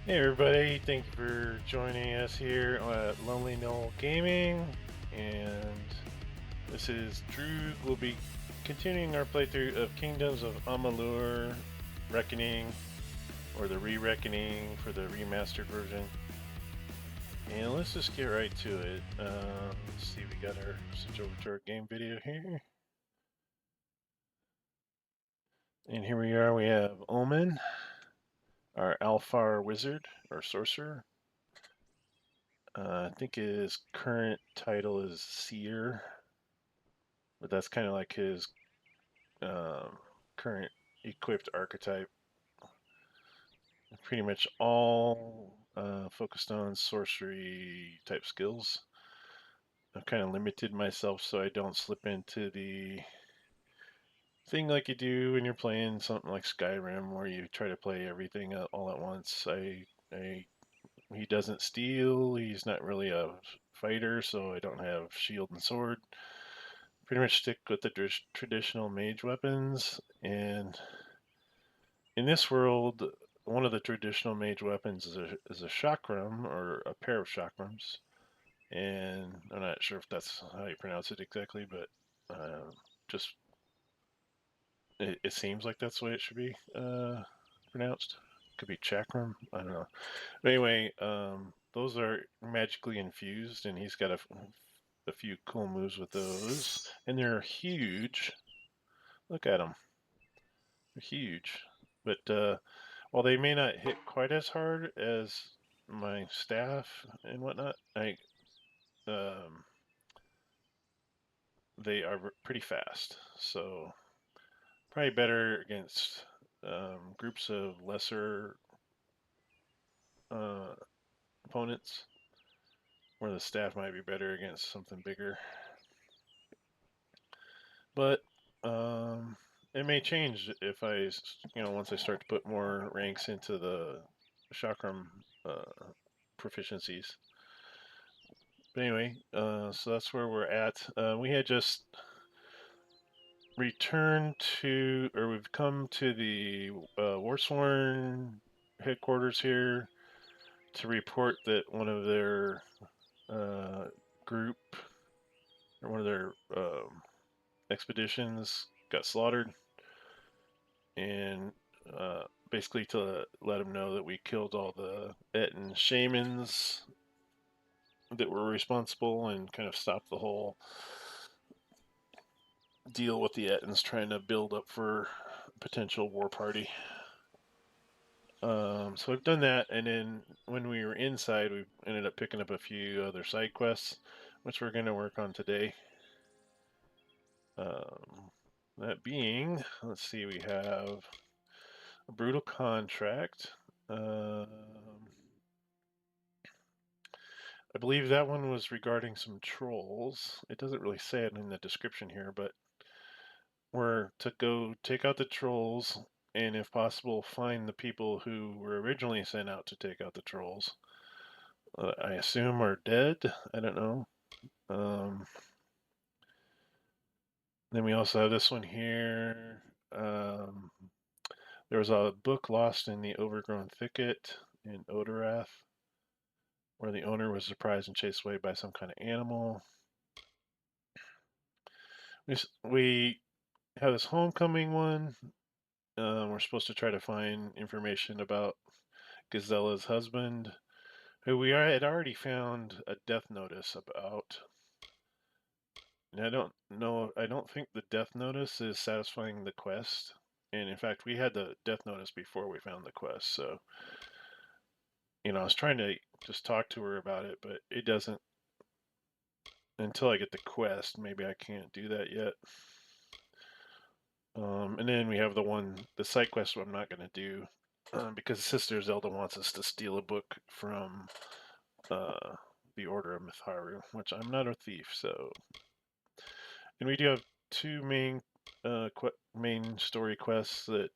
Hey everybody, thank you for joining us here at Lonely Knoll Gaming, and this is Drew. We'll be continuing our playthrough of Kingdoms of Amalur Reckoning, or the Re-Reckoning for the remastered version. And let's just get right to it. Let's see, we got our switch over to our game video here. And here we are, we have Omen, our Alfar wizard, or sorcerer. I think his current title is Seer, but that's kind of like his um, current equipped archetype. Pretty much all focused on sorcery type skills. I've kind of limited myself so I don't slip into the thing like you do when you're playing something like Skyrim, where you try to play everything all at once. He doesn't steal. He's not really a fighter, so I don't have shield and sword. Pretty much stick with the traditional mage weapons. And in this world, one of the traditional mage weapons is a chakram, or a pair of chakrams. And I'm not sure if that's how you pronounce it exactly, but just it seems like that's the way it should be pronounced. Could be chakram. I don't know. But anyway, those are magically infused, and he's got a few cool moves with those, and they're huge. Look at them. They're huge. But while they may not hit quite as hard as my staff and whatnot, um, they are pretty fast. So probably better against groups of lesser uh, opponents, where the staff might be better against something bigger. But it may change if once I start to put more ranks into the chakram proficiencies. But anyway, so that's where we're at. We had just returned to, or we've come to the Warsworn headquarters here to report that one of their uh, group, or one of their expeditions got slaughtered, and basically to let them know that we killed all the Etten shamans that were responsible, and kind of stopped the whole deal with the Ettins trying to build up for potential war party. So we've done that, and then when we were inside, we ended up picking up a few other side quests, which we're going to work on today. That being, let's see, we have a brutal contract. Um, I believe that one was regarding some trolls. It doesn't really say it in the description here, but we're to go take out the trolls, and if possible, find the people who were originally sent out to take out the trolls. I assume are dead. I don't know. Um, then we also have this one here. Um, there was a book lost in the overgrown thicket in Odorath, where the owner was surprised and chased away by some kind of animal. We have this homecoming one. We're supposed to try to find information about Gazella's husband, who had already found a death notice about. And I don't know, I don't think the death notice is satisfying the quest. And in fact, we had the death notice before we found the quest. So, I was trying to just talk to her about it, but it doesn't, until I get the quest, maybe I can't do that yet. And then we have the side quest I'm not going to do, because Sister Zelda wants us to steal a book from uh, the Order of Mitharu, which I'm not a thief, so. And we do have two main story quests that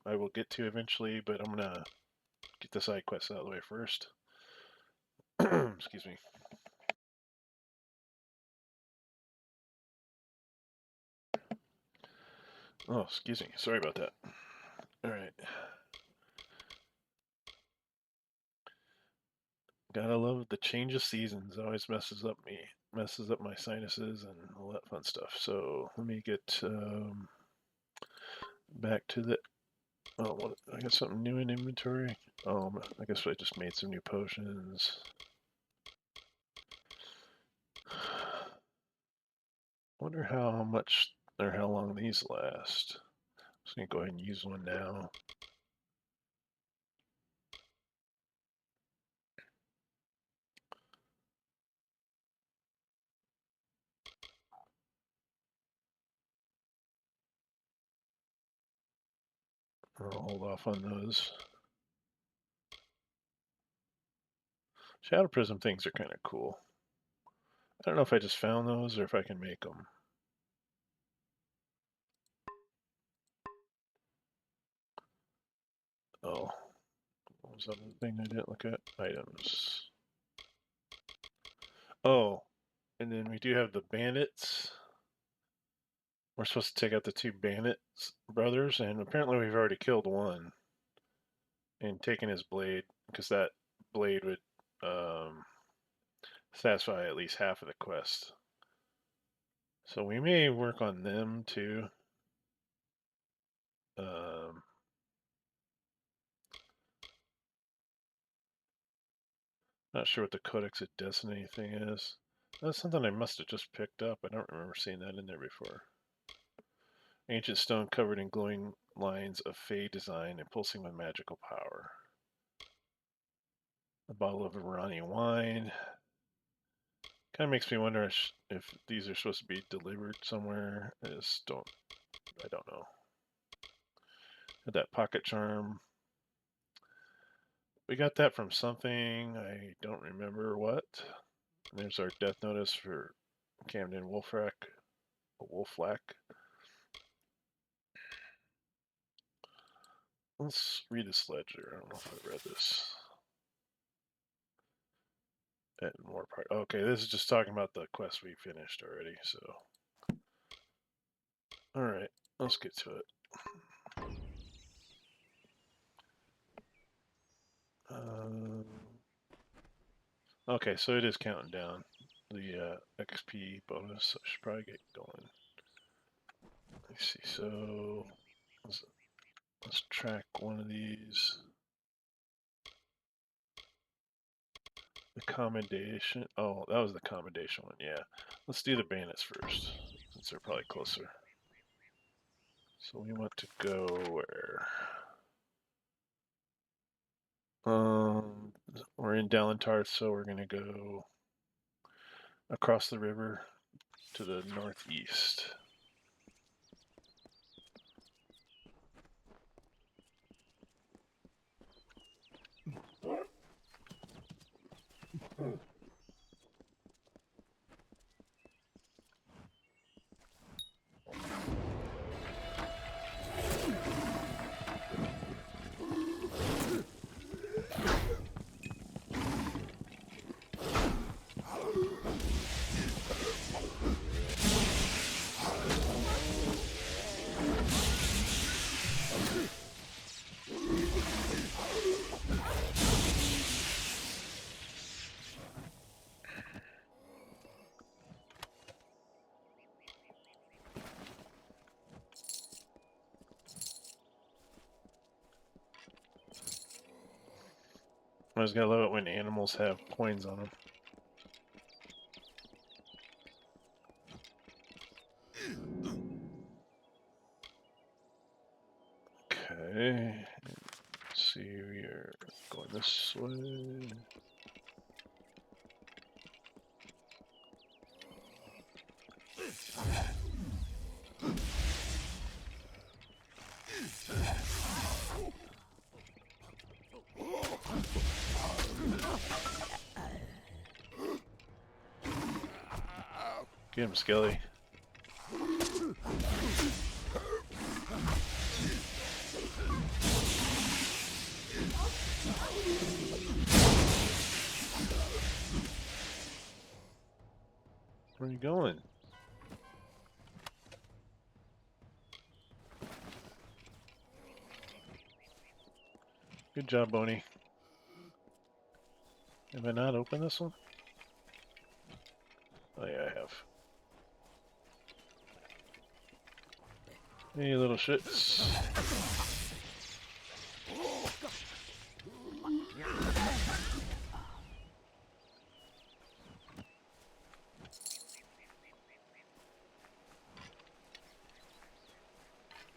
I will get to eventually, but I'm gonna get the side quests out of the way first. Excuse me. Oh, excuse me. Sorry about that. All right. Gotta love the change of seasons. It always messes up my sinuses and all that fun stuff. So let me get back to the. Oh, what, I got something new in inventory. I guess I just made some new potions. Wonder how much or how long these last. Just gonna go ahead and use one now. I'll hold off on those. Shadow Prism things are kind of cool. I don't know if I just found those or if I can make them. Oh, what was that other thing I didn't look at? Items. Oh, and then we do have the bandits. We're supposed to take out the two bandits brothers, and apparently we've already killed one and taken his blade, because that blade would satisfy at least half of the quest. So we may work on them too. Not sure what the Codex of Destiny thing is. That's something I must have just picked up. I don't remember seeing that in there before. Ancient stone covered in glowing lines of fey design and pulsing with magical power. A bottle of Iranian wine. Kind of makes me wonder if these are supposed to be delivered somewhere. I don't know. Had that pocket charm. We got that from something. I don't remember what. And there's our death notice for Camden Wolfrack. Wolflack. Let's read this ledger. I don't know if I read this. And more part. Okay, this is just talking about the quest we finished already. So, all right, let's get to it. Okay, so it is counting down the XP bonus. I should probably get going. Let's see. So let's track one of these. The commendation. Oh, that was the commendation one. Yeah. Let's do the bandits first, since they're probably closer. So we want to go where? We're in Dalentar, so we're gonna go across the river to the northeast. I always gotta love it when animals have coins on them. Okay. Let's see, we are going this way. Get him, Skelly. Where are you going? Good job, Boney. Have I not opened this one? Oh yeah, I have. Hey, little shits.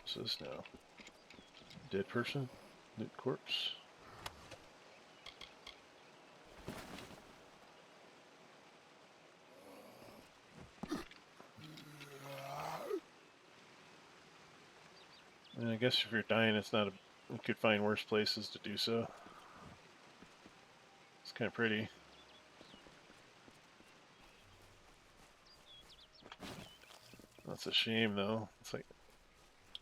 What's this now? Dead person? Dead corpse? And I guess if you're dying, it's not a... You could find worse places to do so. It's kind of pretty. That's a shame, though. It's like,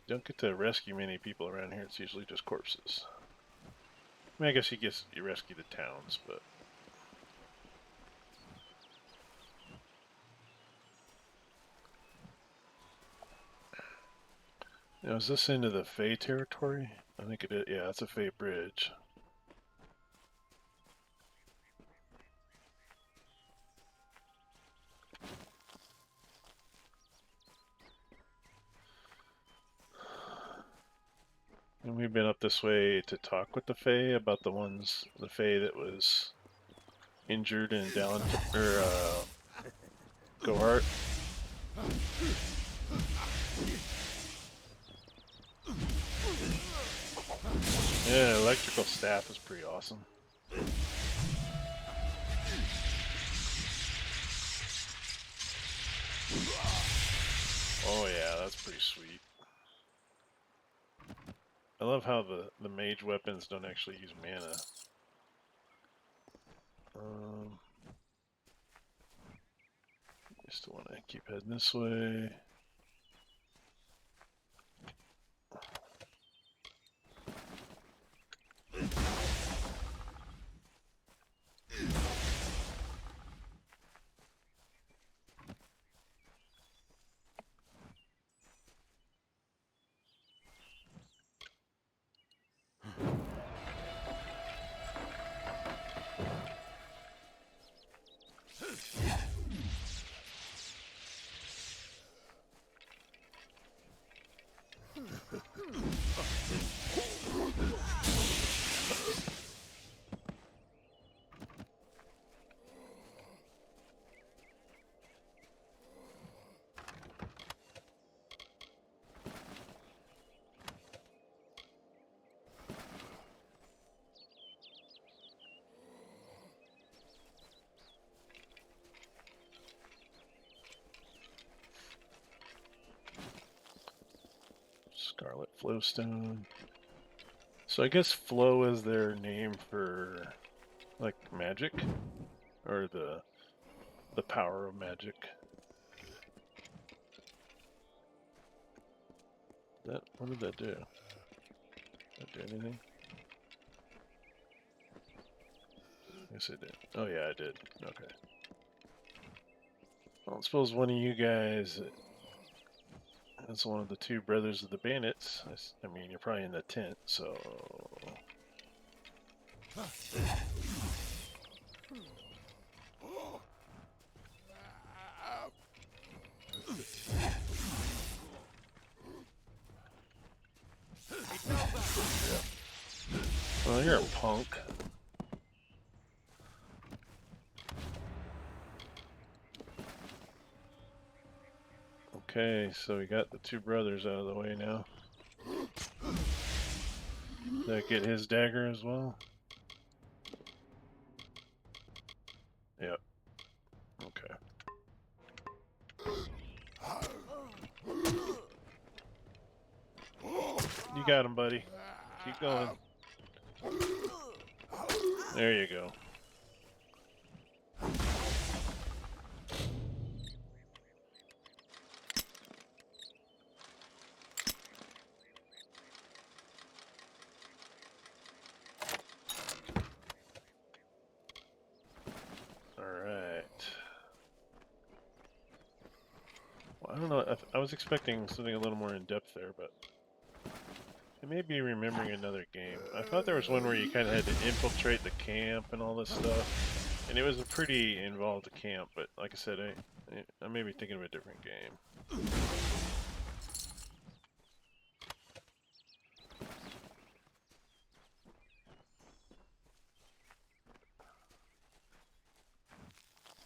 you don't get to rescue many people around here. It's usually just corpses. I mean, I guess you rescue the towns, but... Now, is this into the Fey territory? I think it is. Yeah, it's a Fey bridge. And we've been up this way to talk with the Fey about the Fey that was injured and down, or Gohart. Yeah, electrical staff is pretty awesome. Oh yeah, that's pretty sweet. I love how the mage weapons don't actually use mana. I still want to keep heading this way. Scarlet Flowstone. So I guess flow is their name for like magic, or the power of magic. What did that do? Did that do anything? Yes, it did. Oh yeah, I did. Okay. Well, I suppose one of you guys is one of the two brothers of the bandits. I mean, you're probably in the tent, so... Well, you're a punk. Okay, so we got the two brothers out of the way now. Did I get his dagger as well? Yep. Okay. You got him, buddy. Keep going. There you go. Alright. Well, I don't know. I was expecting something a little more in-depth there, but... I may be remembering another game. I thought there was one where you kind of had to infiltrate the camp and all this stuff. And it was a pretty involved camp, but like I said, I may be thinking of a different game.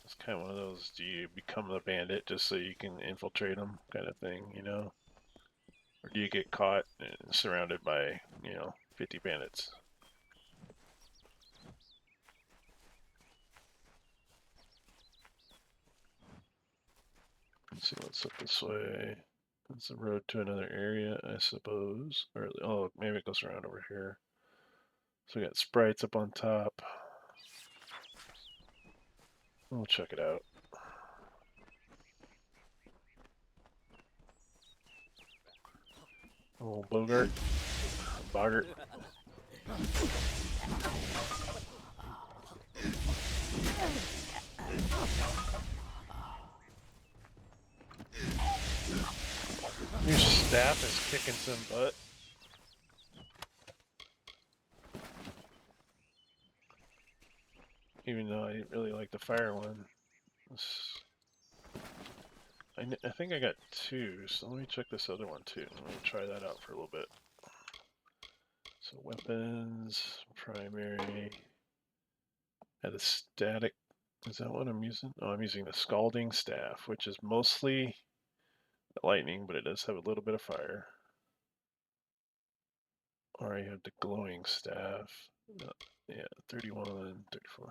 It's kind of one of those, do you become the bandit just so you can infiltrate them kind of thing, you know? Or do you get caught and surrounded by, 50 bandits? Let's see what's up this way. It's the road to another area, I suppose. Or, oh, maybe it goes around over here. So we got sprites up on top. We'll check it out. Oh, Bogart. Bogart. Your staff is kicking some butt. Even though I really like the fire one. I think I got two, so let me check this other one too. Let me try that out for a little bit. So weapons, primary. Had a static. Is that what I'm using? Oh, I'm using the scalding staff, which is mostly lightning, but it does have a little bit of fire. Or I have the glowing staff. Yeah, 31, 34.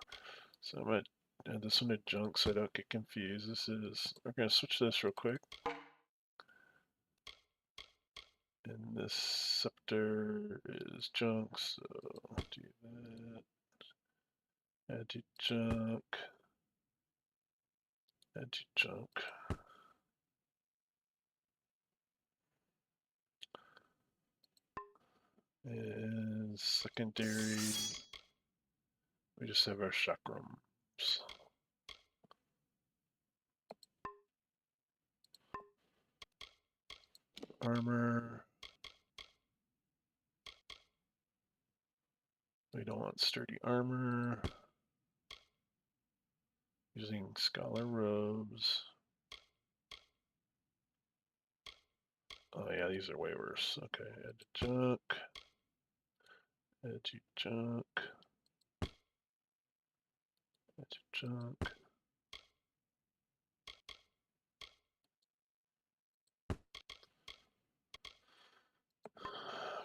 So I'm going to add this one to junk so I don't get confused. We're going to switch this real quick. And this scepter is junk, so do that. Add to junk. Add to junk. And secondary, we just have our chakrams. Armor. We don't want sturdy armor. Using scholar robes. Oh yeah, these are way worse. Okay, add to junk. Add to junk. Add to junk.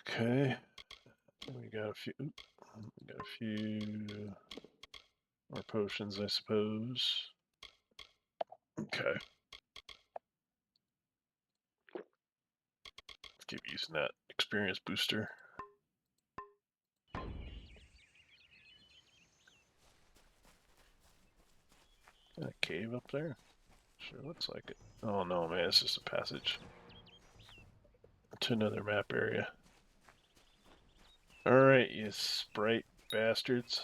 Okay. We got a few. We got a few more potions, I suppose. Okay. Let's keep using that experience booster. A cave up there? Sure looks like it. Oh no, man, it's just a passage to another map area. Alright, you sprite bastards.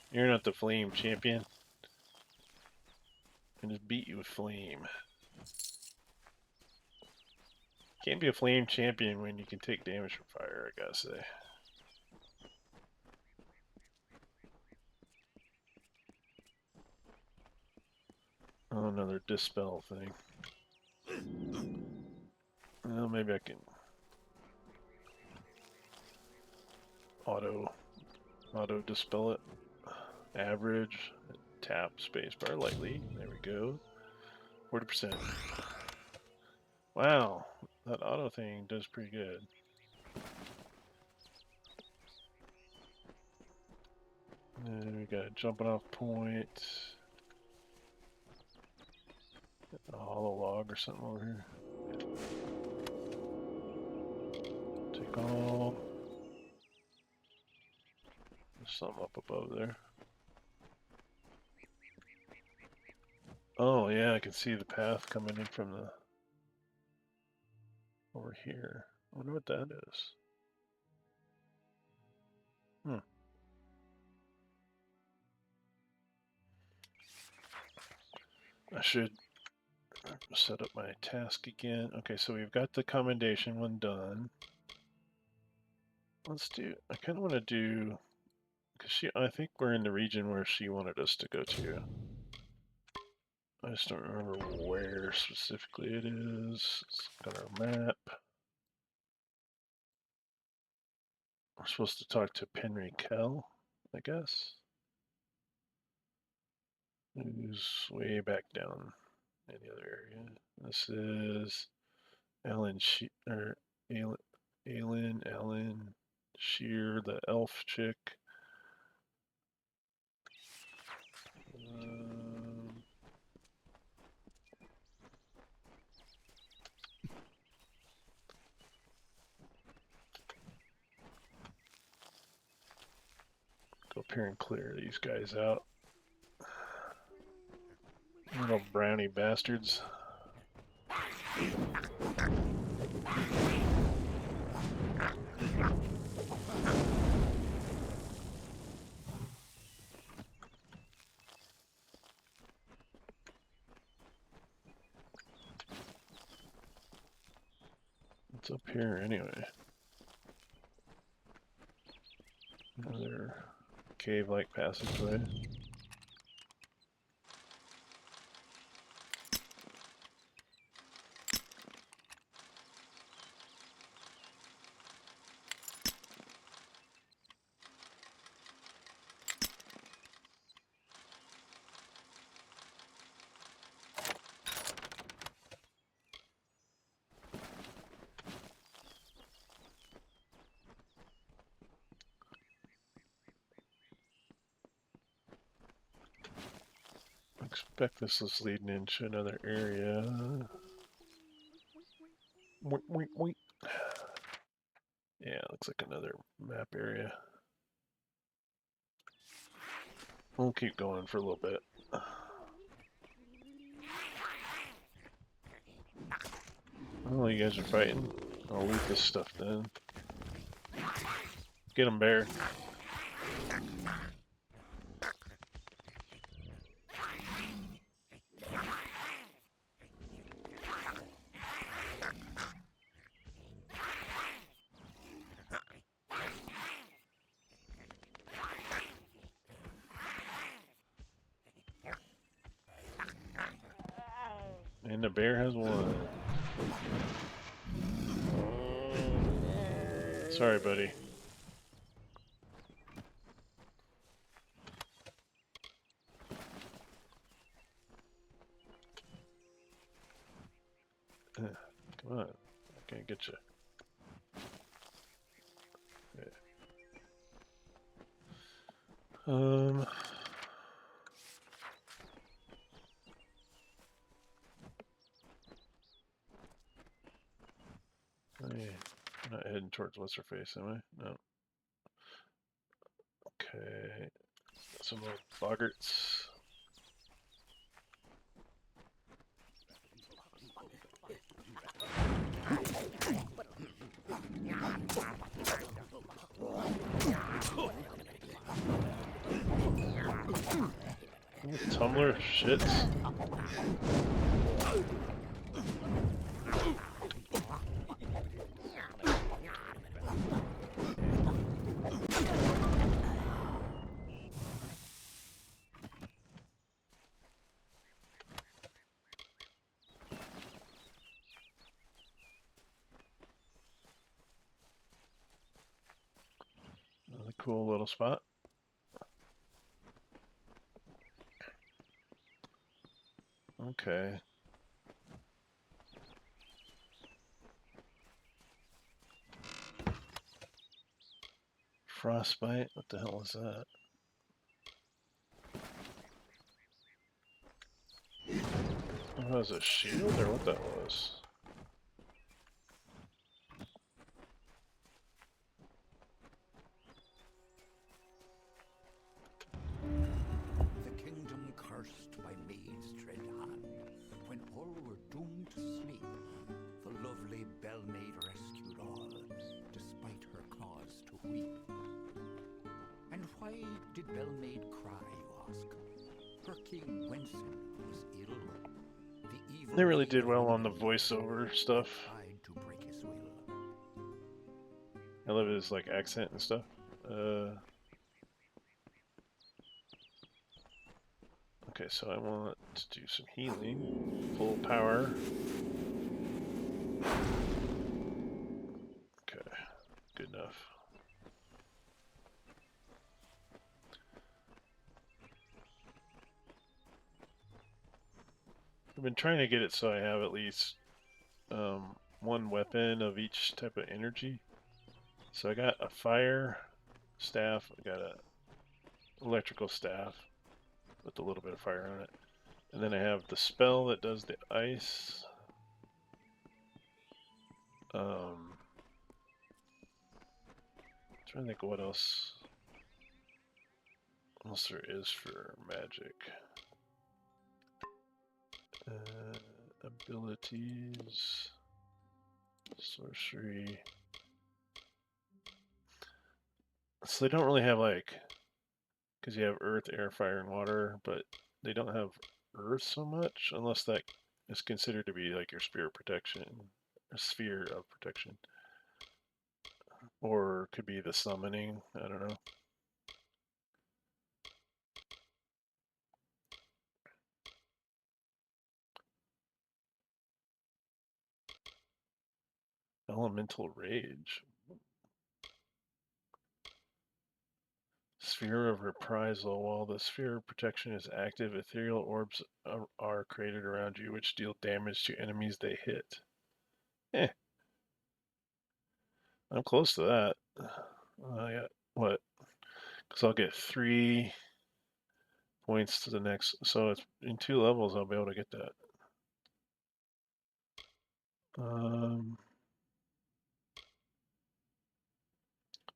You're not the flame champion. I just beat you with flame. Can't be a flame champion when you can take damage from fire, I gotta say. Oh, another dispel thing. Well, maybe I can auto dispel it. Average, tap spacebar lightly. There we go. 40%. Wow, that auto thing does pretty good. And we got a jumping off point. A hollow log or something over here. Take all. There's something up above there. Oh yeah, I can see the path coming in from the over here. I wonder what that is. I should set up my task again. Okay, so we've got the commendation one done. Let's do, I kind of want to do, because I think we're in the region where she wanted us to go to. I just don't remember where specifically it is. It's got our map. We're supposed to talk to Penry Kell, I guess. Who's way back down in the other area. This is Ellen Ellen Shear, the elf chick. Go up here and clear these guys out. Little brownie bastards. What's up here anyway? Another cave-like passageway. I expect this is leading into another area. Yeah, looks like another map area. We'll keep going for a little bit. Oh, you guys are fighting? I'll loot this stuff then. Get him, bear. And the bear has won. Sorry, buddy. Come on. I can't get you. Yeah. I'm not heading towards what's her face, am I? No. Okay. Some little boggarts. Tumbler shits. Another cool little spot. Okay. Frostbite? What the hell is that? Oh, that was a shield or what that was? The kingdom cursed by Maid's dread hand, when all were doomed to sleep, the lovely Bell Maid well-made cry, you ask? Her king Wenson was ill. The evil They really king did of well on the Winland voiceover stuff. tried to break his will. I love his like accent and stuff. Okay, so I want to do some healing. Full power. Okay, good enough. I've been trying to get it so I have at least one weapon of each type of energy. So I got a fire staff, I got a electrical staff with a little bit of fire on it. And then I have the spell that does the ice. Trying to think of what else there is for magic. Abilities, sorcery. So they don't really have like, because you have earth, air, fire, and water, but they don't have earth so much, unless that is considered to be like your spirit protection, or sphere of protection, or could be the summoning. I don't know. Elemental rage. Sphere of reprisal. While the sphere of protection is active, ethereal orbs are created around you, which deal damage to enemies they hit. Eh, I'm close to that. I got what? Because I'll get 3 points to the next. So it's in 2 levels. I'll be able to get that.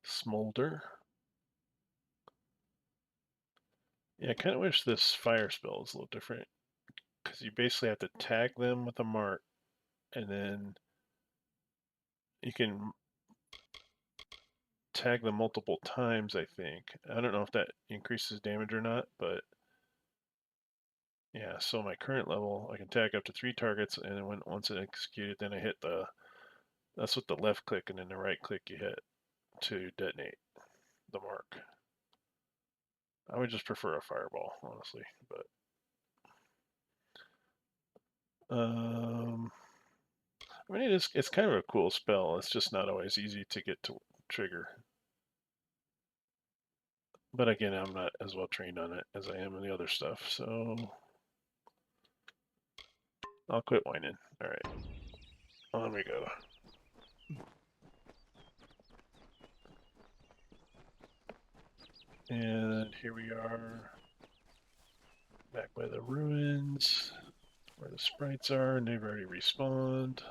Smolder. Yeah, I kind of wish this fire spell was a little different, because you basically have to tag them with a mark, and then you can tag them multiple times, I think. I don't know if that increases damage or not, but yeah, so my current level, I can tag up to 3 targets, and then once it's executed, then I hit that's with the left click, and then the right click you hit to detonate the mark. I would just prefer a fireball, honestly, but I mean it's kind of a cool spell. It's just not always easy to get to trigger. But again, I'm not as well trained on it as I am in the other stuff, so I'll quit whining. All right, on we go. And here we are, back by the ruins, where the sprites are, and they've already respawned.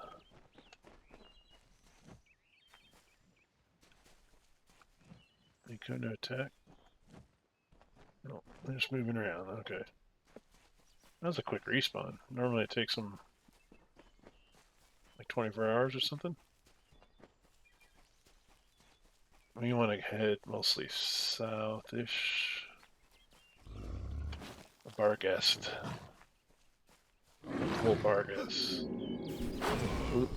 They come to attack. No, they're just moving around. Okay. That was a quick respawn. Normally it takes them like 24 hours or something. We want to head mostly south-ish. Barghest. Whole Barghest. Oop.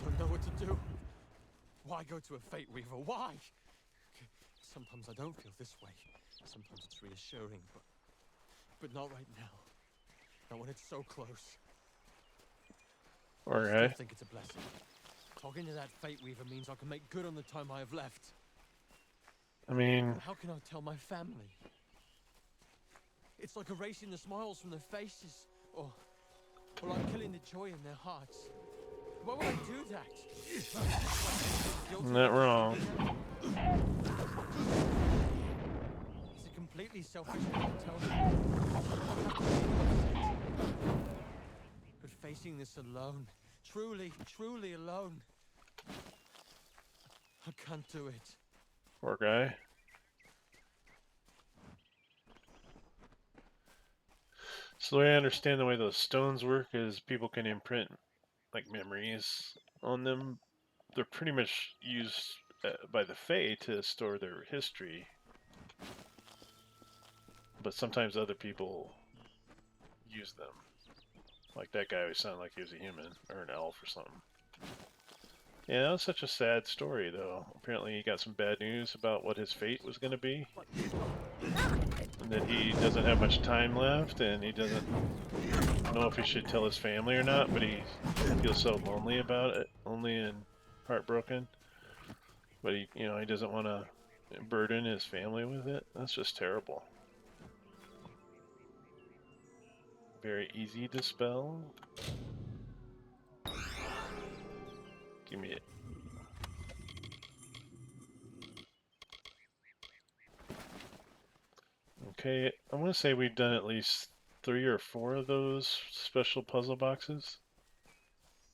Don't know what to do. Why go to a Fate Weaver? Why? Sometimes I don't feel this way. Sometimes it's reassuring, but not right now. Not when it's so close. I still Okay. think it's a blessing. Talking to that Fate Weaver means I can make good on the time I have left. I mean, How can I tell my family? It's like erasing the smiles from their faces, or like killing the joy in their hearts. Why would I do that? Not wrong. Is it completely selfish to tell me? But facing this alone, truly, truly alone, I can't do it. Poor guy. So the way I understand the way those stones work is people can imprint like memories on them. They're pretty much used by the Fae to store their history, but sometimes other people use them. Like that guy always sounded like he was a human or an elf or something. Yeah, that was such a sad story, though. Apparently, he got some bad news about what his fate was going to be, and that he doesn't have much time left, and he doesn't know if he should tell his family or not. But he feels so lonely about it, lonely and heartbroken. But he doesn't want to burden his family with it. That's just terrible. Very easy to spell. Give me it. Okay, I want to say we've done at least 3 or 4 of those special puzzle boxes.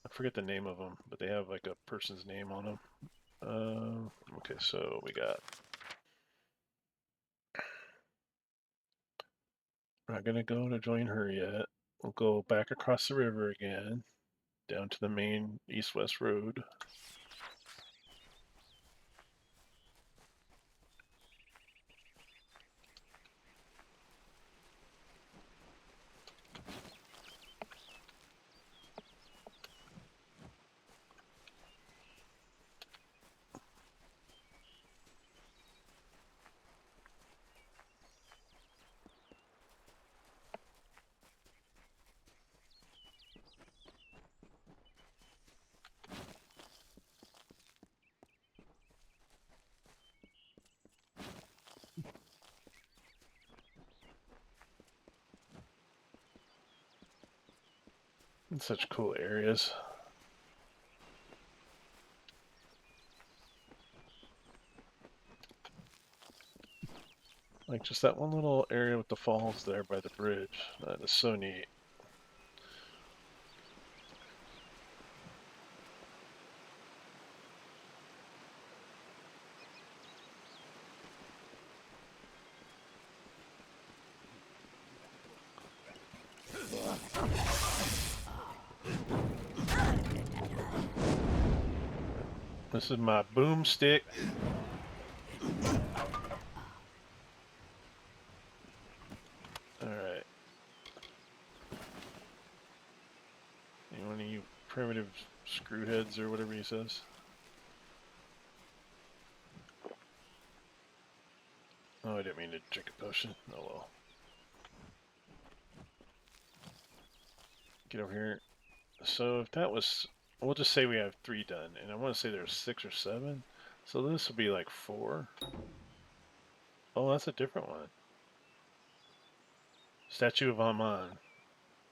I forget the name of them, but they have like a person's name on them. Okay, so we got. We're not gonna go to join her yet. We'll go back across the river again, down to the main east-west road. It's such cool areas. Like just that one little area with the falls there by the bridge. That is so neat. This is my boomstick. Alright. One of you primitive screwheads or whatever he says. Oh, I didn't mean to drink a potion. Oh well. Get over here. So if that was, we'll just say we have 3 done, and I want to say there's 6 or 7. So this will be like 4. Oh, that's a different one. Statue of Aman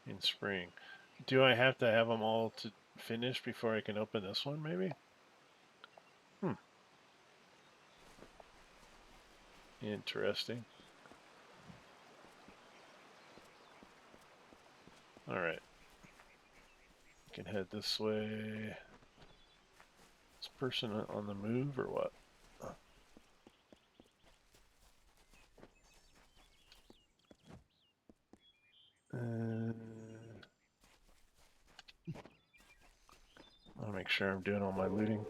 in spring. Do I have to have them all to finish before I can open this one, maybe? Interesting. Alright. Can head this way. Is person on the move or what? I'll make sure I'm doing all my looting.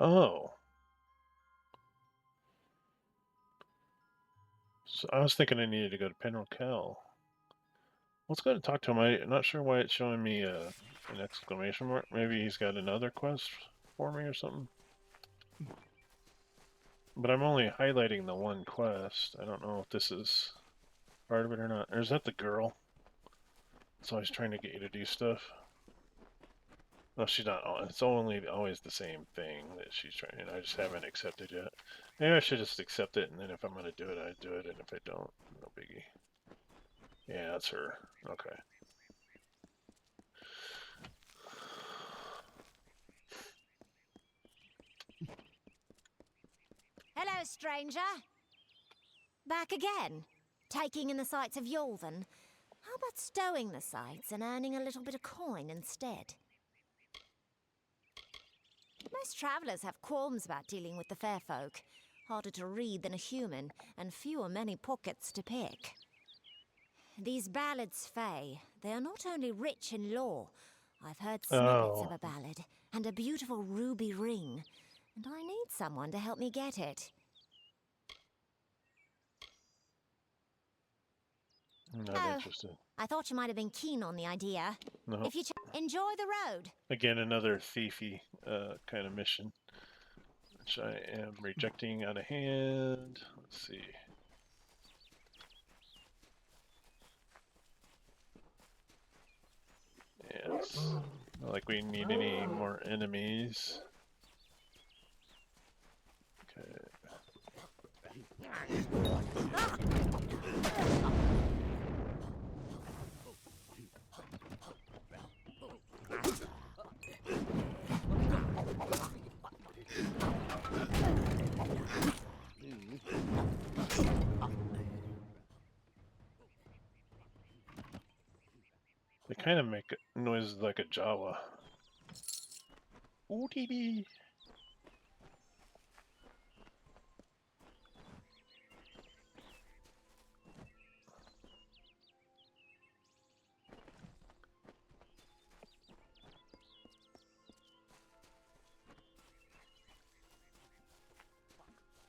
Oh. So I was thinking I needed to go to Penrose Cal. Let's go and talk to him. I'm not sure why it's showing me an exclamation mark. Maybe he's got another quest for me or something. But I'm only highlighting the one quest. I don't know if this is part of it or not. Or is that the girl? It's always trying to get you to do stuff. No, she's not. It's only always the same thing that she's trying. I just haven't accepted yet. Maybe I should just accept it, and then if I'm going to do it, I do it. And if I don't, no biggie. Yeah, that's her. Okay. Hello, stranger. Back again? Taking in the sights of Yulven? How about stowing the sights and earning a little bit of coin instead? Most travellers have qualms about dealing with the fair folk. Harder to read than a human, and fewer many pockets to pick. These ballads, Fae, they are not only rich in lore. I've heard snippets of Oh, a ballad, and a beautiful ruby ring. And I need someone to help me get it. I'm not Oh, interested. I thought you might have been keen on the idea. No. If you enjoy the road. Again, another thiefy kind of mission, which I am rejecting out of hand. Let's see. Yes. Not like we need any more enemies. Okay. They kind of make noises like a Jawa. Ooh, dee dee.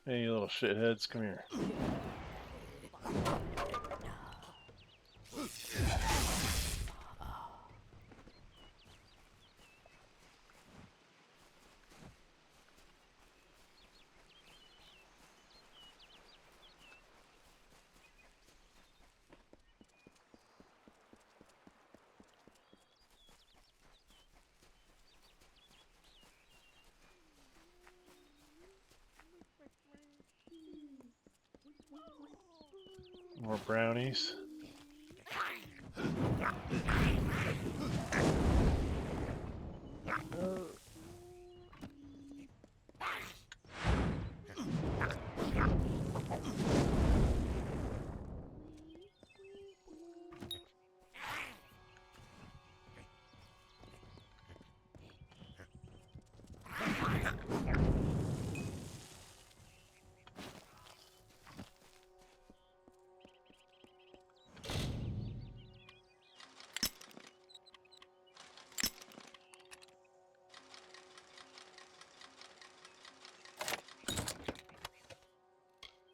Hey, you little shitheads, come here. More brownies.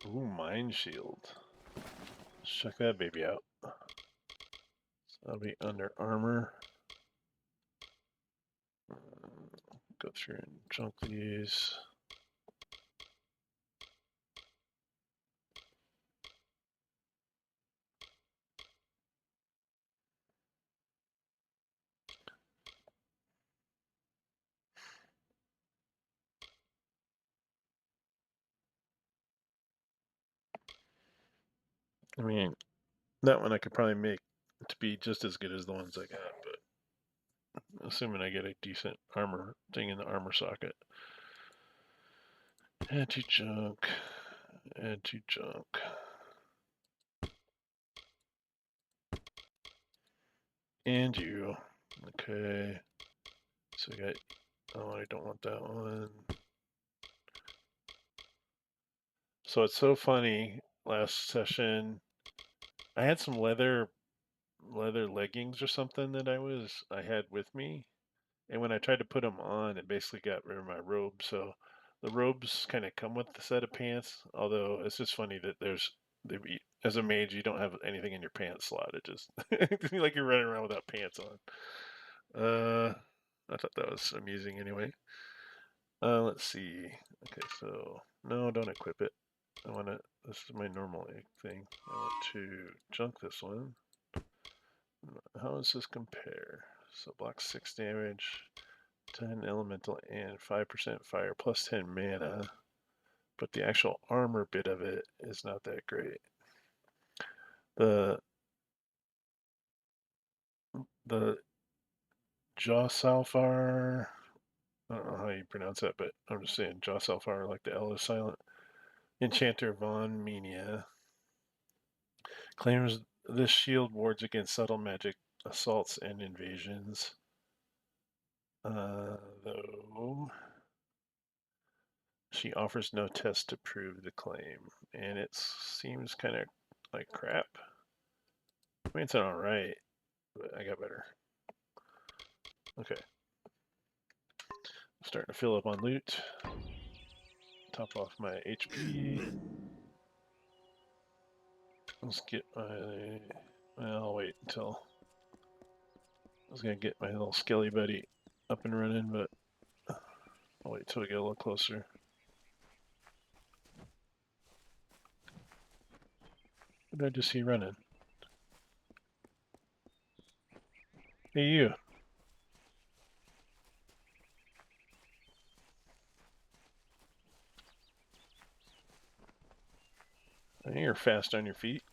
Ooh, mine shield. Let's check that baby out. So that'll be under armor. Go through and junk these. I mean, that one I could probably make to be just as good as the ones I got, but assuming I get a decent armor thing in the armor socket. Add to junk. Add to junk. And you. Okay. So we got. Oh, I don't want that one. So it's so funny. Last session, I had some leather leggings or something that I had with me, and when I tried to put them on, it basically got rid of my robe. So The robes kind of come with the set of pants, although it's just funny that as a mage you don't have anything in your pants slot. It just like you're running around without pants on. I thought that was amusing anyway. Let's see. Okay, so no, don't equip it. I want to. This is my normal thing. I want to junk this one. How does this compare? So block 6 damage, 10 elemental, and 5% fire, plus 10 mana. But the actual armor bit of it is not that great. The the Alfar, I don't know how you pronounce that, but I'm just saying Alfar, like the L is silent. Enchanter Von Menia claims this shield wards against subtle magic assaults and invasions. Though she offers no test to prove the claim, and it seems kind of like crap. I mean, it's alright, but I got better. Okay. I'm starting to fill up on loot. Top off my HP. Let's get my... Well, I'll wait until... I was going to get my little skelly buddy up and running, but I'll wait till we get a little closer. What did I just see running? Hey, you. I think you're fast on your feet.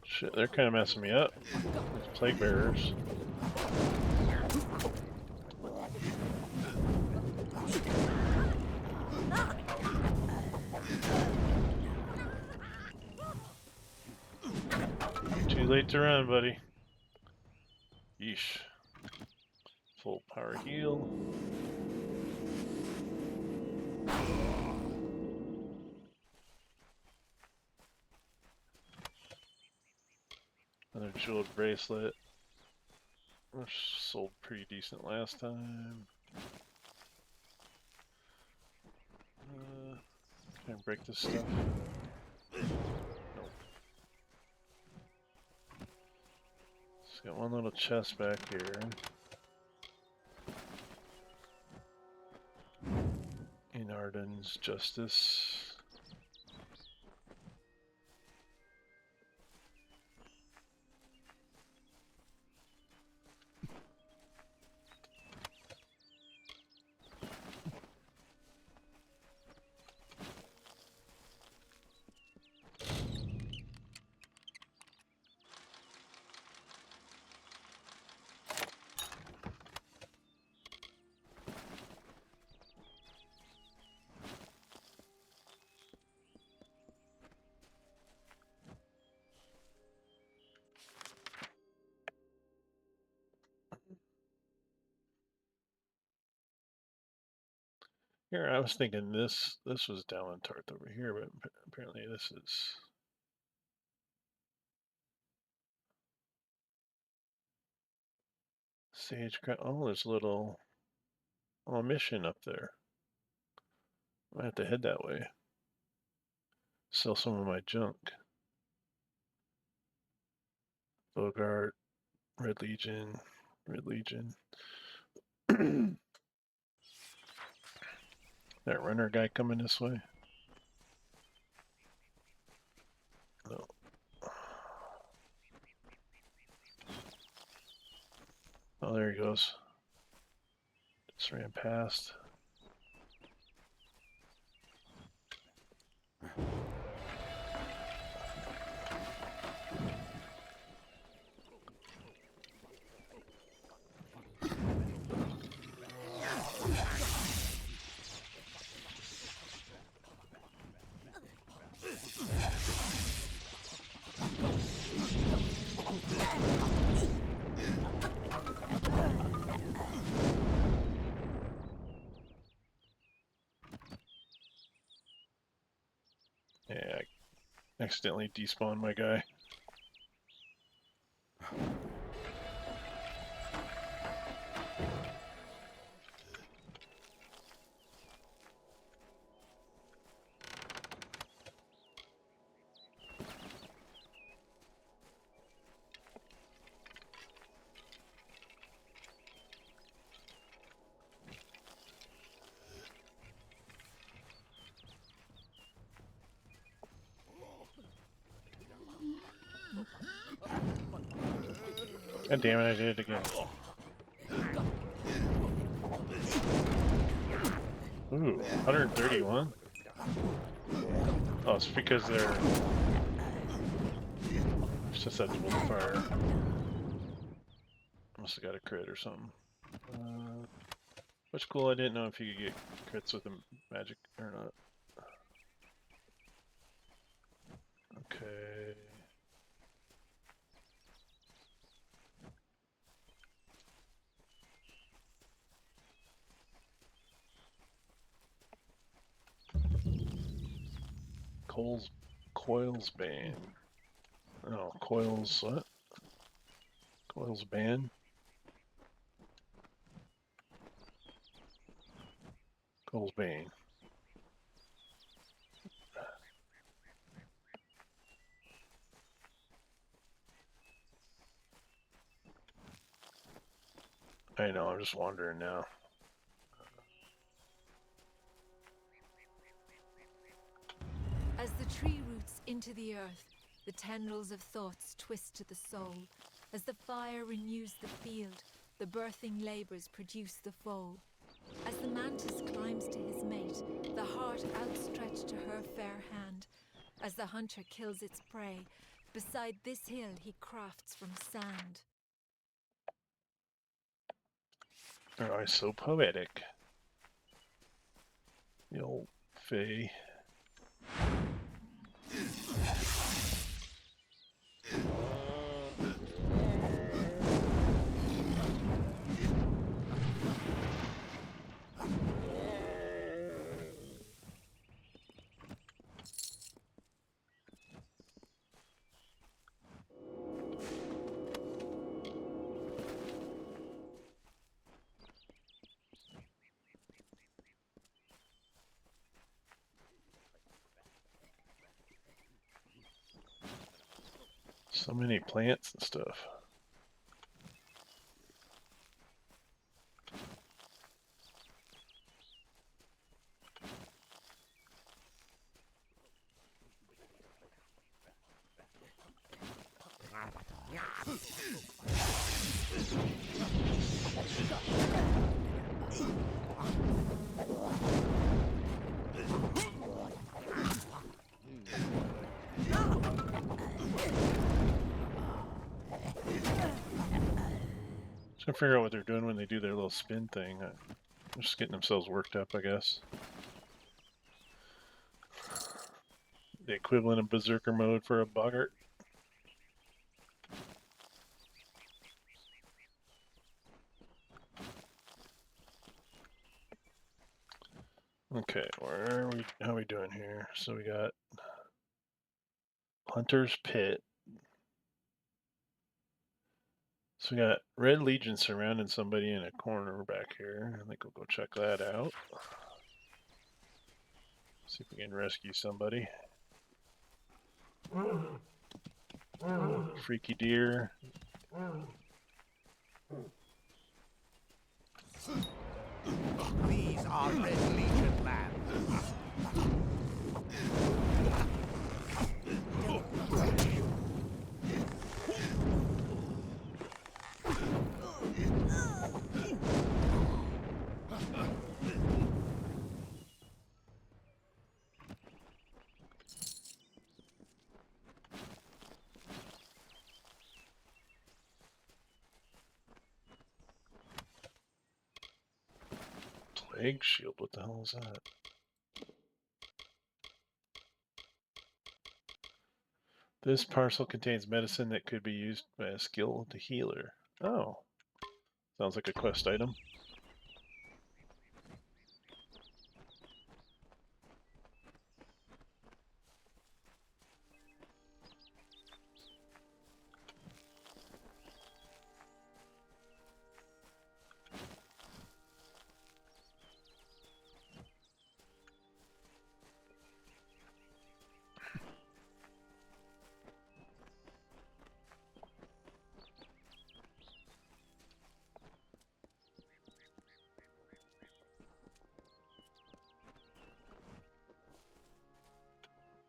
Shit, they're kind of messing me up. These plague bearers. Too late to run, buddy. Yeesh. Full power heal. Another jeweled bracelet. Which sold pretty decent last time. Can I break this stuff? Nope. Just got one little chest back here. In Arden's Justice. Here, I was thinking this was Dalentart over here, but apparently this is Sagecraft. Oh, there's a little mission up there. I might have to head that way. Sell some of my junk. Bogart, Red Legion, Red Legion. That runner guy coming this way? No. Oh, there he goes. Just ran past. Yeah, I accidentally despawned my guy. God damn it, I did it again. Ooh, 131? Oh, it's because they're susceptible to fire. Must have got a crit or something. Which cool, I didn't know if you could get crits with the magic or not. Okay. Coils ban. Oh, coils what? Coils ban? Coils bane. I know, I'm just wondering now. As the tree roots into the earth, the tendrils of thoughts twist to the soul. As the fire renews the field, the birthing labors produce the foal. As the mantis climbs to his mate, the heart outstretched to her fair hand. As the hunter kills its prey, beside this hill he crafts from sand. Oh, it's so poetic. The old Fae. So many plants and stuff. Trying to figure out what they're doing when they do their little spin thing. They're just getting themselves worked up, I guess. The equivalent of berserker mode for a boggart. Okay, where are we? How are we doing here? So we got Hunter's Pit. So we got Red Legion surrounding somebody in a corner back here. I think we'll go check that out. See if we can rescue somebody. Freaky deer. These are Red Legion lands. Plague shield, what the hell is that? This parcel contains medicine that could be used by a skilled healer. Oh, sounds like a quest item.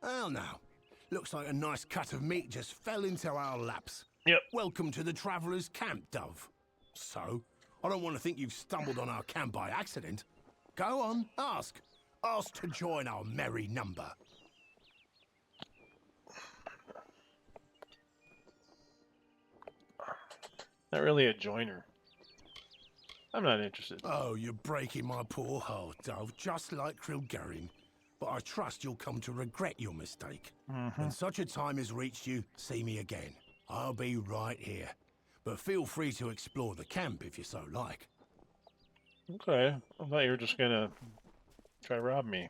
Well now, looks like a nice cut of meat just fell into our laps. Yep. Welcome to the Traveller's Camp, Dove. So, I don't want to think you've stumbled on our camp by accident. Go on, ask. Ask to join our merry number. Not really a joiner. I'm not interested. Oh, you're breaking my poor heart, Dove, just like Krilgarin. But I trust you'll come to regret your mistake. When such a time has reached you, see me again. I'll be right here. But feel free to explore the camp if you so like. Okay. I thought you were just gonna try to rob me.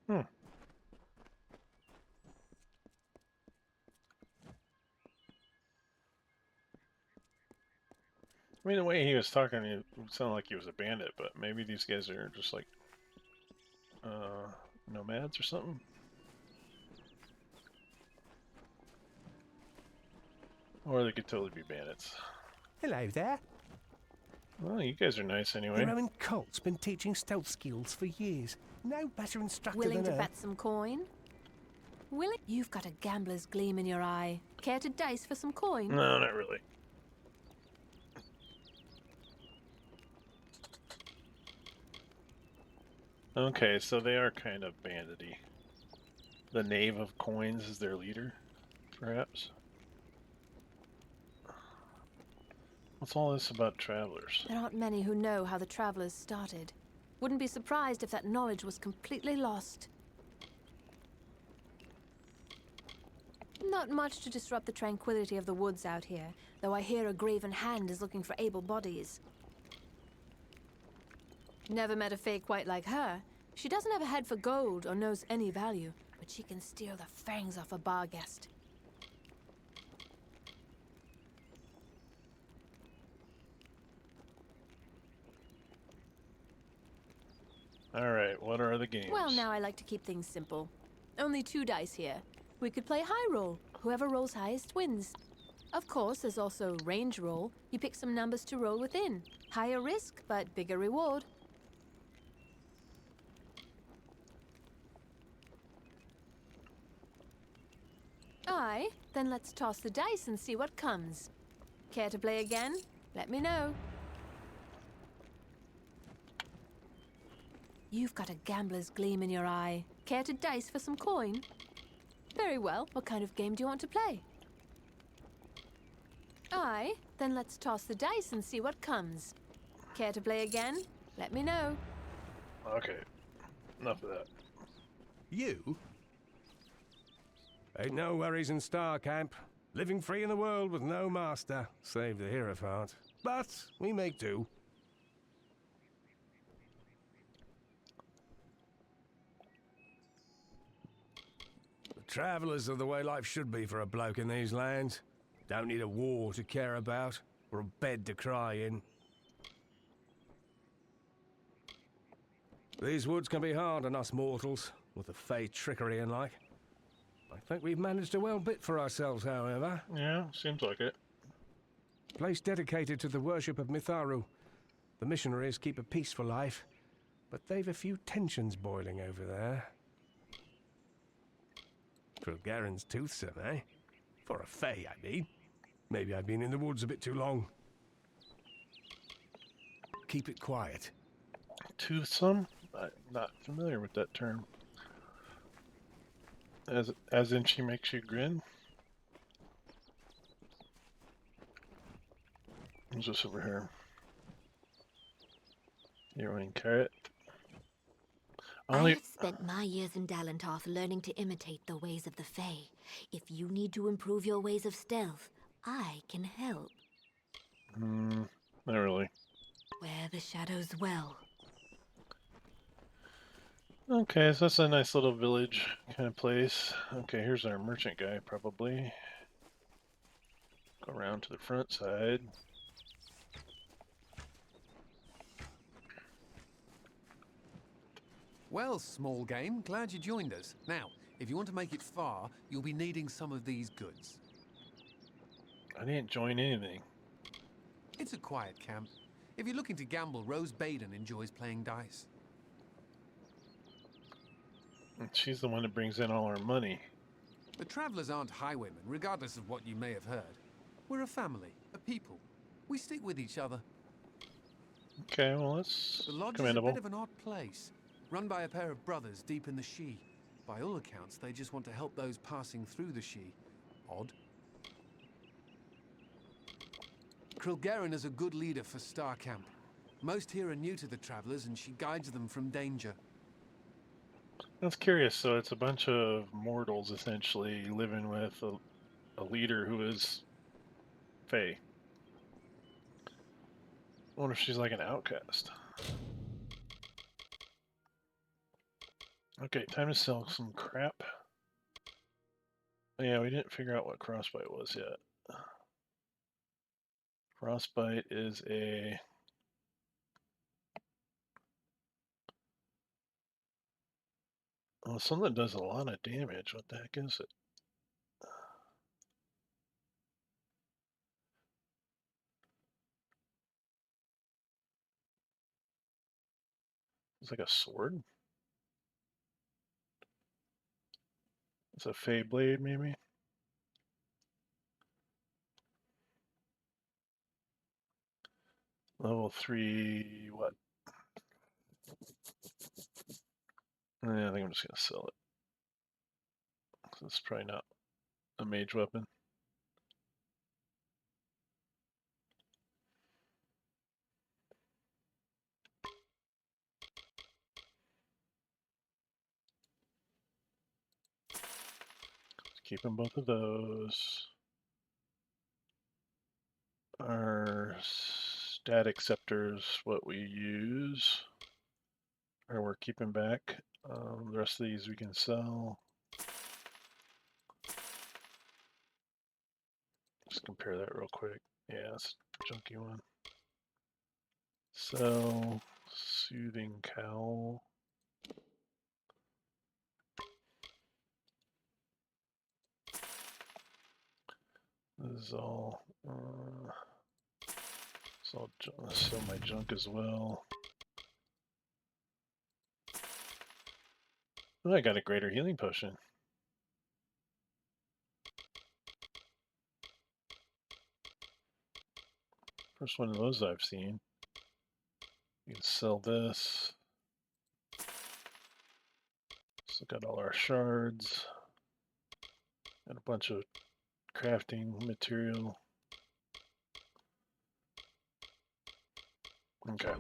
Hmm. I mean, the way he was talking, it sounded like he was a bandit, but maybe these guys are just like nomads or something. Or they could totally be bandits. Hello there. Well, you guys are nice anyway. Your own cult's been teaching stealth skills for years. No better instructor Willing than to her. bet some coin? You've got a gambler's gleam in your eye. Care to dice for some coin? No, not really. Okay, so they are kind of bandity. The Knave of Coins is their leader, perhaps? What's all this about travelers? There aren't many who know how the travelers started. Wouldn't be surprised if that knowledge was completely lost. Not much to disrupt the tranquility of the woods out here, though I hear a graven hand is looking for able bodies. Never met a fae quite like her. She doesn't have a head for gold or knows any value, but she can steal the fangs off a bar guest. Alright, what are the games? Well, now I like to keep things simple. Only 2 dice here. We could play high roll. Whoever rolls highest wins. Of course, there's also range roll. You pick some numbers to roll within. Higher risk, but bigger reward. Aye, then let's toss the dice and see what comes. Care to play again? Let me know. You've got a gambler's gleam in your eye. Care to dice for some coin? Very well. What kind of game do you want to play? Aye, then let's toss the dice and see what comes. Care to play again? Let me know. Okay, enough of that. You? Ain't no worries in Star Camp. Living free in the world with no master, save the Hierophant. But we make do. The Travellers are the way life should be for a bloke in these lands. Don't need a war to care about, or a bed to cry in. These woods can be hard on us mortals, with the Fae trickery and like. I think we've managed a well bit for ourselves, however. Yeah, seems like it. Place dedicated to the worship of Mitharu. The missionaries keep a peaceful life, but they've a few tensions boiling over there. Krilgarin's toothsome, eh? For a Fae, I mean. Maybe I've been in the woods a bit too long. Keep it quiet. Toothsome? I'm not familiar with that term. As in she makes you grin? What's this over here? Heroine carrot. I Only have spent my years in Dalentarth learning to imitate the ways of the Fae. If you need to improve your ways of stealth, I can help. not really. Where the shadows dwell. Okay, so that's a nice little village kind of place. Okay, here's our merchant guy, probably. Go around to the front side. Well, small game, glad you joined us. Now, if you want to make it far, you'll be needing some of these goods. I didn't join anything. It's a quiet camp. If you're looking to gamble, Rose Baden enjoys playing dice. She's the one that brings in all our money. The Travelers aren't highwaymen, regardless of what you may have heard. We're a family, a people. We stick with each other. Okay, well, that's The lodge is a commendable. bit of an odd place, run by a pair of brothers deep in the She. By all accounts, they just want to help those passing through the She. Odd. Krilgarin is a good leader for Star Camp. Most here are new to the Travelers, and she guides them from danger. That's curious. So it's a bunch of mortals, essentially, living with a leader who is Fae. I wonder if she's like an outcast. Okay, time to sell some crap. Oh, yeah, we didn't figure out what Frostbite was yet. Frostbite is a... Oh, something that does a lot of damage. What the heck is it? It's like a sword? It's a Fey blade, maybe? Level 3, what? Yeah, I think I'm just gonna sell it. It's probably not a mage weapon. Keeping both of those. Our static scepters, what we use, or we're keeping back. The rest of these we can sell. Just compare that real quick. Yeah, it's a junky one. Sell soothing cowl. This is all. Sell my junk as well. Oh, I got a greater healing potion. First one of those I've seen. You can sell this. So got all our shards. And a bunch of crafting material. Okay.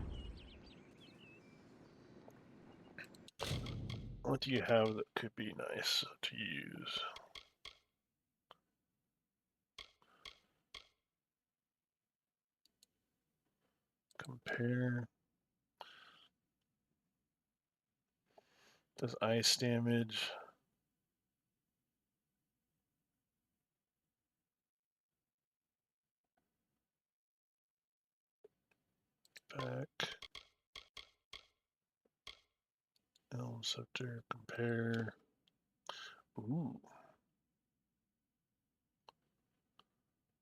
What do you have that could be nice to use? Compare. Does ice damage? Back. Elm scepter. Compare. Ooh.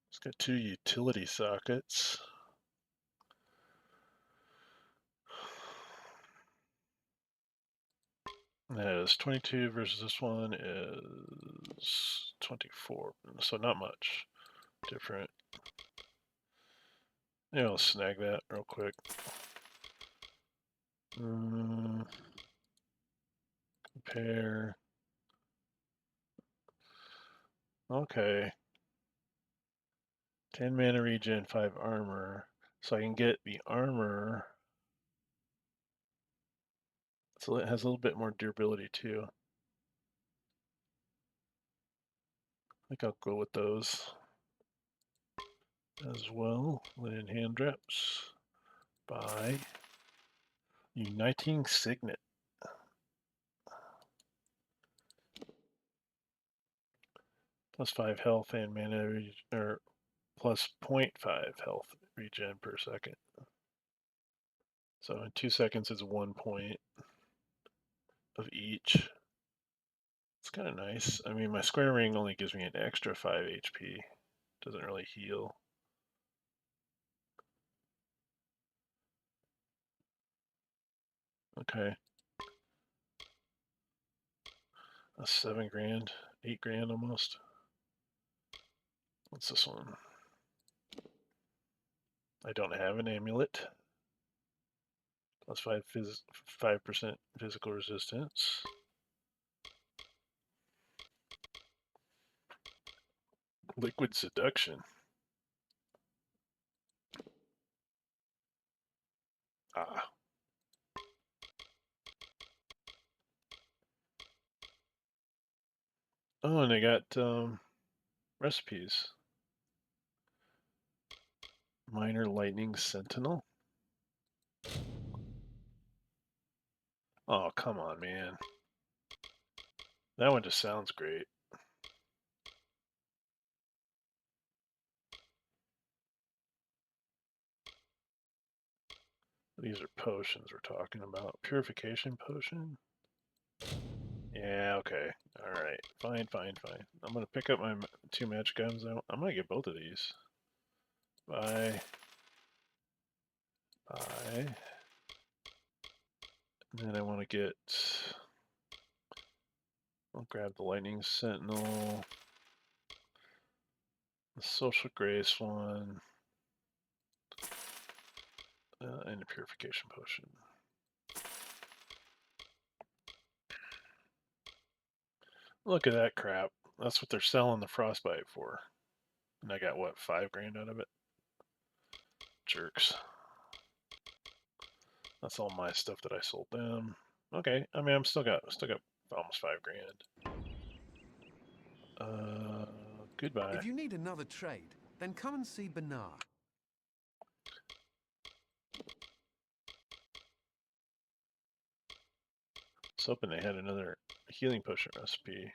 It's got 2 utility sockets. That is 22 versus this one is 24. So not much different. Yeah, I'll snag that real quick. Compare. Okay. 10 mana regen, 5 armor. So I can get the armor. So it has a little bit more durability too. I think I'll go with those as well. Linen hand drips by Uniting Signet. Plus 5 health and mana, or plus 0.5 health regen per second. So in 2 seconds, it's 1 point of each. It's kind of nice. I mean, my square ring only gives me an extra 5 HP. Doesn't really heal. Okay. That's 7 grand, 8 grand almost. What's this one? I don't have an amulet. Plus 5% physical resistance. Liquid seduction. Ah. Oh, and I got recipes. Minor lightning sentinel. Oh, come on, man. That one just sounds great. These are potions we're talking about. Purification potion? Yeah, okay. Alright. Fine, fine, fine. I'm gonna pick up my 2 magic items. I'm gonna get both of these. Bye. Bye. And then I want to get... I'll grab the lightning sentinel. The social grace one. And a purification potion. Look at that crap. That's what they're selling the frostbite for. And I got what, 5 grand out of it? Jerks. That's all my stuff that I sold them. Okay, I mean I'm still got almost 5 grand. Goodbye. If you need another trade, then come and see Benar. I was hoping they had another healing potion recipe.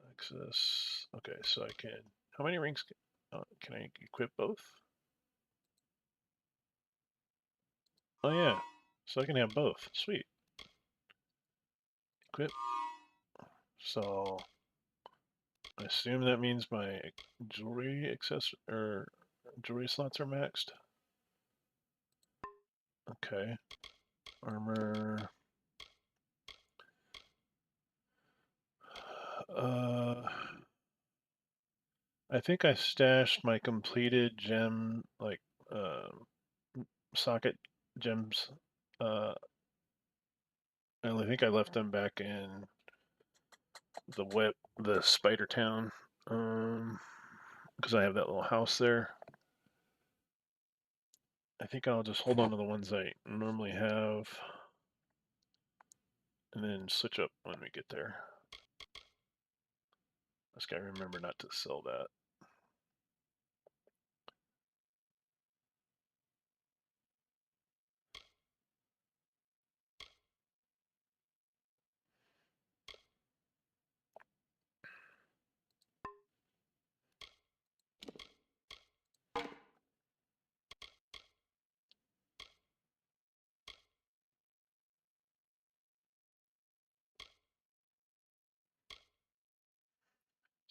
Access. Okay, so I can. How many rings can I equip both? Oh yeah, so I can have both. Sweet. Equip. So I assume that means my jewelry jewelry slots are maxed. Okay. Armor. I think I stashed my completed gem, like, socket gems. I think I left them back in the Spider Town, because I have that little house there. I think I'll just hold on to the ones I normally have, and then switch up when we get there. Just gotta remember not to sell that.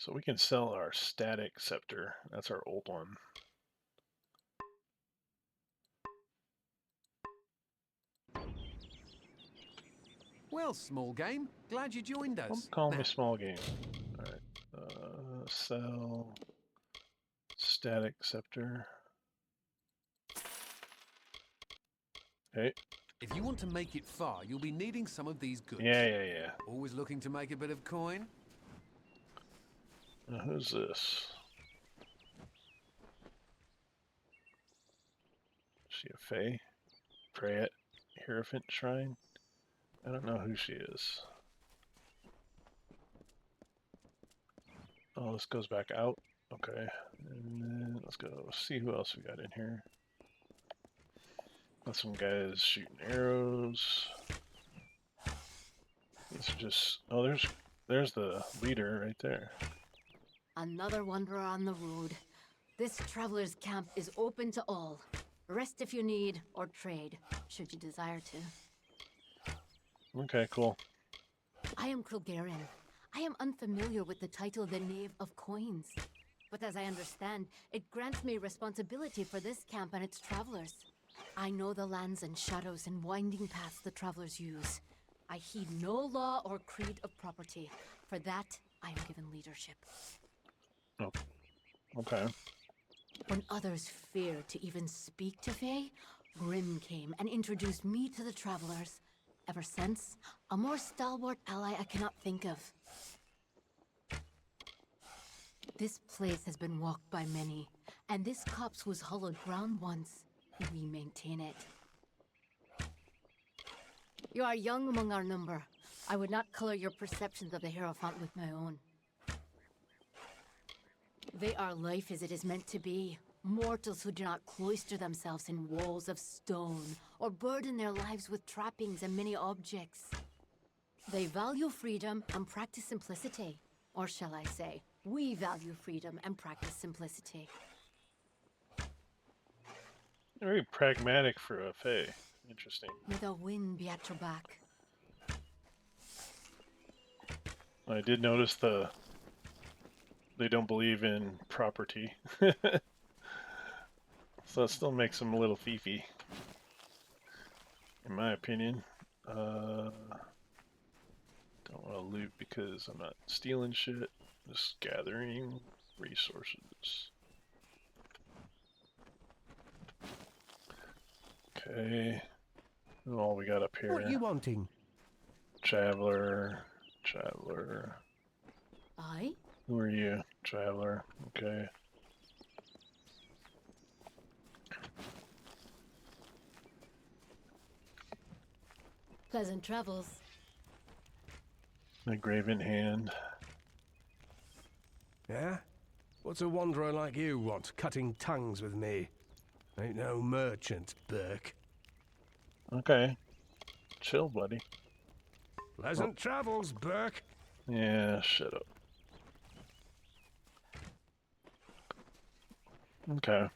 So we can sell our static scepter. That's our old one. Well, small game, glad you joined us. Don't call me small game. Alright. Sell static scepter. Okay. If you want to make it far, you'll be needing some of these goods. Yeah. Always looking to make a bit of coin? Now, who's this? Is she a fae? Hierophant Shrine. I don't know who she is. Oh, this goes back out. Okay. And then let's go see who else we got in here. Got some guys shooting arrows. These are just... Oh, there's the leader right there. Another wanderer on the road. This traveler's camp is open to all. Rest if you need, or trade, should you desire to. Okay, cool. I am Krilgarin. I am unfamiliar with the title the Knave of Coins. But as I understand, it grants me responsibility for this camp and its travelers. I know the lands and shadows and winding paths the travelers use. I heed no law or creed of property. For that, I am given leadership. Oh, okay. When others feared to even speak to Faye, Grim came and introduced me to the travelers. Ever since, a more stalwart ally I cannot think of. This place has been walked by many, and this copse was hollowed ground once. We maintain it. You are young among our number. I would not color your perceptions of the Hierophant with my own. They are life as it is meant to be. Mortals who do not cloister themselves in walls of stone, or burden their lives with trappings and many objects. They value freedom and practice simplicity. Or shall I say, we value freedom and practice simplicity. Very pragmatic for a Fae. Interesting. May the wind be at your back. I did notice they don't believe in property. So it still makes them a little fiefy, in my opinion. Don't want to loot because I'm not stealing shit. Just gathering resources. Okay. All we got up here. What are you wanting? Traveler. Aye? Who are you? Traveler. Okay. Pleasant travels. A graven hand. Yeah? What's a wanderer like you want, cutting tongues with me? Ain't no merchant, Burke. Okay. Chill, buddy. Pleasant travels, Burke. Yeah, shut up. Okay.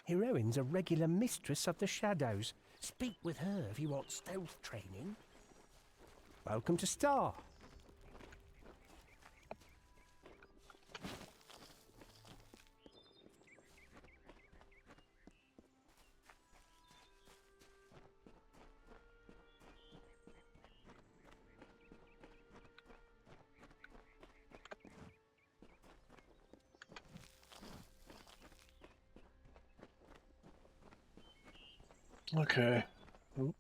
Heroine's a regular mistress of the shadows. Speak with her if you want stealth training. Welcome to Star. Okay. Oop.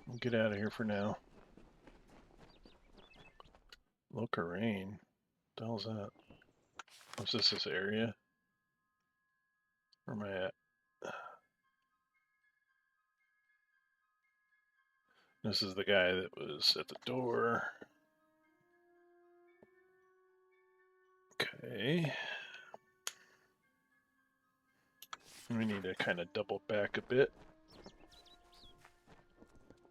We'll get out of here for now. Locaraine. What the hell's that? What's this area? Where am I at? This is the guy that was at the door. Okay. We need to kind of double back a bit.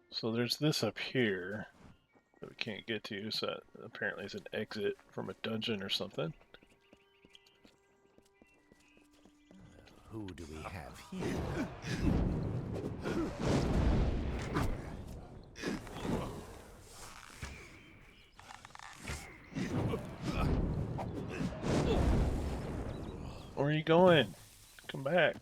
So there's this up here that we can't get to, so that apparently is an exit from a dungeon or something. Who do we have here? Where are you going? Come back.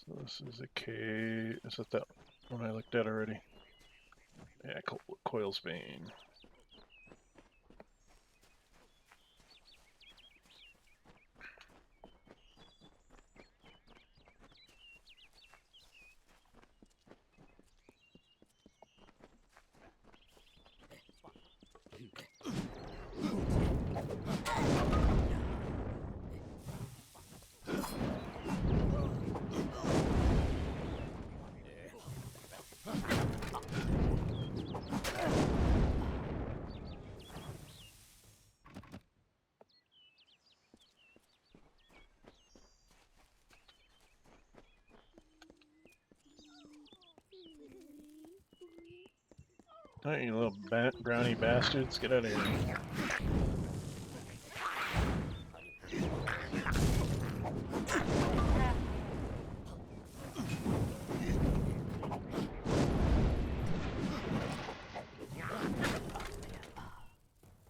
So this is a cave. Is that one I looked at already? Yeah, Coil's Bane. Alright, you little brownie bastards, get out of here.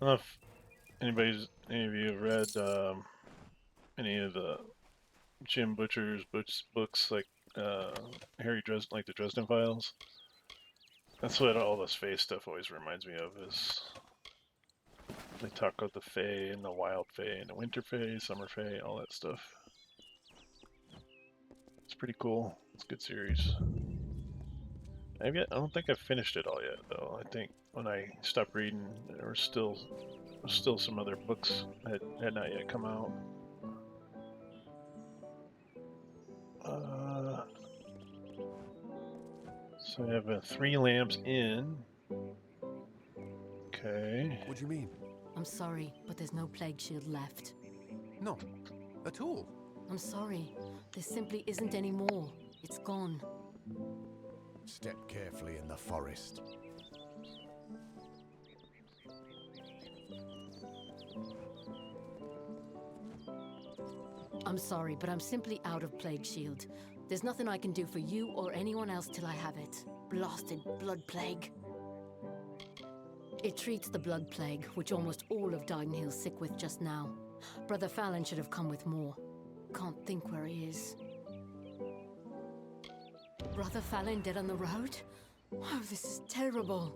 I don't know if any of you have read any of the Jim Butcher's books, like like the Dresden Files. That's what all this Fae stuff always reminds me of. Is they talk about the Fae and the Wild Fae and the Winter Fae, Summer Fae, all that stuff. It's pretty cool. It's a good series. I don't think I've finished it all yet, though. I think when I stopped reading, there were still some other books that had not yet come out. So I have 3 lamps in. Okay. What do you mean? I'm sorry, but there's no plague shield left. No, at all. I'm sorry. There simply isn't any more. It's gone. Step carefully in the forest. I'm sorry, but I'm simply out of plague shield. There's nothing I can do for you or anyone else till I have it. Blasted blood plague. It treats the blood plague, which almost all of Didenhill's sick with just now. Brother Fallon should have come with more. Can't think where he is. Brother Fallon dead on the road? Oh, this is terrible.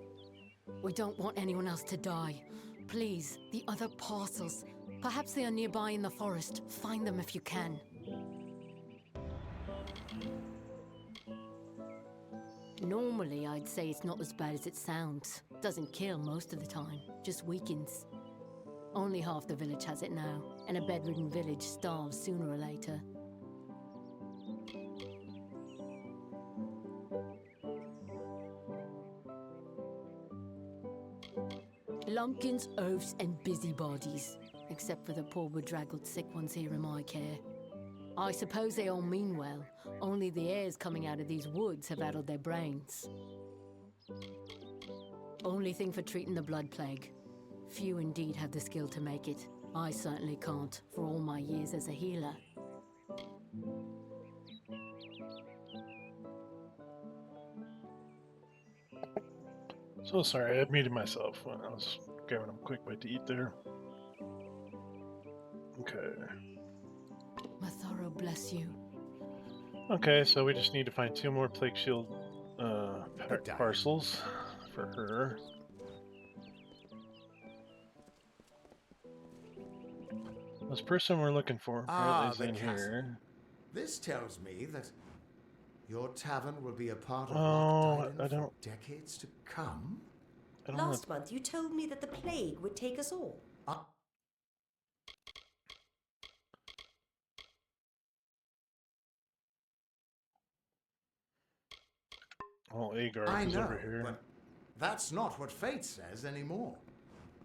We don't want anyone else to die. Please, the other parcels. Perhaps they are nearby in the forest. Find them if you can. Normally, I'd say it's not as bad as it sounds. Doesn't kill most of the time, just weakens. Only half the village has it now, and a bedridden village starves sooner or later. Lumpkins, oafs, and busybodies. Except for the poor bedraggled sick ones here in my care. I suppose they all mean well, only the airs coming out of these woods have addled their brains. Only thing for treating the blood plague. Few indeed have the skill to make it. I certainly can't, for all my years as a healer. So sorry, I had muted myself when I was grabbing a quick bite to eat there. Okay. Matharo bless you. Okay, so we just need to find 2 more Plague Shield parcels for her. This person we're looking for apparently is in here. This tells me that your tavern will be a part of Oh, Loch I Dylan don't. for decades to come. I don't Last month you told me that the plague would take us all. Oh, Agar I is know, over here. but that's not what fate says anymore.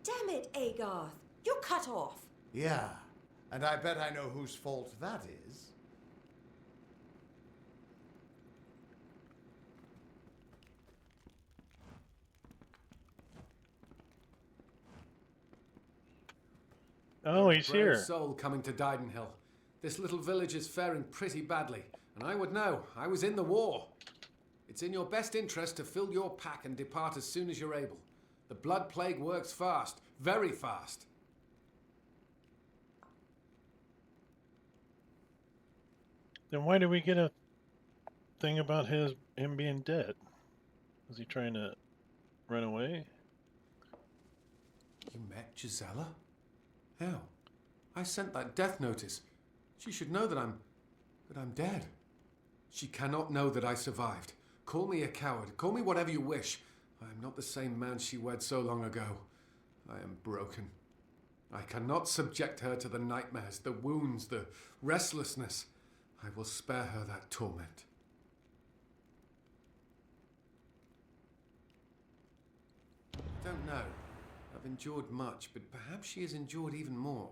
Damn it, Agarth. You're cut off. Yeah, and I bet I know whose fault that is. Oh, he's Brave here. soul coming to Didenhill. This little village is faring pretty badly, and I would know. I was in the war. It's in your best interest to fill your pack and depart as soon as you're able. The blood plague works fast, very fast. Then why do we get a thing about him being dead? Was he trying to run away? You met Gisela? How? I sent that death notice. She should know that I'm dead. She cannot know that I survived. Call me a coward. Call me whatever you wish. I am not the same man she wed so long ago. I am broken. I cannot subject her to the nightmares, the wounds, the restlessness. I will spare her that torment. I don't know. I've endured much, but perhaps she has endured even more.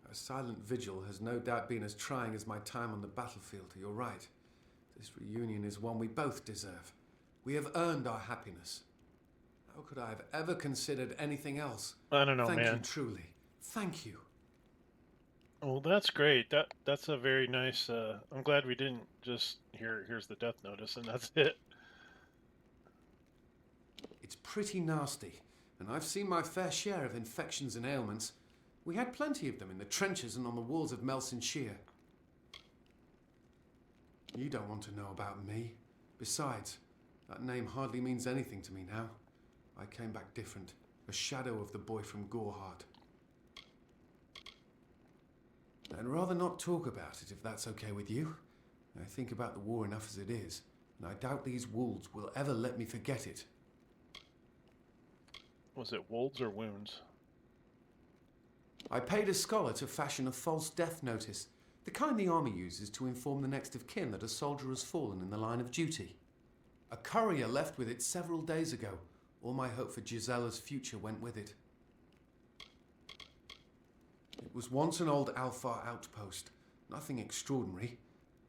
Her silent vigil has no doubt been as trying as my time on the battlefield. You're right. This reunion is one we both deserve. We have earned our happiness. How could I have ever considered anything else? I don't know, Thank man. you, truly. Thank you. Well, that's great. That's a very nice. I'm glad we didn't just here's the death notice and that's it. It's pretty nasty, and I've seen my fair share of infections and ailments. We had plenty of them in the trenches and on the walls of Melson Shear. You don't want to know about me. Besides, that name hardly means anything to me now. I came back different, a shadow of the boy from Gorehart. I'd rather not talk about it if that's okay with you. I think about the war enough as it is, and I doubt these wolves will ever let me forget it. Was it wolves or wounds? I paid a scholar to fashion a false death notice, the kind the army uses to inform the next of kin that a soldier has fallen in the line of duty. A courier left with it several days ago. All my hope for Gisela's future went with it. It was once an old Alfar outpost, nothing extraordinary.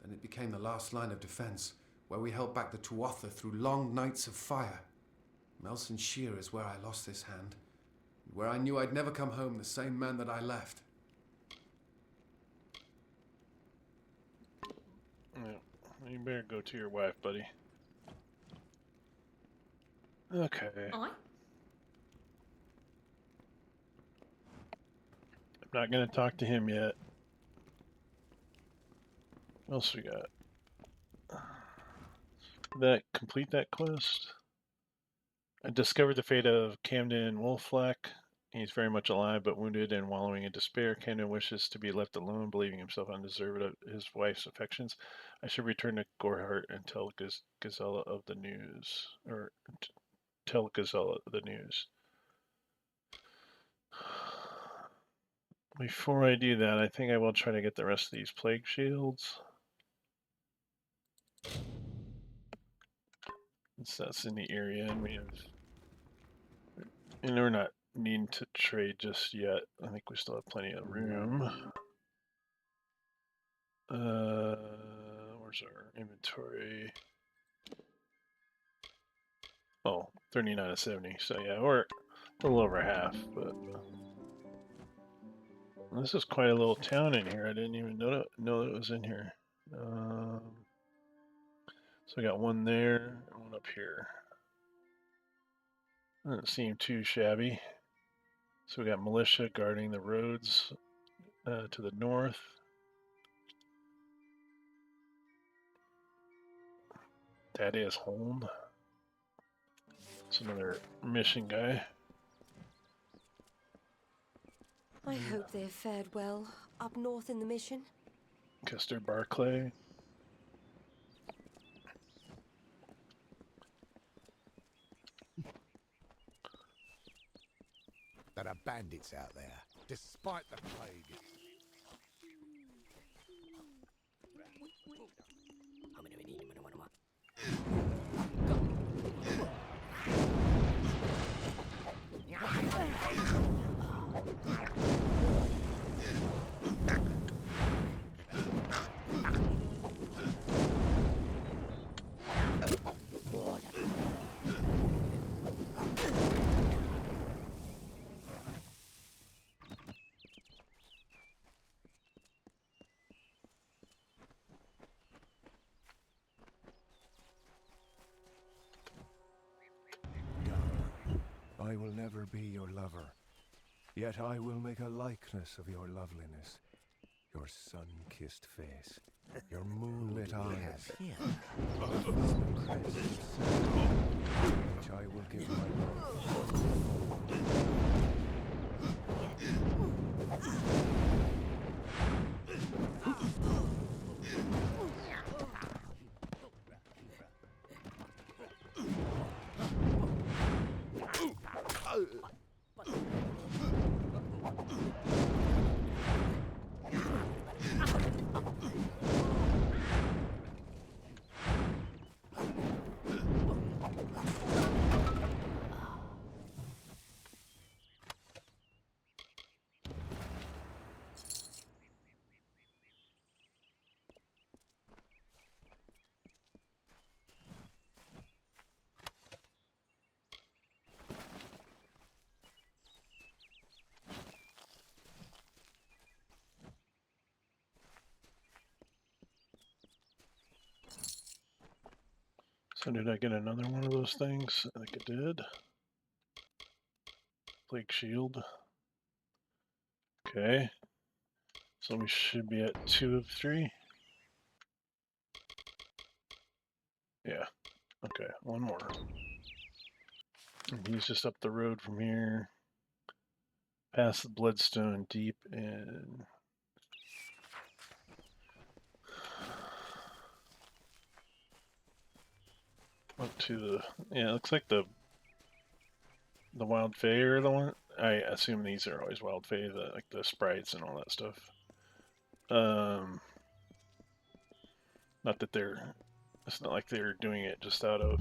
Then it became the last line of defense, where we held back the Tuatha through long nights of fire. Melson Shear is where I lost this hand, and where I knew I'd never come home the same man that I left. Yeah, you better go to your wife, buddy. Okay. Aye? I'm not gonna talk to him yet. What else we got? Complete that quest. I discovered the fate of Camden Wolflack. He's very much alive but wounded and wallowing in despair. Camden wishes to be left alone, believing himself undeserved of his wife's affections. I should return to Gorehart and tell Gazella of the news. Or tell Gazella the news. Before I do that, I think I will try to get the rest of these plague shields. So that's in the area, and we're not needing to trade just yet. I think we still have plenty of room. Where's our inventory? Oh, 39 of 70. So yeah, we're a little over half, but this is quite a little town in here. I didn't even know that it was in here. So we got one there and one up here. Doesn't seem too shabby. So we got militia guarding the roads to the north. Thaddeus Holm. It's another mission guy. I hope they have fared well up north in the mission. Custer Barclay. There are bandits out there, despite the plague. I will never be your lover, yet I will make a likeness of your loveliness. Your sun-kissed face, your moonlit eyes, which I will give my So did I get another one of those things? I think I did. Plague shield. Okay. So we should be at 2 of 3. Yeah. Okay, one more. And he's just up the road from here. Past the Bloodstone Deep and up to the, yeah, it looks like the Wild Fae are the one. I assume these are always Wild Fae, like the sprites and all that stuff. Not that it's not like they're doing it just out of,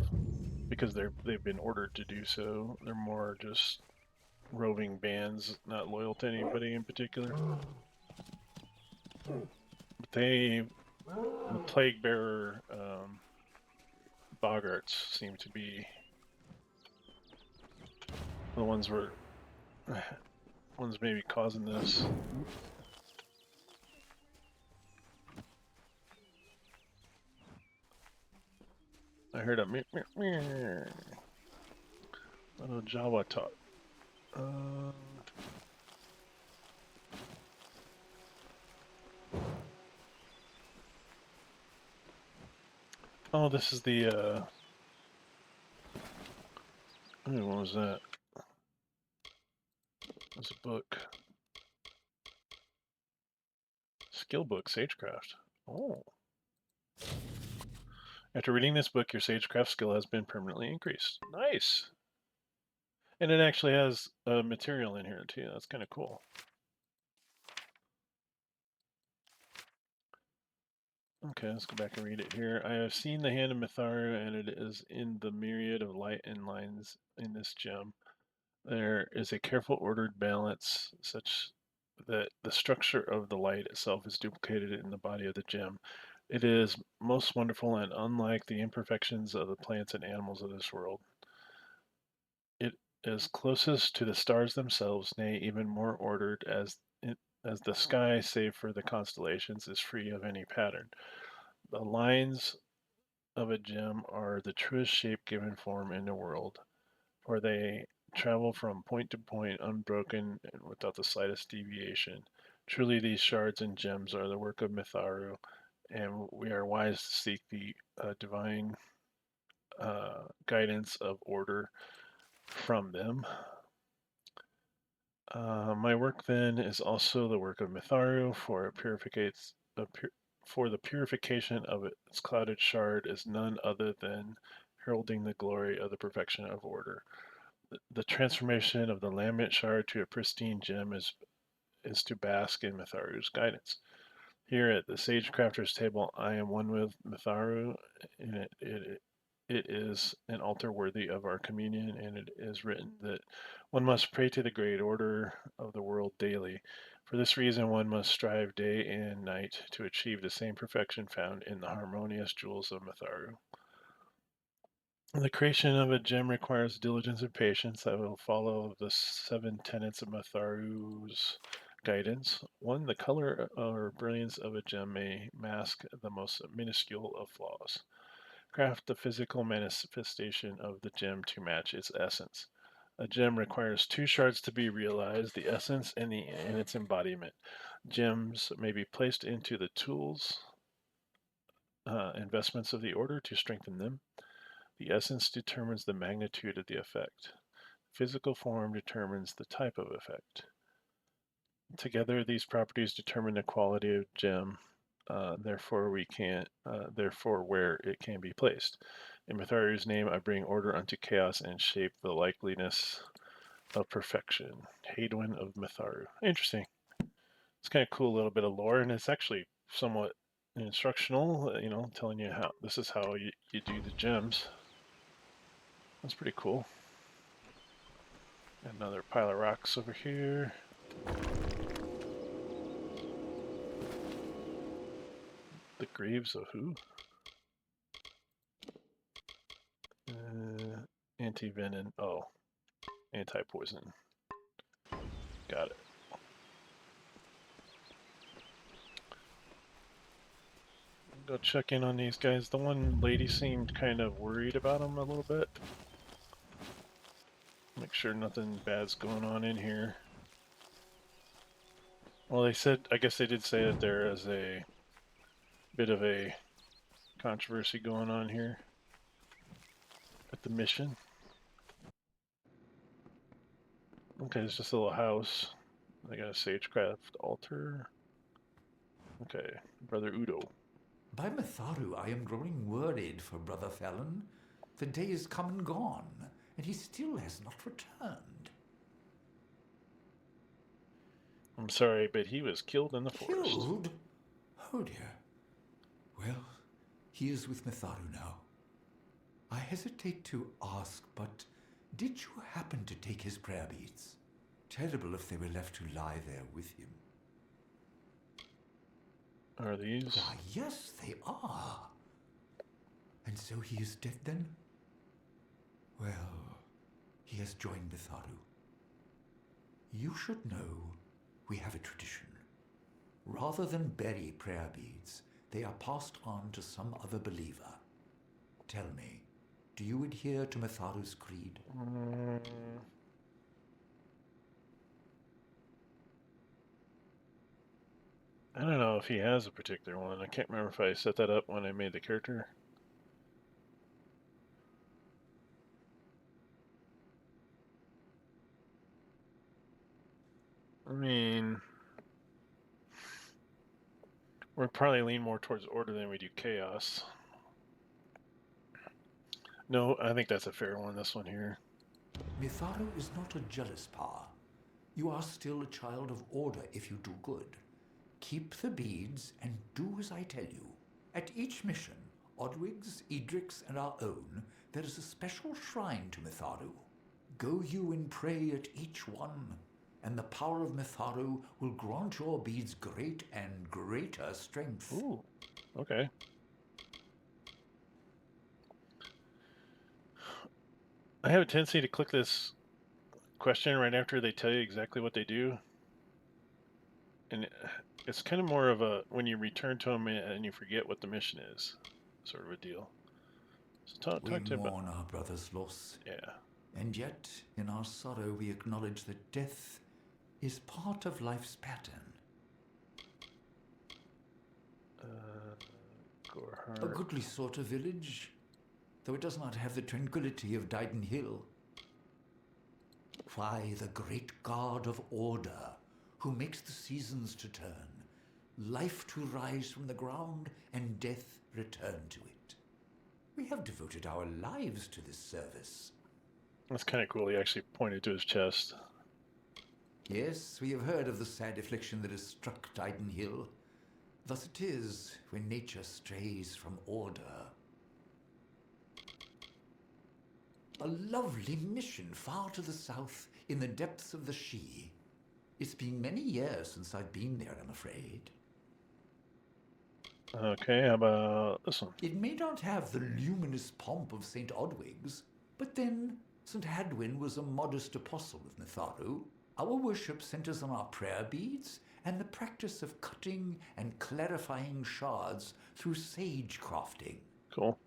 because they've been ordered to do so. They're more just roving bands, not loyal to anybody in particular. But the Plague Bearer boggarts seem to be the ones maybe causing this. I heard a little Jawa talk. Oh, this is the what was that? It was a book. Skill book, Sagecraft. Oh. After reading this book, your Sagecraft skill has been permanently increased. Nice! And it actually has material in here too. That's kind of cool. Okay, let's go back and read it here. I have seen the hand of Mitharu, and it is in the myriad of light and lines in this gem. There is a careful ordered balance such that the structure of the light itself is duplicated in the body of the gem. It is most wonderful and unlike the imperfections of the plants and animals of this world. It is closest to the stars themselves, nay, even more ordered as the sky, save for the constellations, is free of any pattern. The lines of a gem are the truest shape given form in the world, for they travel from point to point unbroken and without the slightest deviation. Truly, these shards and gems are the work of Mitharu, and we are wise to seek the divine guidance of order from them. My work then is also the work of Mitharu, for it purificates for the purification of its clouded shard is none other than heralding the glory of the perfection of order. The transformation of the lambent shard to a pristine gem is to bask in Mitharu's guidance. Here at the Sage Crafter's table, I am one with Mitharu, and it is an altar worthy of our communion, and it is written that one must pray to the great order of the world daily. For this reason, one must strive day and night to achieve the same perfection found in the harmonious jewels of Mitharu. The creation of a gem requires diligence and patience. I will follow the 7 tenets of Mitharu's guidance. 1. The color or brilliance of a gem may mask the most minuscule of flaws. Craft the physical manifestation of the gem to match its essence. A gem requires 2 shards to be realized, the essence and its embodiment. Gems may be placed into the tools investments of the order to strengthen them. The essence determines the magnitude of the effect. Physical form determines the type of effect. Together, these properties determine the quality of gem. Therefore, where it can be placed. In Mitharu's name, I bring order unto chaos and shape the likeliness of perfection. Hadwin of Mitharu. Interesting. It's kind of cool, little bit of lore, and it's actually somewhat instructional. You know, telling you how this is how you do the gems. That's pretty cool. Another pile of rocks over here. The graves of who? Anti-venom. Oh, anti-poison. Got it. Go check in on these guys. The one lady seemed kind of worried about them a little bit. Make sure nothing bad's going on in here. Well, they said, I guess they did say that there is a bit of a controversy going on here at the mission. Okay, it's just a little house. They got a sagecraft altar. Okay, Brother Udo. By Mitharu, I am growing worried for Brother Fallon. The day is come and gone, and he still has not returned. I'm sorry, but he was killed in the forest. Killed? Oh dear. Well, he is with Mitharu now. I hesitate to ask, but did you happen to take his prayer beads? Terrible if they were left to lie there with him. Are these? Why, yes, they are. And so he is dead then? Well, he has joined Mitharu. You should know we have a tradition. Rather than bury prayer beads, they are passed on to some other believer. Tell me, do you adhere to Mitharu's creed? I don't know if he has a particular one. I can't remember if I set that up when I made the character. I mean, we'll probably lean more towards order than we do chaos. No, I think that's a fair one, this one here. Mitharu is not a jealous power. You are still a child of order if you do good. Keep the beads and do as I tell you. At each mission, Odwig's, Edric's, and our own, there is a special shrine to Mitharu. Go you and pray at each one, and the power of Mitharu will grant your beads great and greater strength. Ooh, okay. I have a tendency to click this question right after they tell you exactly what they do. And it's kind of more of a, when you return to them and you forget what the mission is, sort of a deal. So talk to We him mourn our brother's loss. Yeah. And yet, in our sorrow, we acknowledge that death is part of life's pattern. A goodly sort of village, though it does not have the tranquility of Dyden Hill. Why, the great god of order, who makes the seasons to turn, life to rise from the ground, and death return to it. We have devoted our lives to this service. That's kind of cool. He actually pointed to his chest. Yes, we have heard of the sad affliction that has struck Dyden Hill. Thus it is when nature strays from order. A lovely mission far to the south in the depths of the Shee. It's been many years since I've been there, I'm afraid. Okay, how about this one? It may not have the luminous pomp of St. Odwig's, but then St. Hadwin was a modest apostle of Mitharu. Our worship centers on our prayer beads and the practice of cutting and clarifying shards through sage crafting. Cool.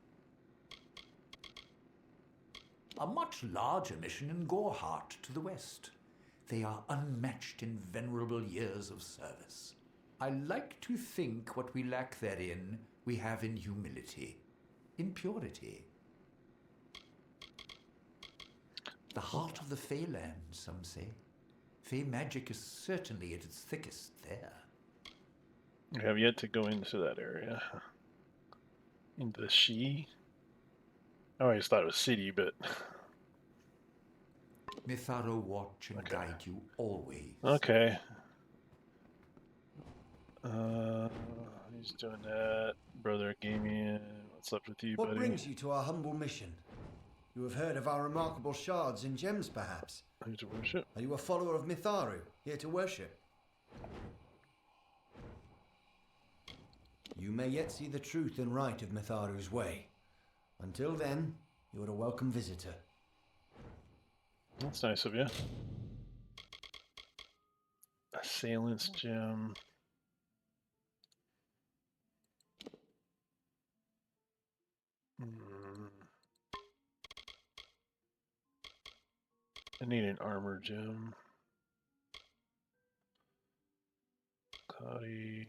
a much larger mission in Gorehart to the west. They are unmatched in venerable years of service. I like to think what we lack therein, we have in humility, in purity. The heart of the Feyland, some say. Fey magic is certainly at its thickest there. I have yet to go into that area. Into the She. I always thought it was city, but... Mitharo watch and guide you always. Okay. He's doing that. Brother Gamian, what's up with you, What buddy? brings you to our humble mission? You have heard of our remarkable shards and gems, perhaps? Here to worship. Are you a follower of Mitharu, here to worship? You may yet see the truth and right of Mitharu's way. Until then, you are a welcome visitor. That's nice of you. Assailant's gem. I need an armor gem. Cloudy.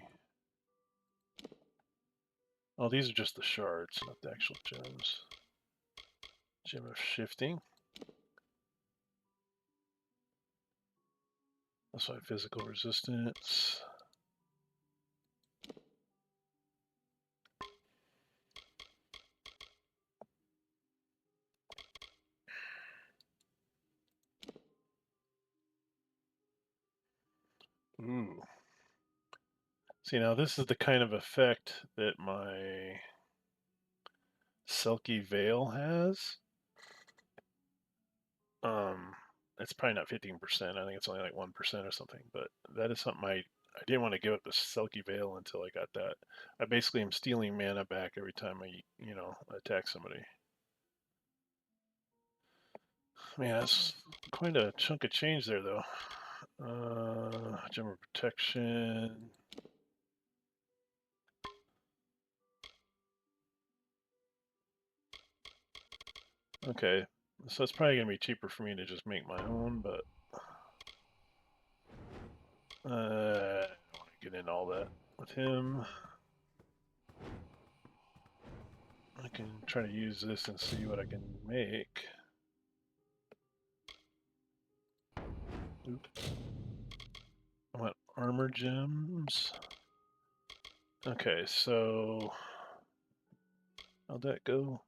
Oh, these are just the shards, not the actual gems. Gem of shifting. That's why physical resistance. Ooh. See, now this is the kind of effect that my Silky Veil has. It's probably not 15%. I think it's only like 1% or something. But that is something I didn't want to give up the Silky Veil until I got that. I basically am stealing mana back every time I, attack somebody. Man, that's quite a chunk of change there, though. Gem of Protection. Okay, so it's probably going to be cheaper for me to just make my own, but I don't want to get into all that with him. I can try to use this and see what I can make. Oop. I want armor gems. Okay, so how'd that go?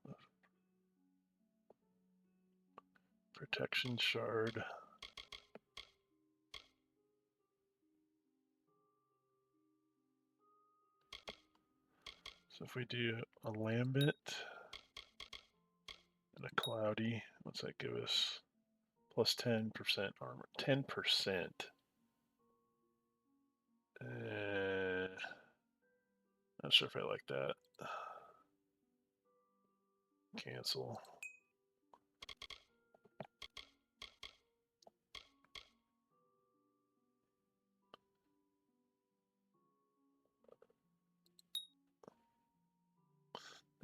Protection shard. So if we do a Lambent and a Cloudy, what's that give us? Plus 10% armor. 10%. Not sure if I like that. Cancel.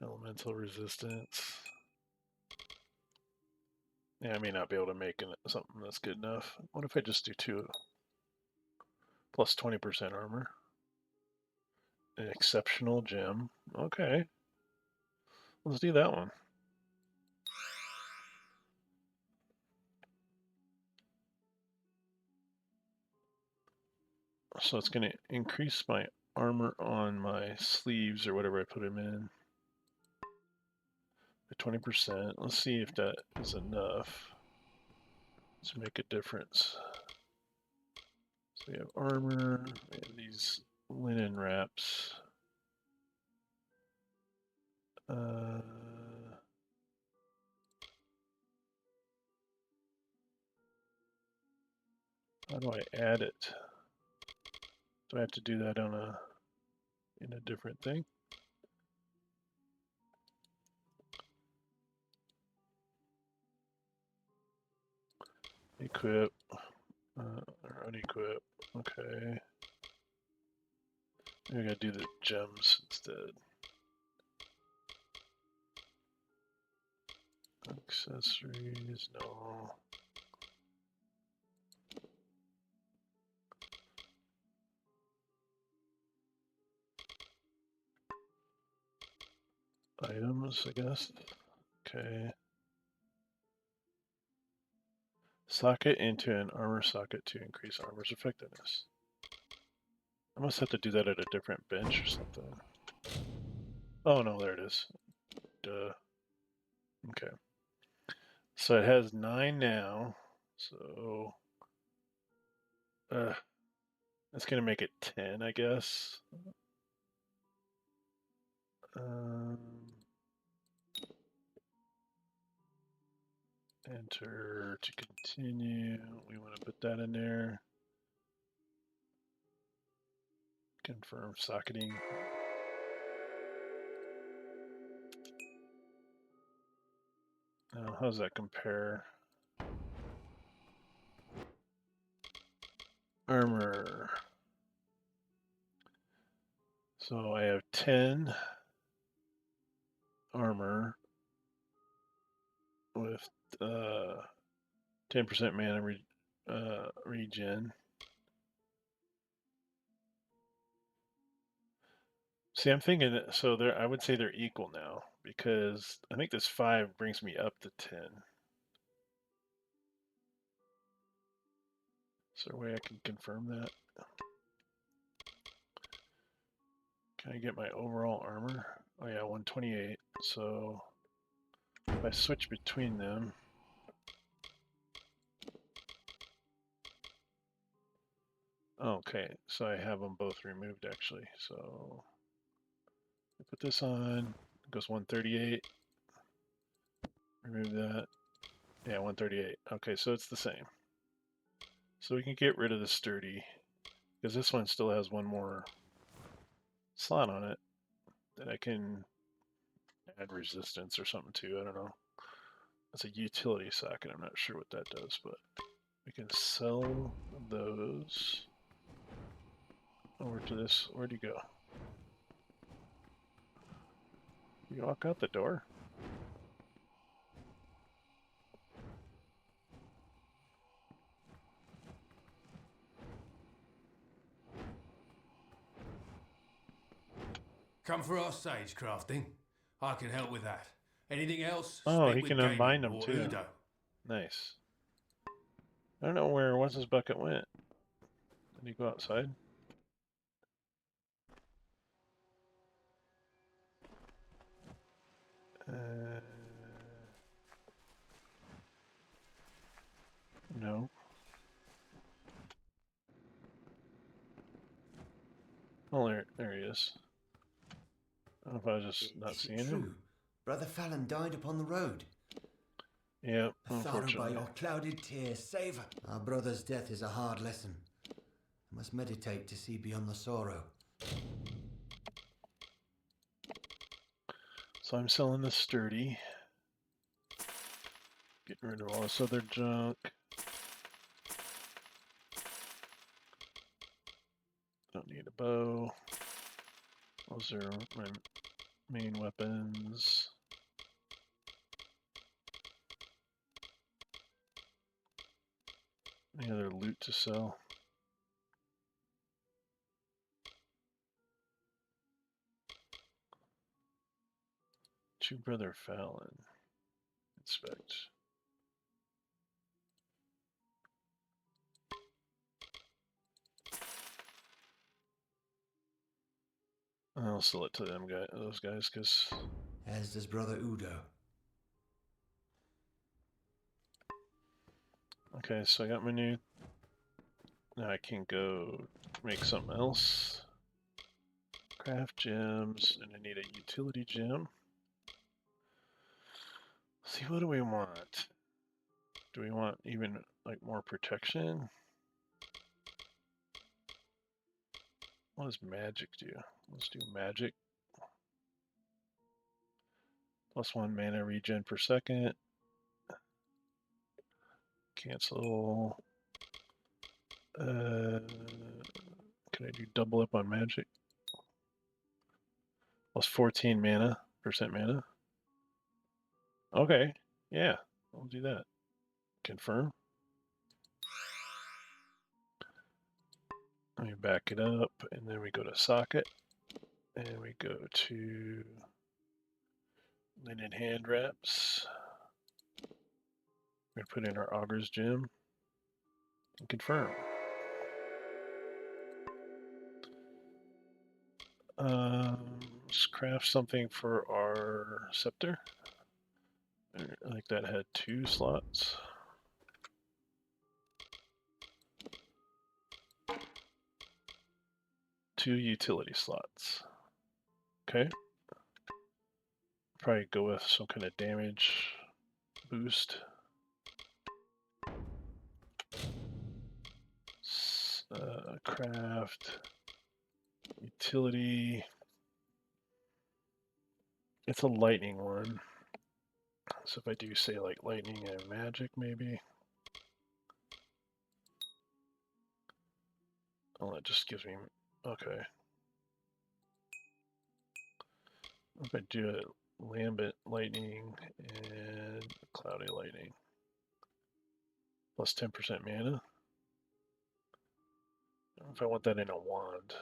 Elemental resistance. Yeah, I may not be able to make something that's good enough. What if I just do 2? Plus 20% armor. An exceptional gem. Okay. Let's do that one. So it's going to increase my armor on my sleeves or whatever I put them in by 20%. Let's see if that is enough to make a difference. So we have armor, we have these linen wraps. How do I add it? Do I have to do that in a different thing? Equip or unequip. Okay. Maybe I gotta do the gems instead. Accessories, no. Items, I guess. Okay. Socket into an armor socket to increase armor's effectiveness. I must have to do that at a different bench or something. Oh no, there it is. Duh. Okay. So it has 9 now. So that's gonna make it 10, I guess. Enter to continue. We want to put that in there. Confirm socketing. Now, how does that compare? Armor. So I have 10 armor with 10% mana regen. See, I'm thinking so there. I would say they're equal now because I think this 5 brings me up to 10. Is there a way I can confirm that? Can I get my overall armor? Oh yeah, 128. So if I switch between them, okay, so I have them both removed actually. So I put this on, it goes 138. Remove that. Yeah, 138. Okay, so it's the same. So we can get rid of the sturdy because this one still has one more slot on it that I can add resistance or something to. I don't know. It's a utility socket. I'm not sure what that does, but we can sell those over to this. Where'd you go? You walk out the door? Come for our sage crafting. I can help with that. Anything else? Oh, Speak he with can Gaming unbind them or too. Udo. Nice. I don't know where What's His Bucket went. Did he go outside? No. Oh, there he is. I don't know if I was just not seeing him. True. Brother Fallon died upon the road. Yeah, Atharu, by unfortunately. your clouded tears, save her. Our brother's death is a hard lesson. I must meditate to see beyond the sorrow. So I'm selling the sturdy. Getting rid of all this other junk. Don't need a bow. Those are my main weapons. Any other loot to sell? To Brother Fallon. Inspect. I'll sell it to them those guys, because... As does Brother Udo. Okay, so I got my new... Now I can go make something else. Craft gems, and I need a utility gem. Let's see, what do we want? Do we want even, like, more protection? What does magic do? Let's do magic. +1 mana regen per second. Cancel. Can I do double up on magic? +14 mana, percent mana. Okay, Yeah, I'll do that. Confirm. Let me back it up, and then we go to socket, and we go to linen hand wraps. We're going to put in our auger's gem and confirm. Let's craft something for our scepter. I think that had 2 slots. Two utility slots. Okay. Probably go with some kind of damage boost. Craft. Utility. It's a lightning one. So if I do say like lightning and magic maybe. Oh, that just gives me, okay. If I do it lambent lightning and cloudy lightning. Plus 10% mana. If I want that in a wand.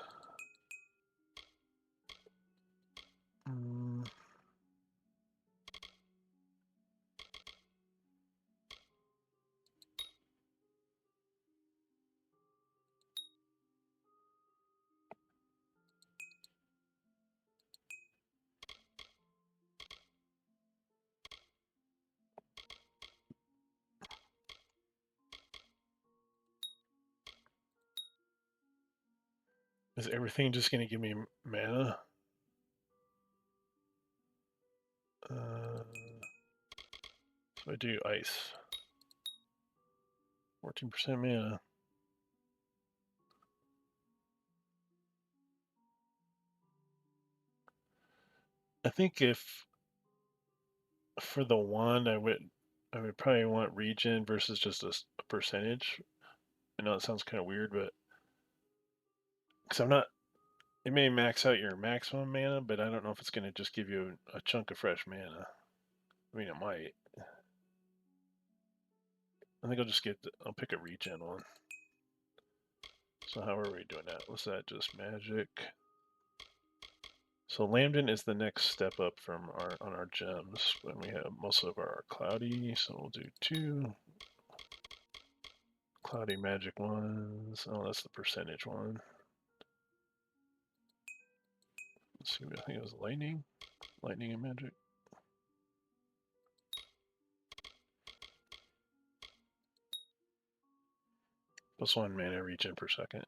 Is everything just going to give me mana? So I do ice. 14% mana. I think if for the wand I would probably want regen versus just a percentage. I know it sounds kind of weird, but because I'm not, it may max out your maximum mana, but I don't know if it's going to just give you a chunk of fresh mana. I mean, it might. I think I'll just I'll pick a regen one. So how are we doing that? What's that? Just magic. So Lambden is the next step up from on our gems when we have most of our cloudy. So we'll do 2 cloudy magic ones. Oh, that's the percentage one. Let's see. I think it was lightning and magic. Plus 1 mana regen per second.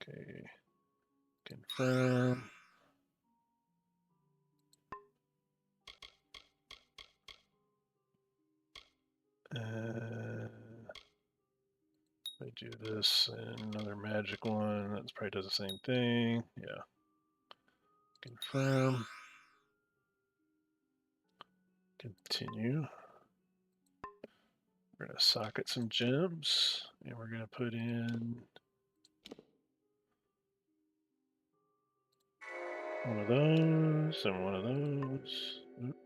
Okay. Confirm. I do this and another magic one. That probably does the same thing. Yeah. Confirm. Continue. We're going to socket some gems, and we're going to put in one of those and one of those. Oop.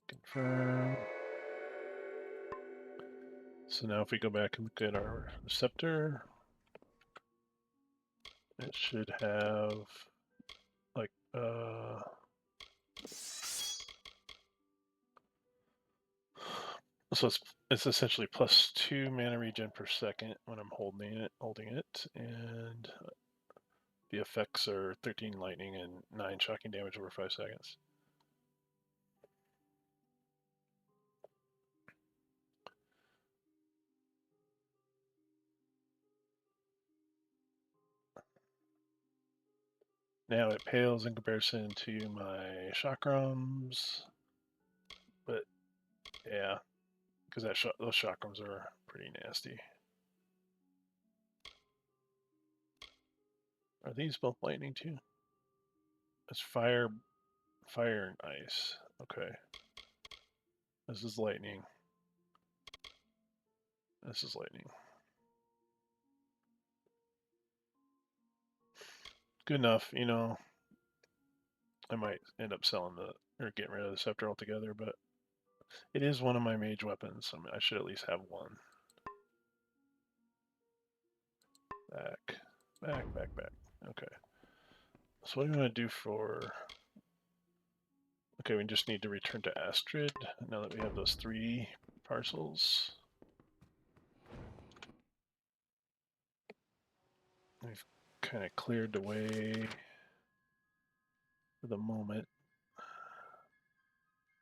Confirm. So now if we go back and look at our scepter, it should have like so it's essentially plus 2 mana regen per second when I'm holding it, and the effects are 13 lightning and 9 shocking damage over 5 seconds. Now it pales in comparison to my chakrams, but yeah, because those chakrams are pretty nasty. Are these both lightning too? It's fire and ice. Okay. This is lightning. This is lightning. Good enough, you know. I might end up selling the or getting rid of the scepter altogether, but it is one of my mage weapons. So I should at least have one. Back. Okay. So what do you want to do for... Okay, we just need to return to Astrid now that we have those 3 parcels. We've kind of cleared the way for the moment.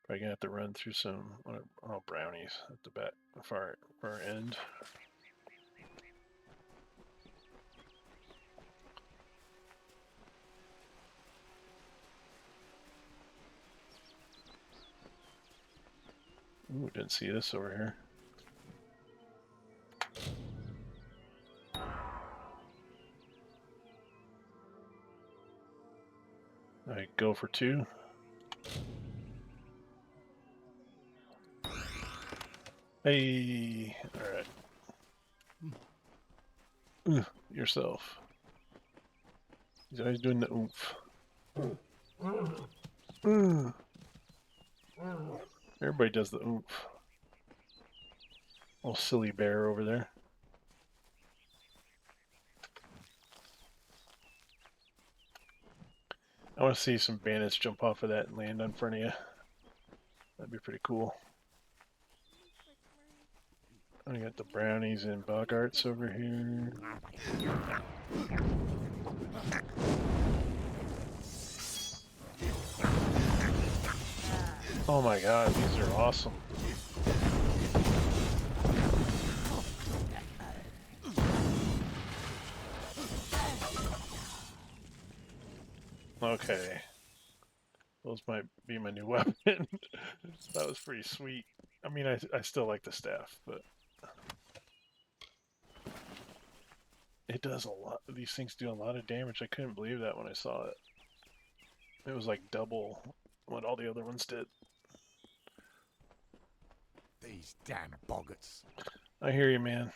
Probably gonna have to run through some brownies at the back, far end. Ooh, didn't see this over here. I go for 2. Hey, alright. Yourself. He's always doing the oomph. Everybody does the oomph. Little silly bear over there. I want to see some bandits jump off of that and land in front of you. That'd be pretty cool. I got the brownies and bogarts over here. Oh my god, these are awesome. Okay. Those might be my new weapon. That was pretty sweet. I mean, I still like the staff, but... It does a lot. These things do a lot of damage. I couldn't believe that when I saw it. It was like double what all the other ones did. These damn boggarts. I hear you, man.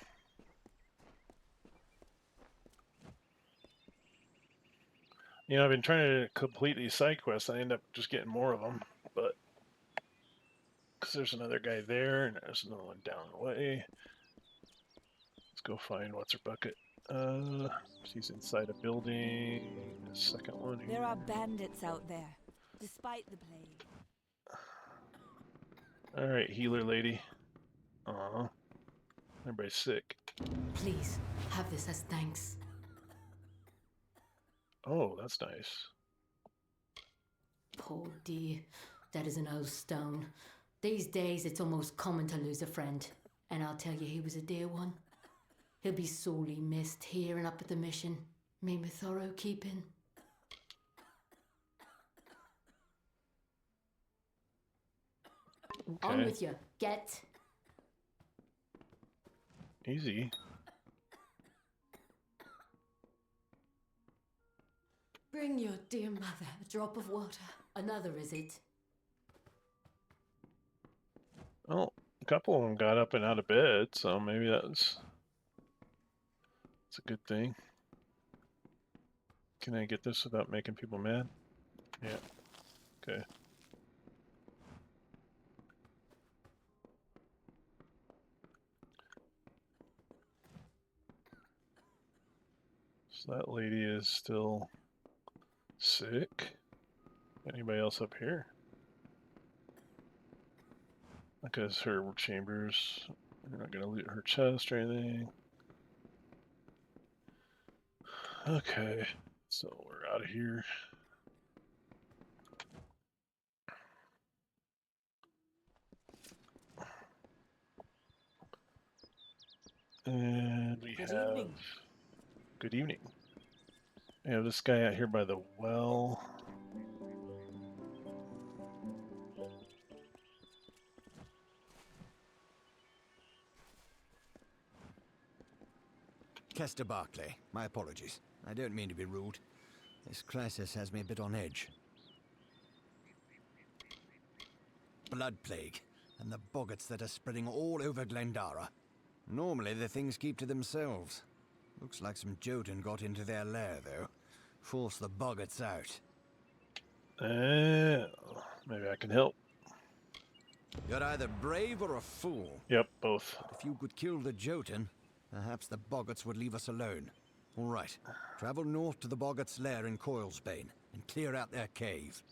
You know, I've been trying to complete these side quests. I end up just getting more of them, but because there's another guy there and there's another one down the way. Let's go find what's her bucket. She's inside a building. The second one here. There are bandits out there, despite the plague. Alright, healer lady. Aw. Everybody's sick. Please, have this as thanks. Oh, that's nice. Poor dear. That is an old stone. These days, it's almost common to lose a friend. And I'll tell you, he was a dear one. He'll be sorely missed here and up at the mission. May Mithoro keep him. Okay. On with you. Get. Easy. Bring your dear mother a drop of water. Another, is it? Oh, a couple of them got up and out of bed, so maybe that's a good thing. Can I get this without making people mad? Yeah. Okay. So that lady is still sick. Anybody else up here? Because her chambers, we're not gonna loot her chest or anything. Okay, so we're out of here. And we have... Evening. Good evening. We have this guy out here by the well. Kester Barclay, my apologies. I don't mean to be rude. This crisis has me a bit on edge. Blood plague, and the boggarts that are spreading all over Glendara. Normally the things keep to themselves. Looks like some Jotun got into their lair, though. Forced the boggarts out. Maybe I can help. You're either brave or a fool. Yep, both. If you could kill the Jotun, perhaps the Boggarts would leave us alone. All right, travel north to the Boggarts' lair in Coilsbane and clear out their cave.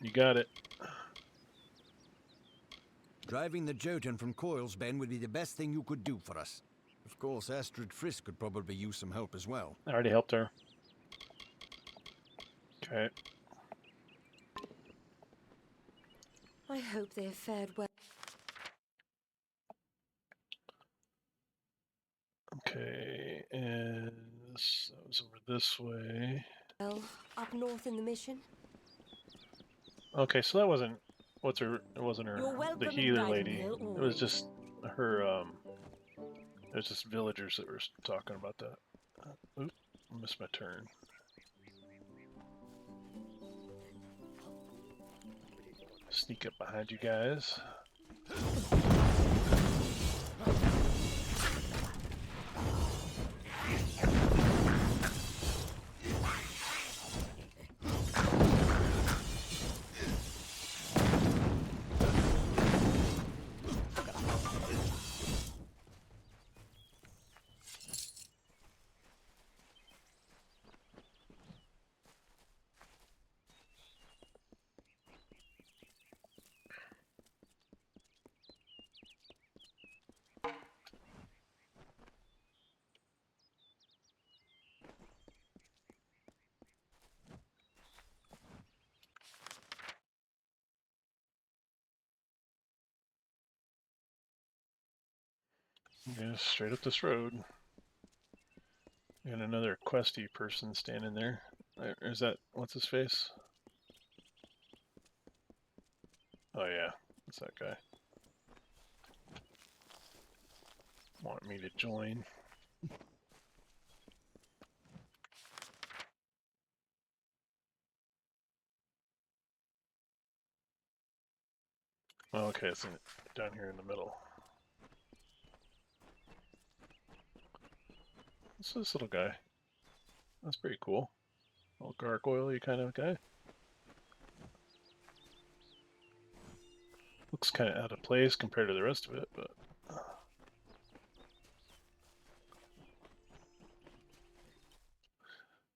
You got it. Driving the Jotun from Coilsbane would be the best thing you could do for us. Of course, Astrid Frisk could probably use some help as well. I already helped her. Okay. I hope they have fared well. Okay, and this that was over this way. Well, up north in the mission. Okay, so that wasn't it wasn't her You're welcome the in healer Brighton lady. Hill, It was just her it was just villagers that were talking about that. Oop, I missed my turn. Sneak up behind you guys. Yeah, straight up this road. And another questy person standing there. Is that, what's his face? Oh yeah, that's that guy. Want me to join. Oh, okay, it's down here in the middle. What's this little guy? That's pretty cool. Little gargoyle-y kind of guy. Looks kind of out of place compared to the rest of it, but...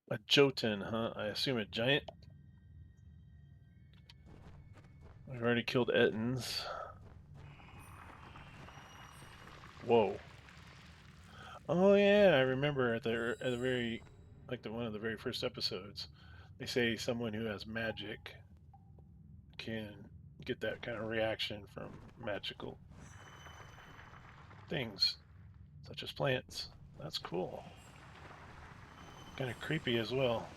A Jotun, huh? I assume a giant? I've already killed Ettins. Whoa. Oh yeah, I remember at the very, like one of the very first episodes, they say someone who has magic can get that kind of reaction from magical things, such as plants. That's cool. Kind of creepy as well.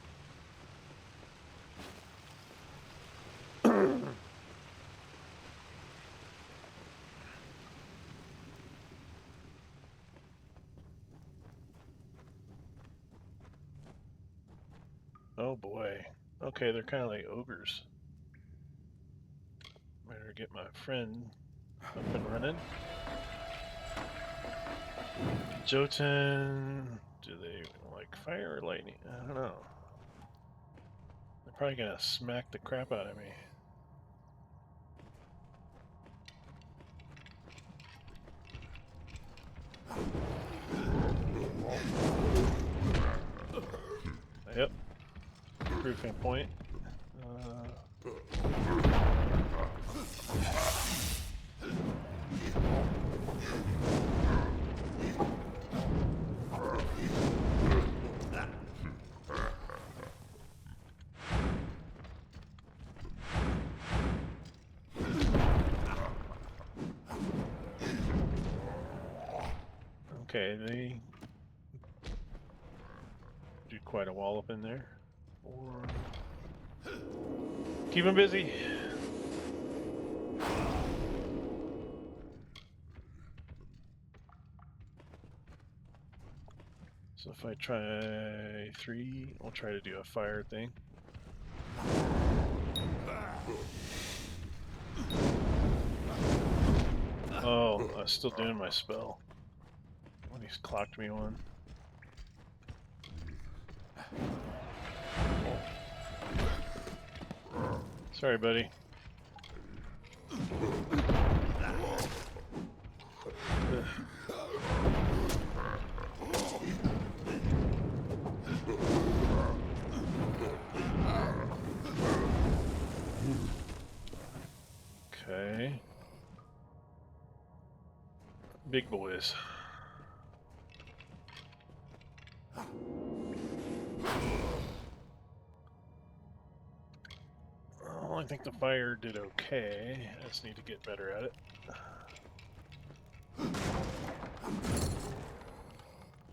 Oh boy. Okay, they're kind of like ogres. Better get my friend up and running. Jotun, do they like fire or lightning? I don't know. They're probably gonna smack the crap out of me. Yep. Proofing point. Okay, they do quite a wallop in there. Or keep them busy. So if I try 3, I'll try to do a fire thing. Oh, I was still doing my spell when he's clocked me one. Sorry, buddy. Big boys. Well, I think the fire did okay. I just need to get better at it.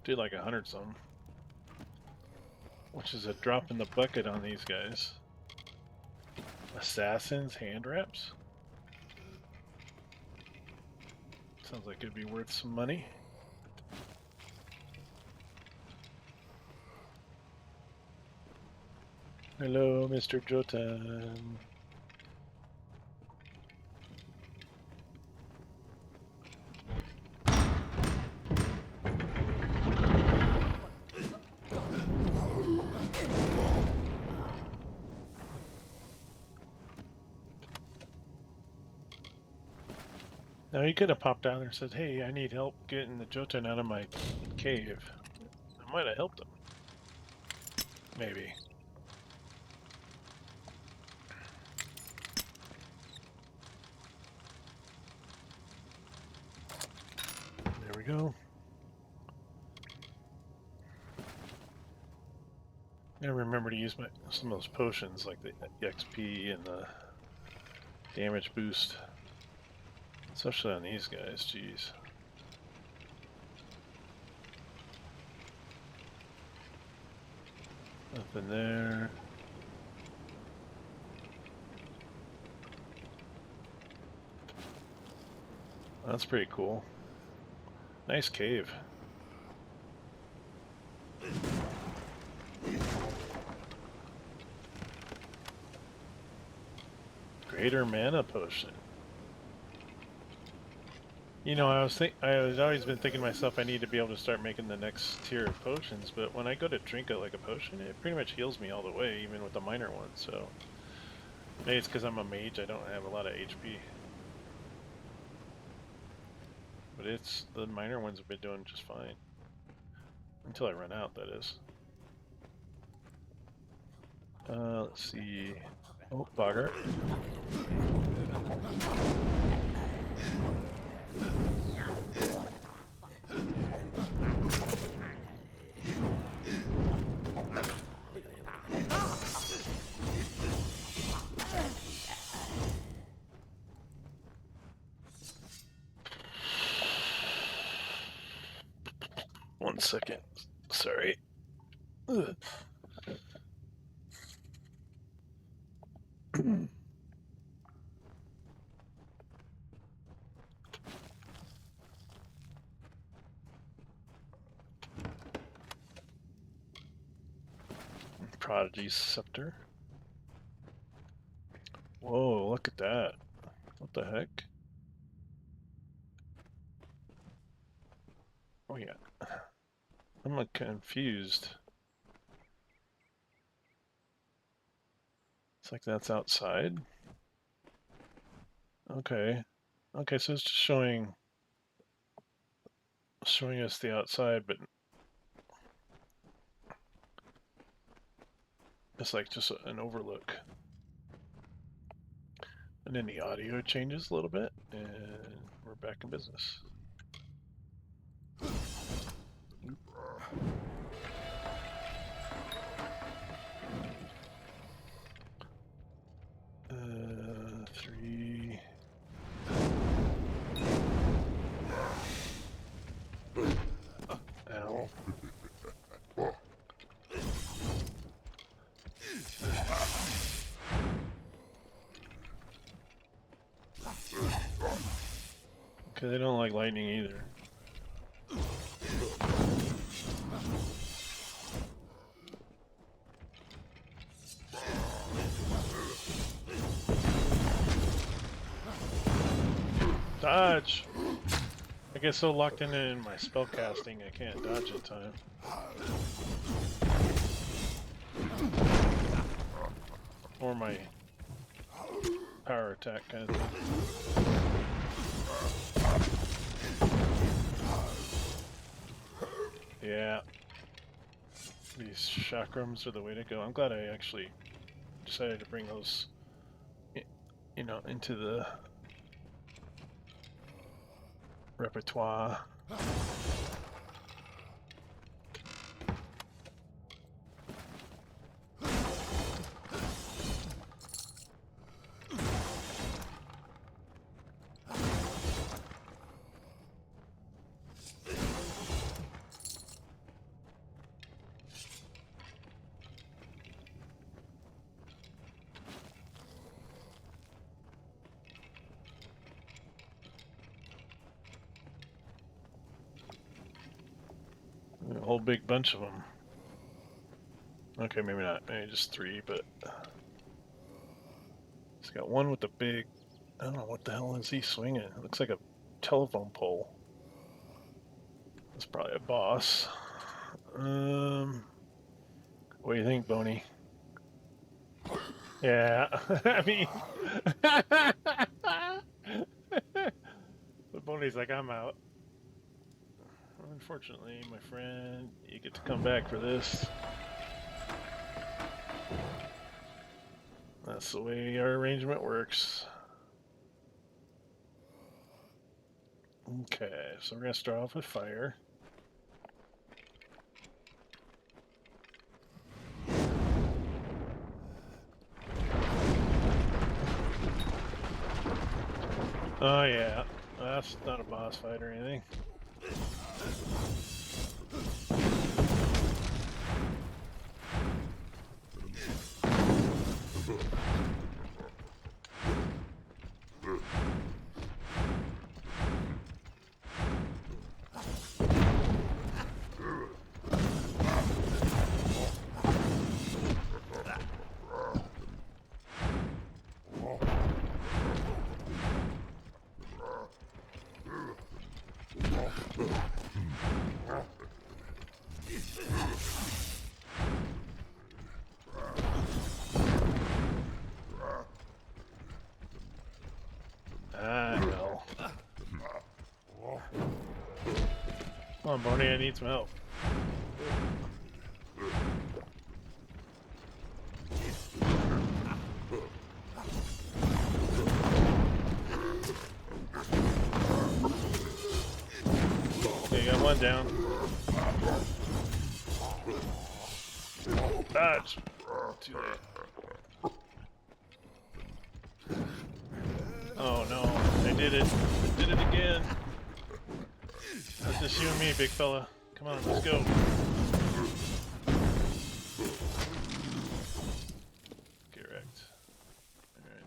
Did like 100 some, which is a drop in the bucket on these guys. Assassin's hand wraps? Sounds like it'd be worth some money. Hello, Mr. Jotan. Now he could have popped down there and said, "Hey, I need help getting the Jotun out of my cave." I might have helped him. Maybe. There we go. I remember to use some of those potions, like the XP and the damage boost. Especially on these guys, jeez. Nothing there. That's pretty cool. Nice cave. Greater mana potion. You know, I was always been thinking to myself I need to be able to start making the next tier of potions, but when I go to drink it like a potion, it pretty much heals me all the way, even with the minor ones, so maybe it's because I'm a mage, I don't have a lot of HP. But the minor ones have been doing just fine. Until I run out, that is. Let's see. Oh, bogger. One second. Sorry. Ugh. Prodigy Scepter. Whoa, look at that. What the heck? Oh yeah. I'm like confused. It's like that's outside. Okay. Okay, so it's just showing us the outside, but it's like just an overlook. And then the audio changes a little bit, and we're back in business. 3. Ow. Okay, they don't like lightning either. Dodge! I get so locked in my spell casting I can't dodge in time. Or my power attack kind of thing. Yeah. These chakrams are the way to go. I'm glad I actually decided to bring those, you know, into the repertoire. A whole big bunch of them. Okay, maybe not. Maybe just 3, but he's got one with the big. I don't know what the hell is he swinging. It looks like a telephone pole. That's probably a boss. What do you think, Boney? Yeah, I mean, but Boney's like, I'm out. Unfortunately, my friend, you get to come back for this. That's the way our arrangement works. Okay, so we're gonna start off with fire. Oh yeah, that's not a boss fight or anything. Hell. Come on, Boney, I need some help. Okay, got one down. Dodge. Too late. Oh no, I did it. I did it again. That's just you and me, big fella. Come on, let's go. Correct. Alright.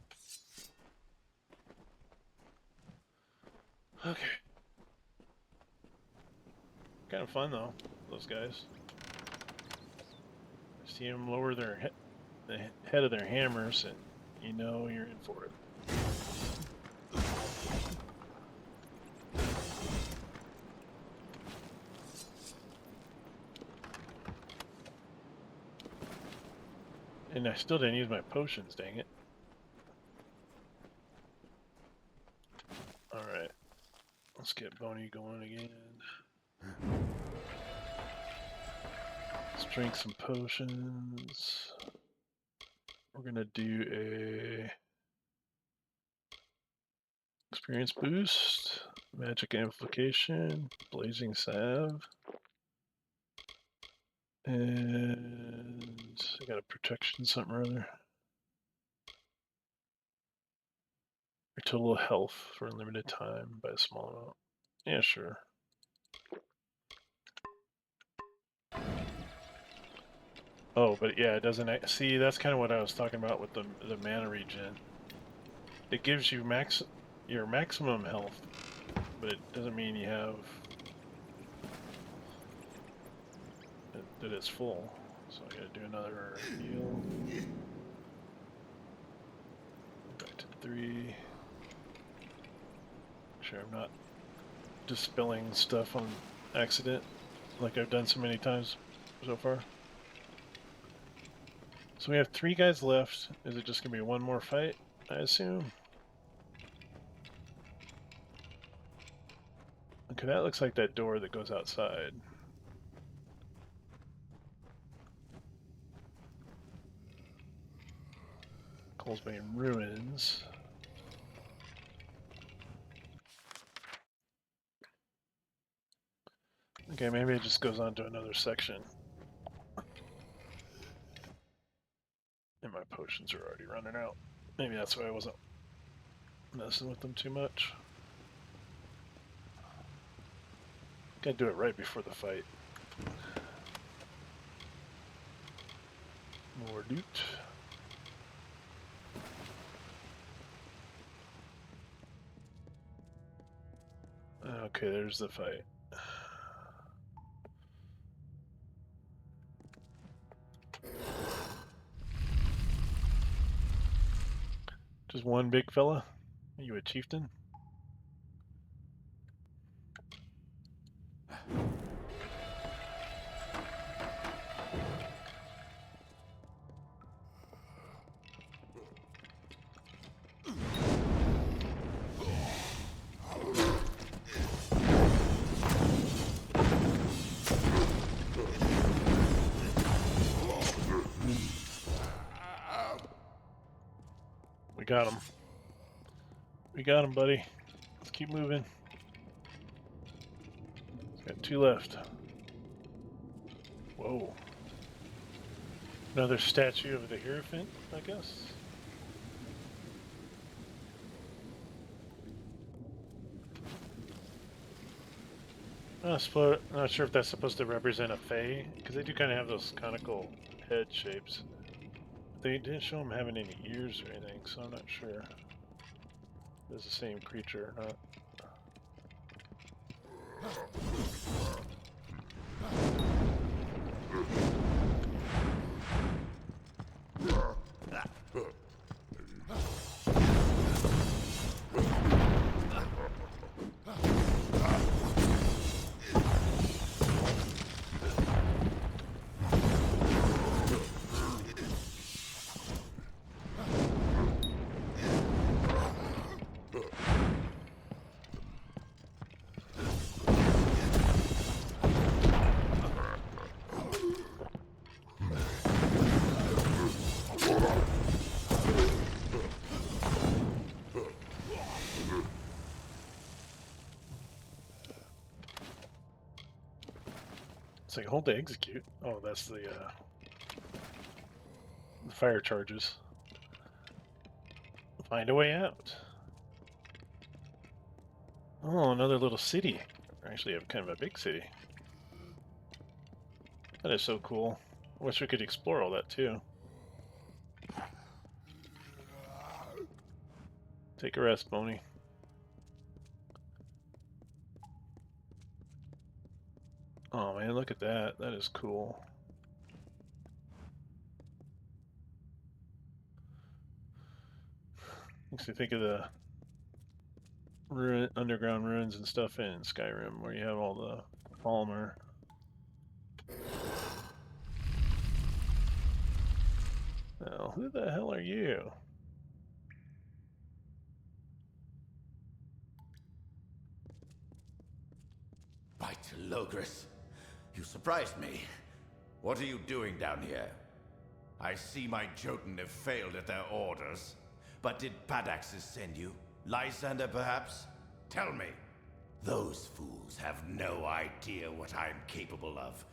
Okay. Kind of fun though, those guys. See them lower the head of their hammers, and you know you're in for it. And I still didn't use my potions, dang it. Alright. Let's get Boney going again. Let's drink some potions. We're gonna do a experience boost, magic amplification, blazing salve, and I got a protection something or other. Your total health for a limited time by a small amount. Yeah, sure. Oh, but yeah, it doesn't. See, that's kind of what I was talking about with the mana regen. It gives you your maximum health, but it doesn't mean you have that it's full. So I gotta do another heal. Back to 3. Sure, I'm not just spilling stuff on accident like I've done so many times so far. So we have 3 guys left. Is it just gonna be one more fight, I assume? Okay, that looks like that door that goes outside. Coalsbane Ruins. Okay, maybe it just goes on to another section. And my potions are already running out. Maybe that's why I wasn't messing with them too much. Gotta do it right before the fight. More loot. Okay, there's the fight. Just one big fella? Are you a chieftain? We got him. We got him, buddy. Let's keep moving. Got 2 left. Whoa. Another statue of the Hierophant, I guess. Not sure if that's supposed to represent a fae, because they do kind of have those conical head shapes. They didn't show them having any ears or anything, so I'm not sure if it's the same creature or not. It's like, hold to execute. Oh, that's the fire charges. Find a way out. Oh, another little city. Actually, have kind of a big city. That is so cool. I wish we could explore all that too. Take a rest, Boney. Oh man, look at that. That is cool. Makes me think of the underground ruins and stuff in Skyrim, where you have all the polymer. Now, who the hell are you? By Telogris, you surprised me. What are you doing down here? I see my Jotun have failed at their orders. But did Padaxes send you? Lysander, perhaps? Tell me. Those fools have no idea what I'm capable of,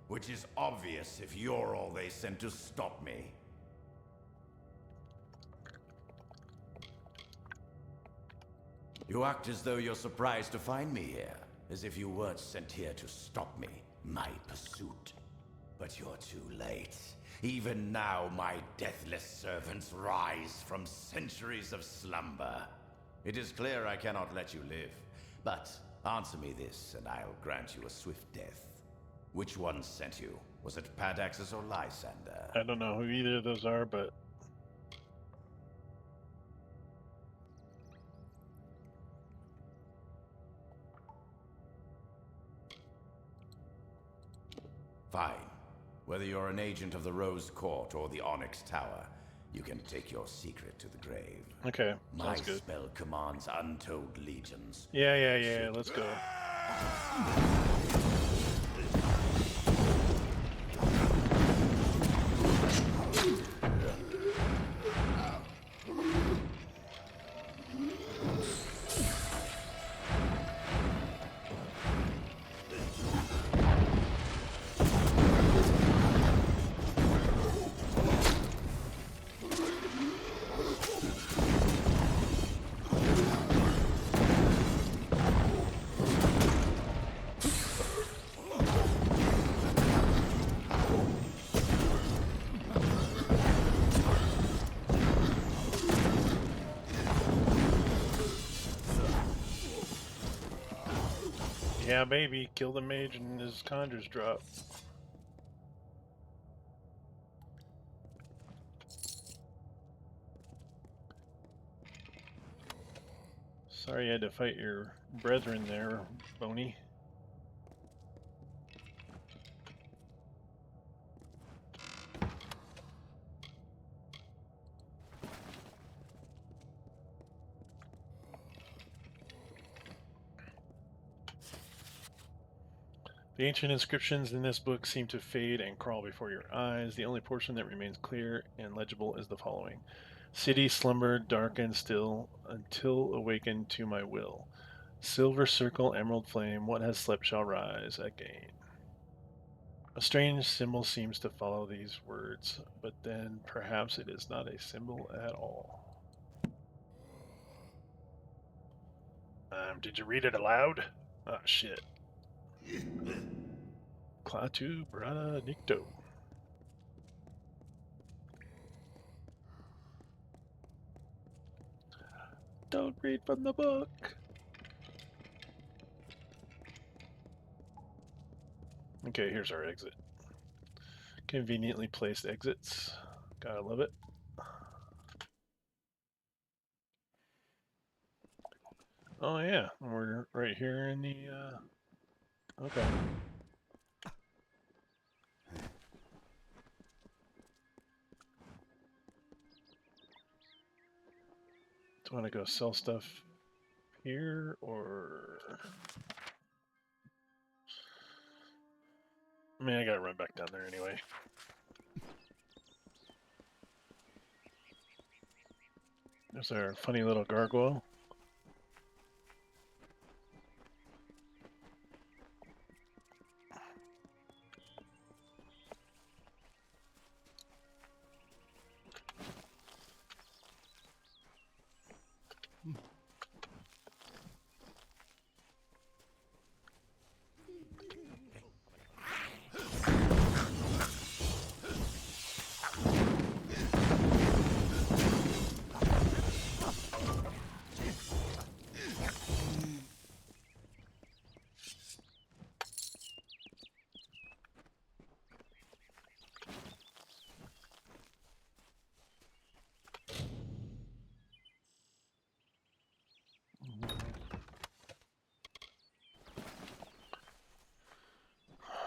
which is obvious if you're all they sent to stop me. You act as though you're surprised to find me here, as if you weren't sent here to stop me, my pursuit. But you're too late. Even now, my deathless servants rise from centuries of slumber. It is clear I cannot let you live, but answer me this, and I'll grant you a swift death. Which one sent you? Was it Padaxes or Lysander? I don't know who either of those are, but... Fine. Whether you're an agent of the Rose Court or the Onyx Tower, you can take your secret to the grave. Okay, my sounds good. spell commands untold legions. Yeah, let's go. Yeah, maybe. Kill the mage and his conjures drop. Sorry you had to fight your brethren there, Boney. The ancient inscriptions in this book seem to fade and crawl before your eyes. The only portion that remains clear and legible is the following. City slumbered, dark and still, until awakened to my will. Silver circle, emerald flame, what has slept shall rise again. A strange symbol seems to follow these words, but then perhaps it is not a symbol at all. Did you read it aloud? Ah, shit. Klaatu Brada Nikto. Don't read from the book. Okay, here's our exit. Conveniently placed exits. Gotta love it. Oh yeah, we're right here in the, okay. Do you want to go sell stuff here, or... I mean, I gotta run back down there anyway. There's our funny little gargoyle.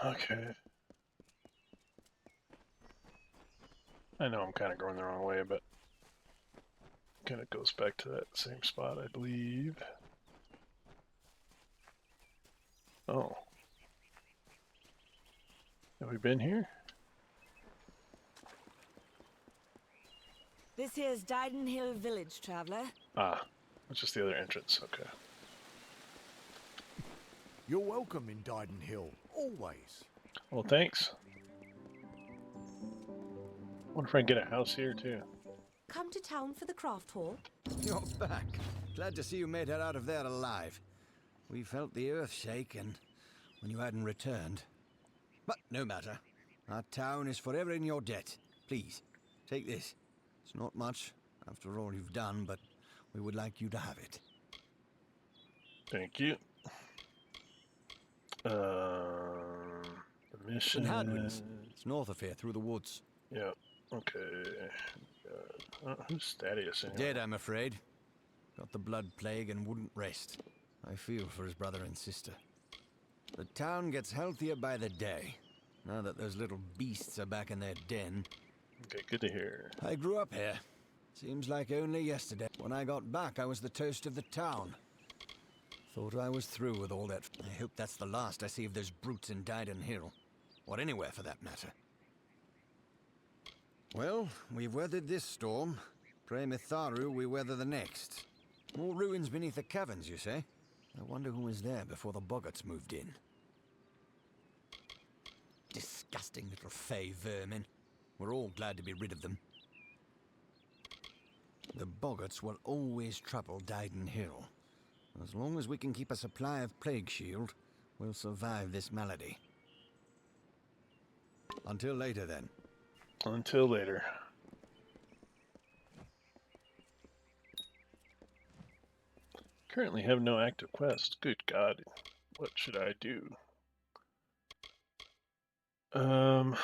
Okay. I know I'm kind of going the wrong way, but kind of goes back to that same spot, I believe. Oh. Have we been here? This here's Dyden Hill Village, traveler. Ah, it's just the other entrance, okay. You're welcome in Dyden Hill, always. Well, thanks. Wonder if I can get a house here, too. Come to town for the craft hall? You're back. Glad to see you made it out of there alive. We felt the earth shake and when you hadn't returned. But no matter. Our town is forever in your debt. Please, take this. It's not much, after all you've done, but we would like you to have it. Thank you. The mission... St. Hadwin's. It's north of here, through the woods. Yeah, okay. Who's Thaddeus anyway? Dead, I'm afraid. Got the blood plague and wouldn't rest. I feel for his brother and sister. The town gets healthier by the day, now that those little beasts are back in their den. Okay, good to hear. I grew up here. Seems like only yesterday. When I got back, I was the toast of the town. Thought I was through with all that. I hope that's the last I see of those brutes in Dyden Hill. Or anywhere, for that matter. Well, we've weathered this storm. Pray Mitharu we weather the next. More ruins beneath the caverns, you say? I wonder who was there before the boggarts moved in. Disgusting little fey vermin. We're all glad to be rid of them. The boggarts will always trouble Dyden Hill. As long as we can keep a supply of plague shield, we'll survive this malady. Until later, then. Until later. Currently have no active quest. Good God. What should I do? Um...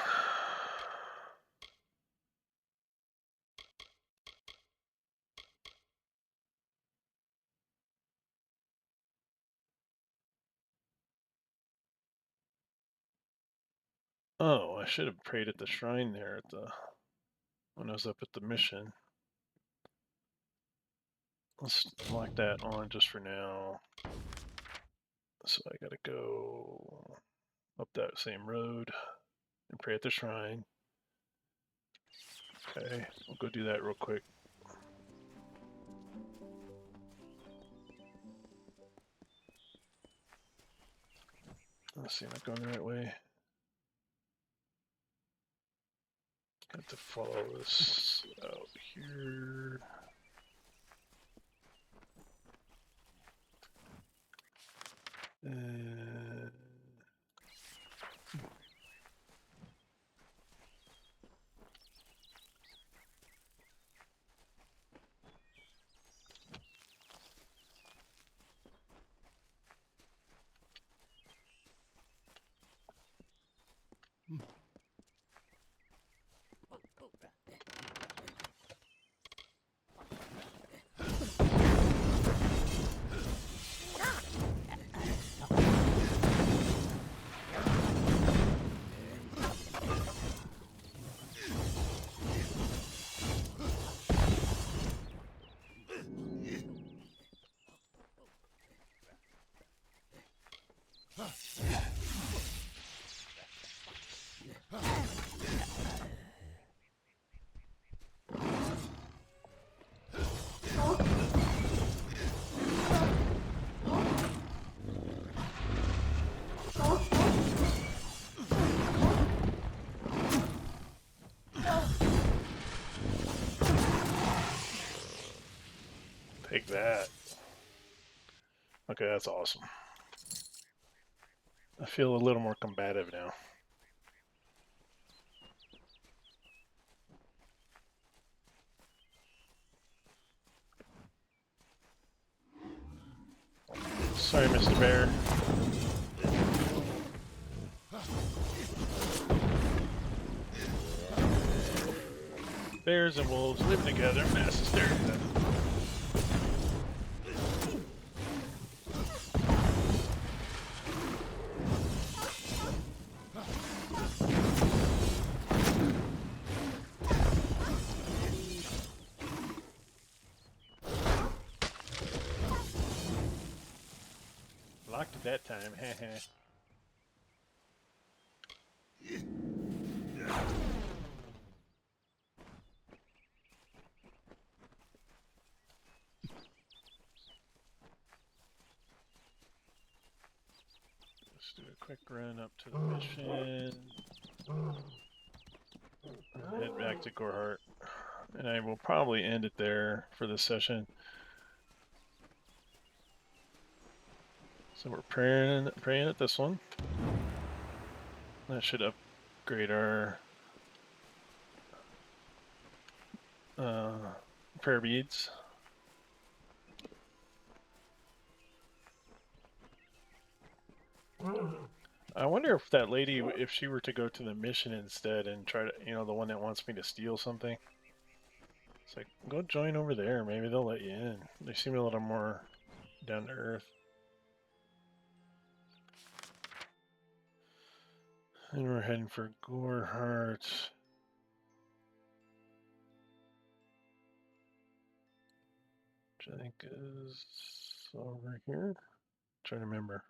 Oh, I should have prayed at the shrine there at the when I was up at the mission. Let's lock that on just for now. So I gotta go up that same road and pray at the shrine. Okay, we'll go do that real quick. Let's see, am I going the right way? Got to follow this out here. Take that. Okay, that's awesome. I feel a little more combative now. Sorry, Mr. Bear. Bears and wolves live together, mass hysteria. Locked at that time, heh. Let's do a quick run up to the mission. Head back to Gorhart. And I will probably end it there for this session. So we're praying at this one. That should upgrade our prayer beads. I wonder if that lady, if she were to go to the mission instead and try to, you know, the one that wants me to steal something. It's like, go join over there. Maybe they'll let you in. They seem a little more down to earth. And we're heading for Gorhart. Which I think is over here. Trying to remember.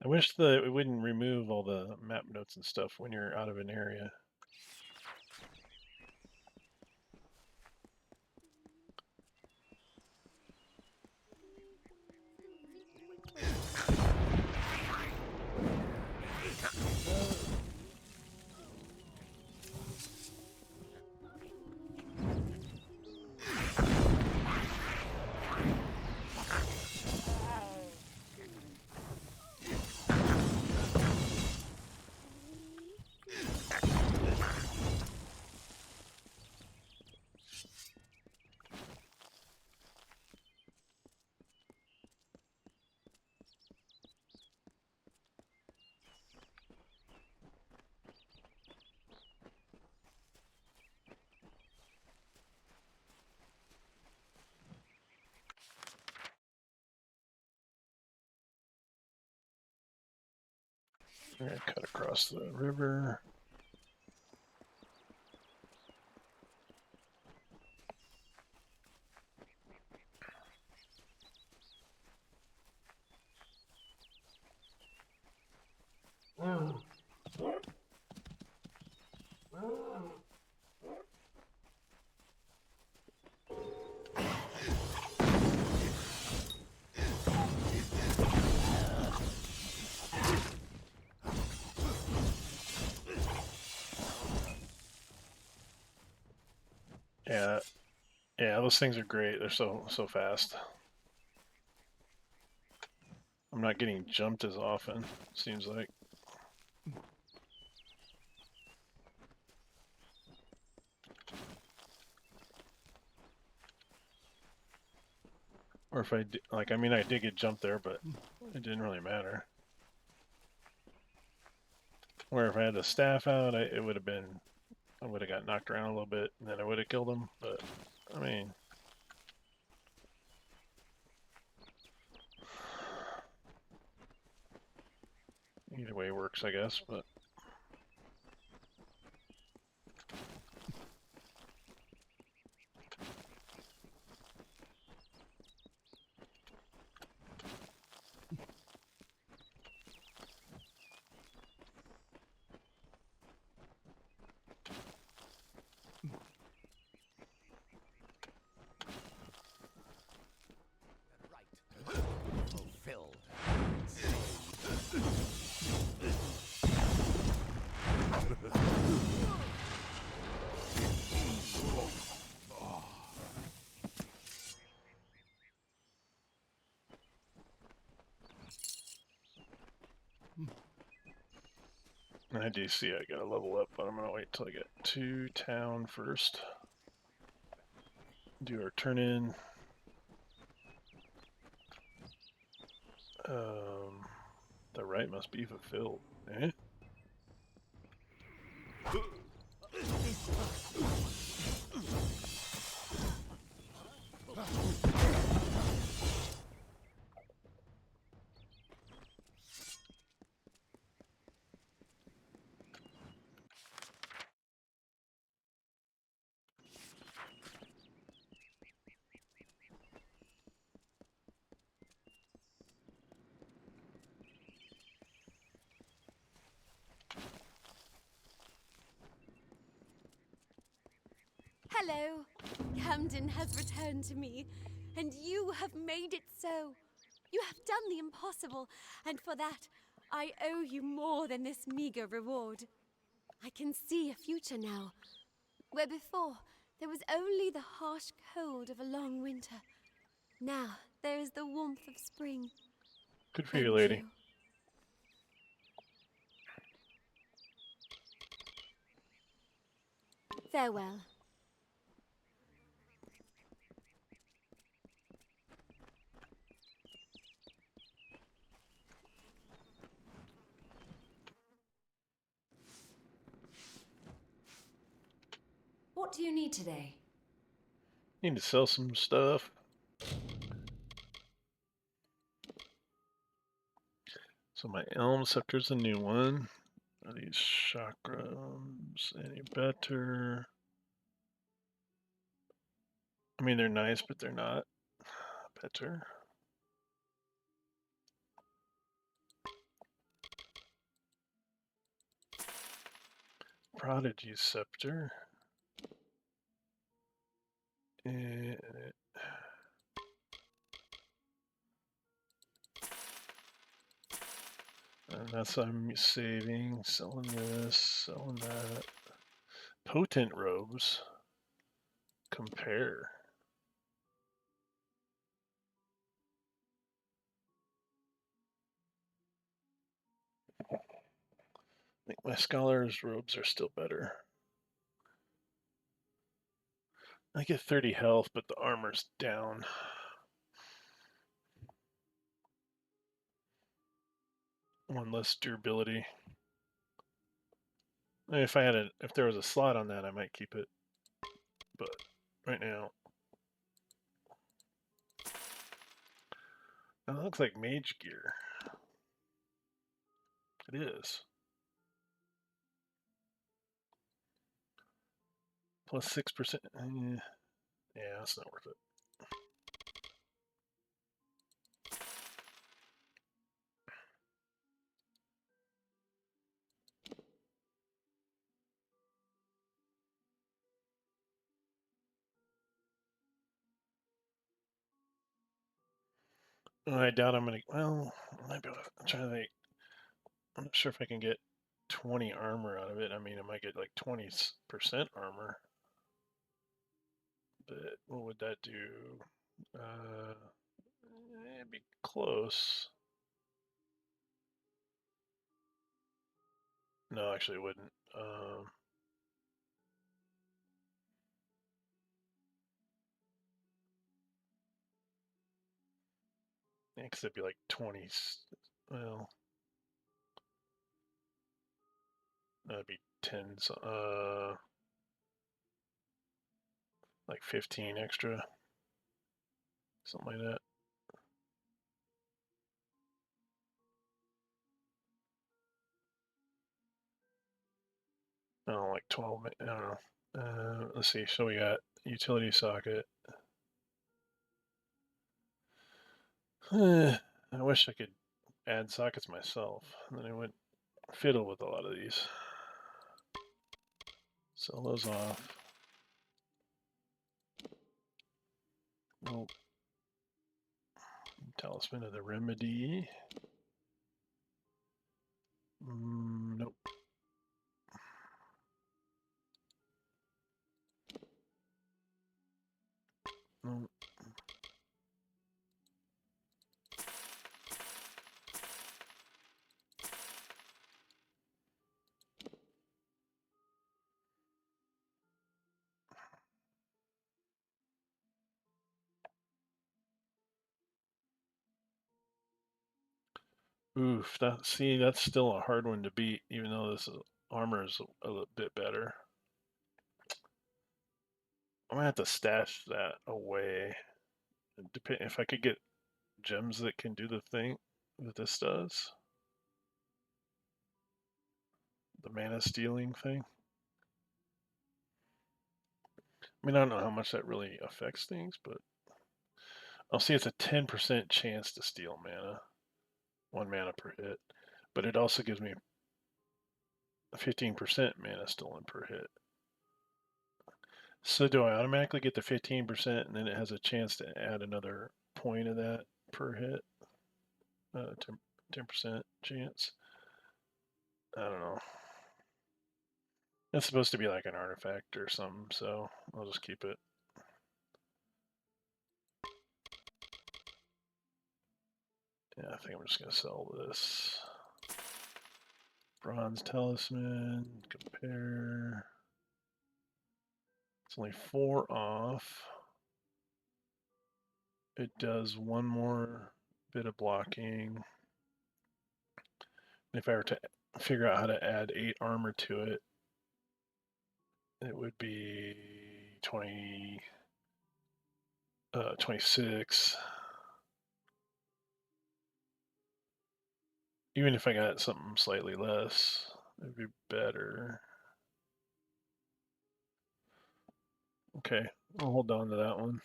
I wish that it wouldn't remove all the map notes and stuff when you're out of an area. I'm gonna cut across the river. Yeah, yeah, those things are great. They're so fast. I'm not getting jumped as often, seems like. Or if I like, I mean, I did get jumped there, but it didn't really matter. Where if I had the staff out, it would have been, I would have got knocked around a little bit, and then I would have killed him. But I mean, either way works, I guess. But Fulfilled. I do see I gotta level up, but I'm gonna wait till I get to town first. Do our turn in. The right must be fulfilled. Eh? Hello. Camden has returned to me, and you have made it so. You have done the impossible, and for that, I owe you more than this meager reward. I can see a future now, where before there was only the harsh cold of a long winter. Now there is the warmth of spring. Good for you, lady. You. Farewell. What do you need today? Need to sell some stuff. So my Elm Scepter's a new one. Are these Chakrams any better? I mean, they're nice, but they're not better. Prodigy Scepter. And that's I'm saving, selling this, selling that. Potent Robes. Compare. I think my Scholar's Robes are still better. I get 30 health, but the armor's down. One less durability. If there was a slot on that, I might keep it. But right now, that looks like mage gear. It is. Plus 6%. Yeah, that's not worth it. I doubt I'm gonna. Well, I might be able to. I'm trying to think. I'm not sure if I can get 20 armor out of it. I mean, I might get like 20% armor. But what would that do? It'd be close. No, actually, it wouldn't. Yeah, because it'd be like 20. Well, that'd be 10s. Like 15 extra. Something like that. Oh, like 12. I don't know. Let's see. So we got utility socket. I wish I could add sockets myself. And then I went fiddle with a lot of these. Sell those off. Nope. Talisman of the Remedy. Nope. Nope. Oof, that's still a hard one to beat, even though this armor is a little bit better. I'm gonna have to stash that away. If I could get gems that can do the thing that this does, the mana stealing thing. I mean, I don't know how much that really affects things, but I'll see it's a 10% chance to steal mana, 1 mana per hit, but it also gives me a 15% mana stolen per hit. So do I automatically get the 15% and then it has a chance to add another point of that per hit? 10% chance? I don't know. It's supposed to be like an artifact or something, so I'll just keep it. Yeah, I think I'm just going to sell this. Bronze Talisman, compare. It's only 4 off. It does 1 more bit of blocking. If I were to figure out how to add 8 armor to it, it would be 26. Even if I got something slightly less, it'd be better. Okay, I'll hold on to that one.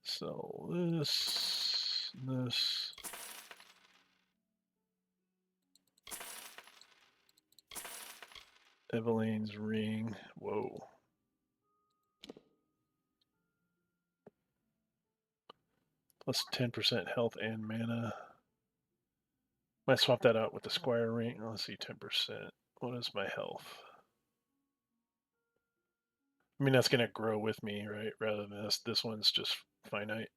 So this. Eveline's ring. Whoa. Plus 10% health and mana. Might swap that out with the squire ring. Let's see, 10%. What is my health? I mean, that's going to grow with me, right? Rather than this. This one's just finite.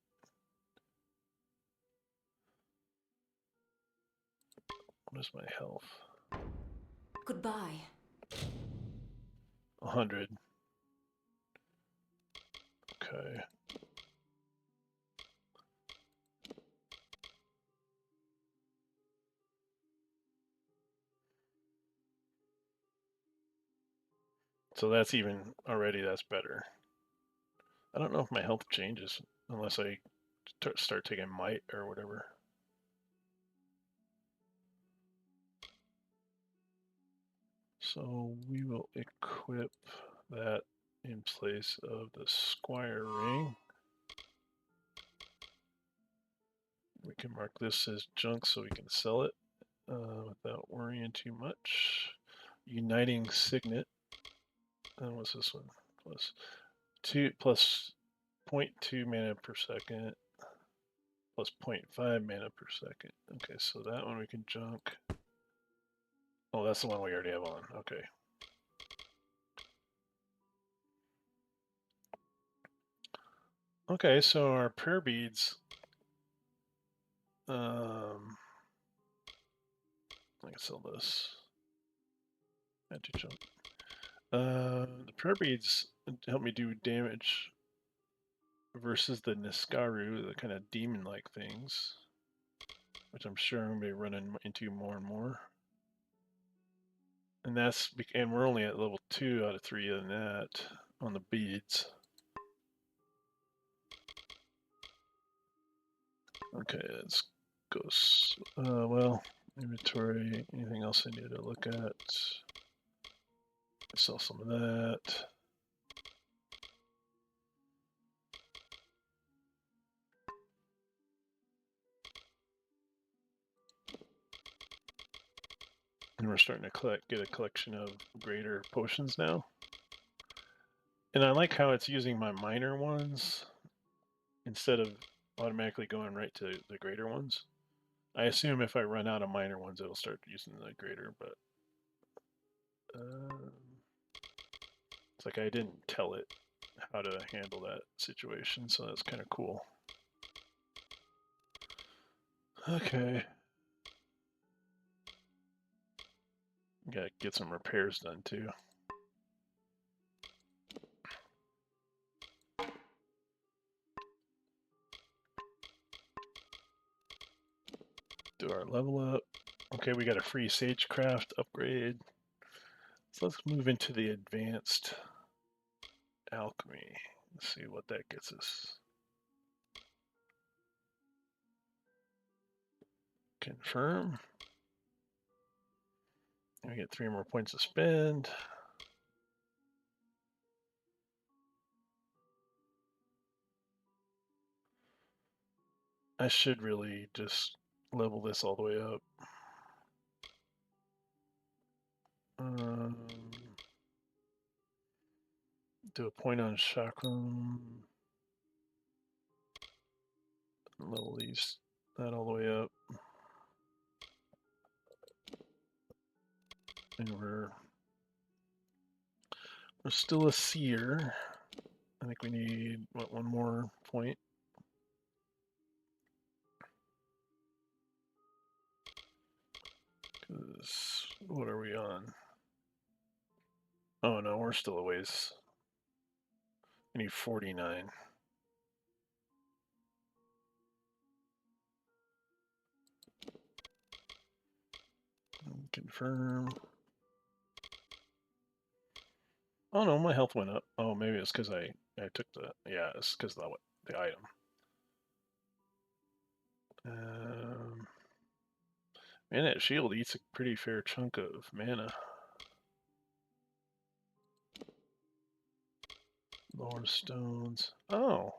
What is my health? Goodbye. 100. Okay. So that's even already, that's better. I don't know if my health changes unless I start taking might or whatever. So we will equip that in place of the Squire ring. We can mark this as junk so we can sell it without worrying too much. Uniting Signet. And what's this one? Plus 0.2 mana per second. Plus 0.5 mana per second. Okay, so that one we can junk. Oh, that's the one we already have on. Okay. Okay, so our prayer beads. I can sell this. Add to junk. The prayer beads help me do damage versus the Niskaru, the kind of demon-like things, which I'm sure I'm going to be running into more and more. And we're only at level 2 out of 3 on that on the beads. Okay, let's go. Well, inventory. Anything else I need to look at? Sell some of that. And we're starting to get a collection of greater potions now. And I like how it's using my minor ones instead of automatically going right to the greater ones. I assume if I run out of minor ones, it'll start using the greater, but it's like I didn't tell it how to handle that situation, so that's kind of cool. Okay. Gotta get some repairs done too. Do our level up. Okay, we got a free Sagecraft upgrade. So let's move into the advanced alchemy. Let's see what that gets us. Confirm. And we get 3 more points to spend. I should really just level this all the way up. Do a point on Chakram. Level that all the way up. And we're still a seer. I think we need, what, 1 more point? Because, what are we on? Oh no, we're still a ways. We need 49. Confirm. Oh no, my health went up. Oh, maybe it's because I took the, yeah, it's because of the item. Man, that shield eats a pretty fair chunk of mana. Lower stones. Oh.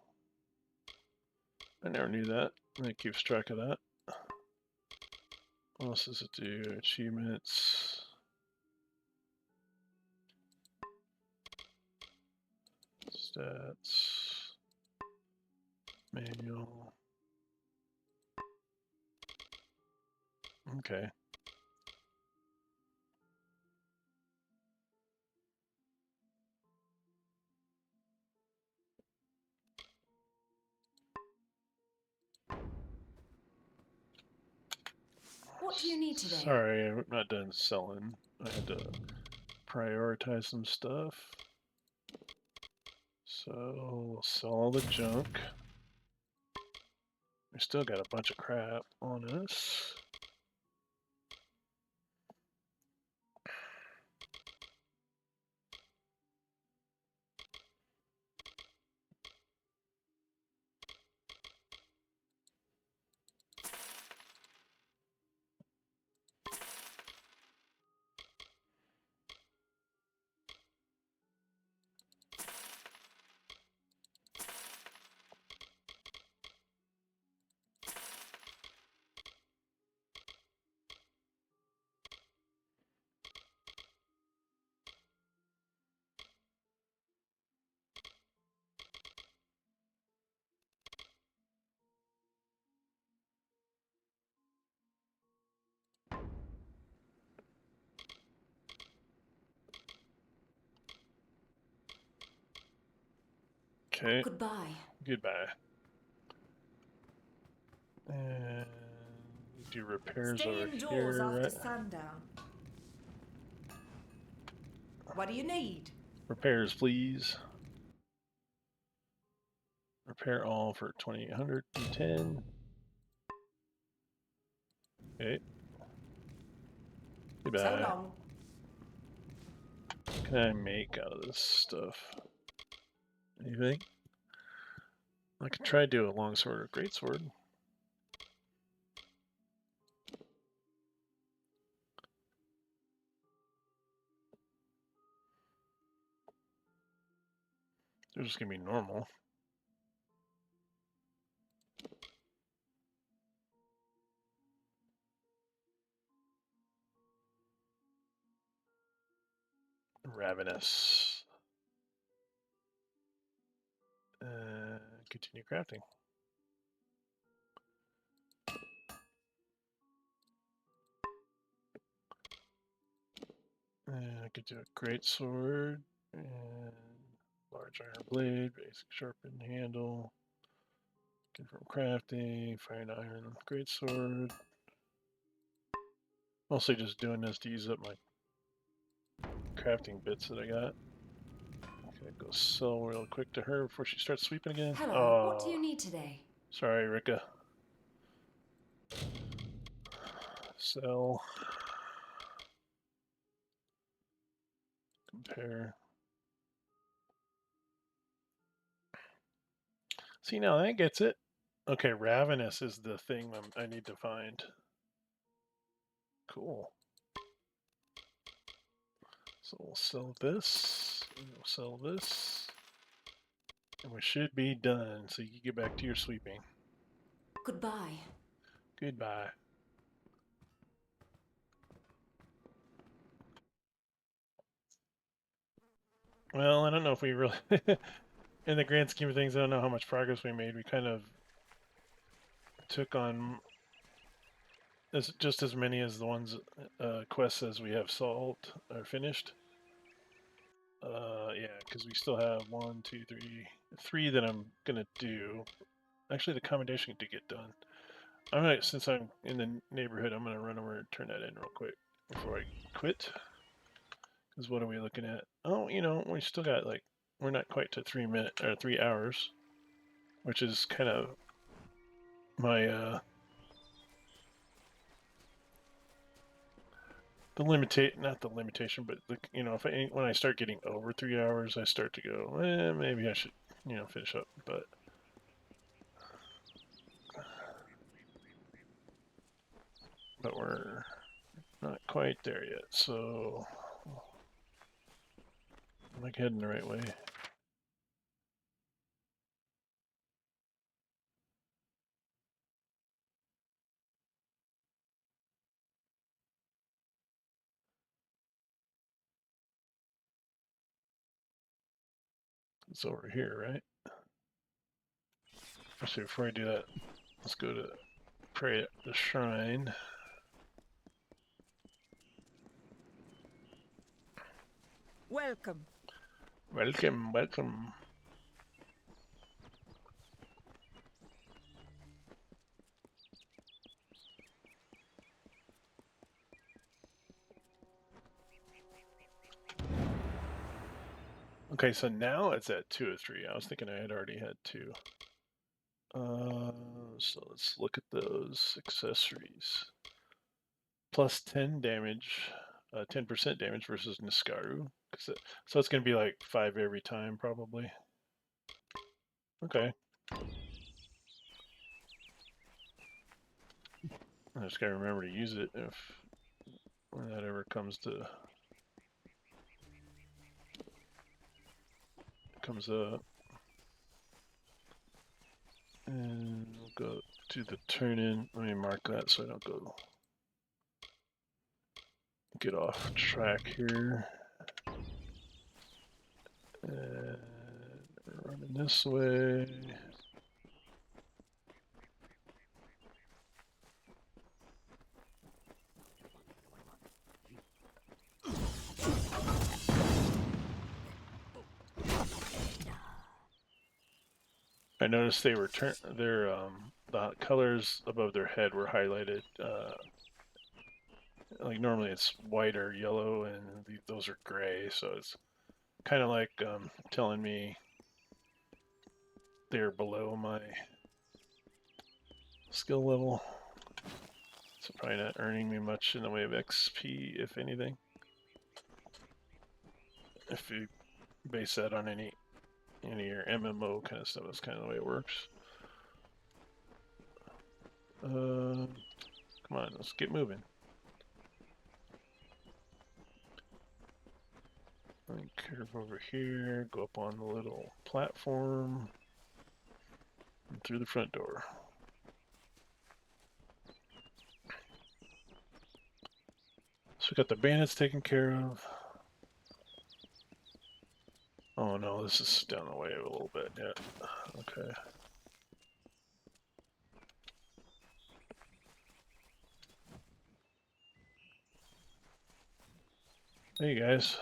I never knew that. It keeps track of that. What else does it do? Achievements. Stats. Manual. Okay. What do you need today? Sorry, I'm not done selling. I had to prioritize some stuff. So, we'll sell all the junk. We still got a bunch of crap on us. Okay. Goodbye. Goodbye. And do repairs Stay over indoors here, after right? sundown. What do you need? Repairs, please. Repair all for 2,810. Okay. Goodbye. So long. What can I make out of this stuff? Anything? I could try to do a longsword or greatsword. They're just gonna be normal. Ravenous. Continue crafting. I could do a great sword and large iron blade, basic sharpened handle. Confirm crafting, fine iron, great sword. Mostly just doing this to use up my crafting bits that I got. Okay, go sell real quick to her before she starts sweeping again. Hello, what do you need today? Sorry, Rika. Sell. Compare. See, now that gets it. Okay, Ravenous is the thing I need to find. Cool. So we'll sell this, and we'll sell this, and we should be done, so you can get back to your sweeping. Goodbye. Goodbye. Well, I don't know if we really, in the grand scheme of things, I don't know how much progress we made. We kind of took on just as many as the ones quests as we have solved or finished. Yeah, because we still have 1, 2, 3 that I'm gonna do. Actually, the commendation did get done. I'm gonna, since I'm in the neighborhood, I'm gonna run over and turn that in real quick before I quit. Because what are we looking at? Oh, you know, we still got like, we're not quite to 3 minutes or 3 hours, which is kind of my not the limitation, but the, you know, when I start getting over 3 hours, I start to go, maybe I should, you know, finish up. But we're not quite there yet. So, am I heading the right way? It's over here, right? Actually, before I do that, let's go to pray at the shrine. Welcome. Welcome, welcome. Okay, so now it's at 2 or 3. I was thinking I had already had 2. So let's look at those accessories. Plus 10 damage, 10% damage versus Niskaru. So it's going to be like 5 every time, probably. Okay. I just gotta remember to use it when that ever comes up. And we'll go to the turn in. Let me mark that so I don't go get off track here. And running this way. I noticed they were the colors above their head were highlighted. Like normally it's white or yellow, and those are gray. So it's kind of like telling me they're below my skill level. So probably not earning me much in the way of XP, if anything. If you base that on any of your MMO kind of stuff, that's kind of the way it works. Come on, let's get moving. And curve over here, go up on the little platform, and through the front door. So we got the bandits taken care of. Oh no, this is down the way a little bit. Yeah. Okay. Hey guys.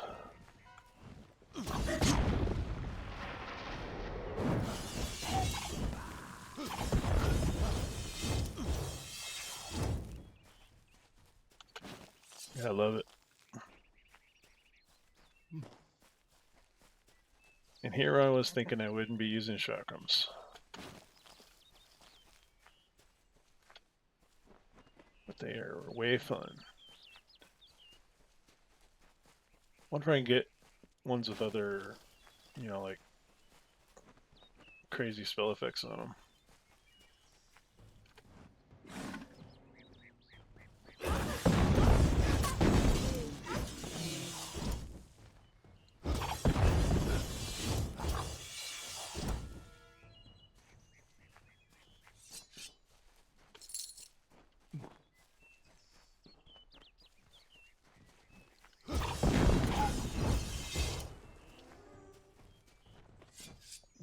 Yeah, I love it. And here I was thinking I wouldn't be using chakrams. But they are way fun. Wonder if I can get ones with other, you know, like crazy spell effects on them.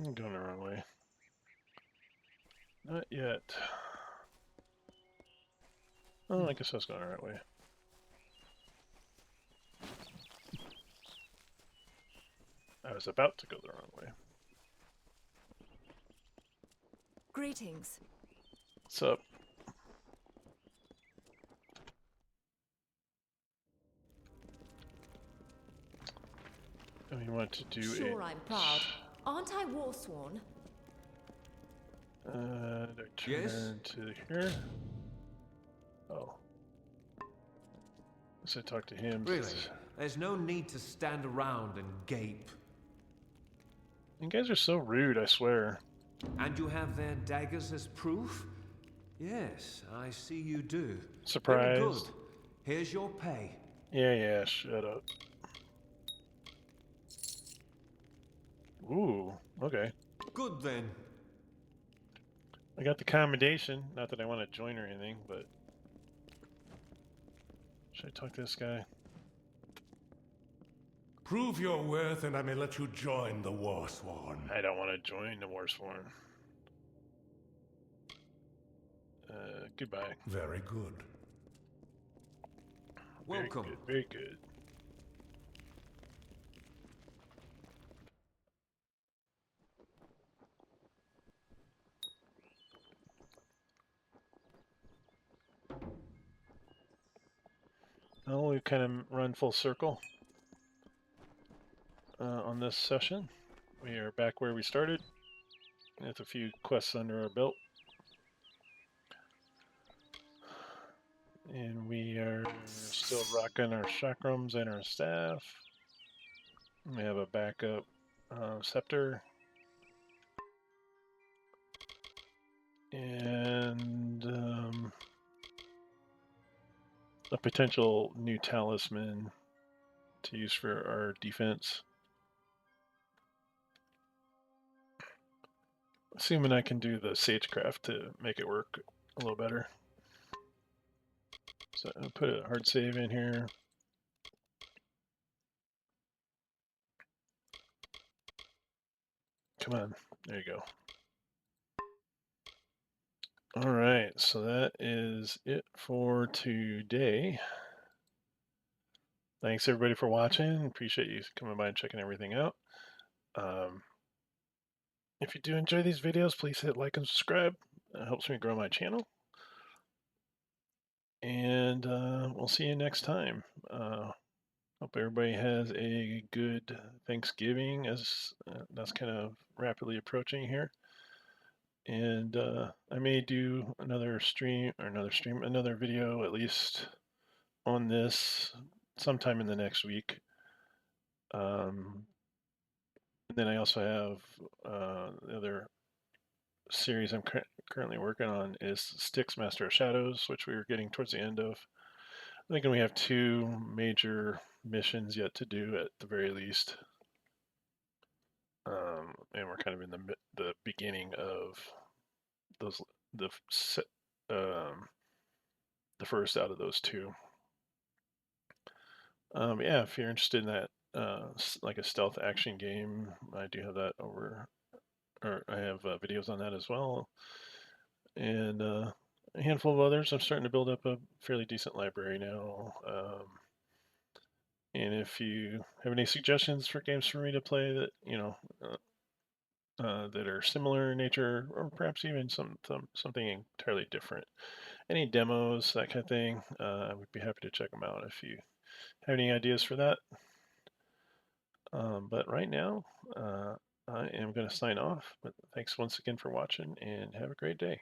I'm going the wrong way. Not yet. Oh, I guess I was going the right way. I was about to go the wrong way. Greetings. What's up? We want to do Sure, I'm proud. Aren't I warsworn? Turn to here. Oh. So I talk to him. Really? There's no need to stand around and gape. You guys are so rude, I swear. And you have their daggers as proof? Yes, I see you do. Surprised. Very good. Here's your pay. Yeah, shut up. Ooh, okay. Good then. I got the commendation. Not that I want to join or anything, but... Should I talk to this guy? Prove your worth and I may let you join the Warsworn. I don't want to join the Warsworn. Goodbye. Very good. Welcome. Very good. Well, we've kind of run full circle on this session. We are back where we started, with a few quests under our belt. And we are still rocking our chakrams and our staff. We have a backup scepter. And a potential new talisman to use for our defense. Assuming I can do the sagecraft to make it work a little better. So I'll put a hard save in here. Come on, there you go. All right, so that is it for today. Thanks everybody for watching. Appreciate you coming by and checking everything out. If you do enjoy these videos, please hit like and subscribe. It helps me grow my channel. And we'll see you next time. Hope everybody has a good Thanksgiving, as that's kind of rapidly approaching here. And I may do another video at least on this sometime in the next week. Then I also have the other series I'm currently working on is Styx Master of Shadows, which we are getting towards the end of. I think we have 2 major missions yet to do at the very least. And we're kind of in the beginning of those the first out of those 2. Yeah, if you're interested in that, like a stealth action game, I do have that over, or I have videos on that as well, and a handful of others. I'm starting to build up a fairly decent library now. And if you have any suggestions for games for me to play that that are similar in nature, or perhaps even something entirely different, any demos, that kind of thing, I would be happy to check them out if you have any ideas for that. But right now, I am going to sign off. But thanks once again for watching, and have a great day.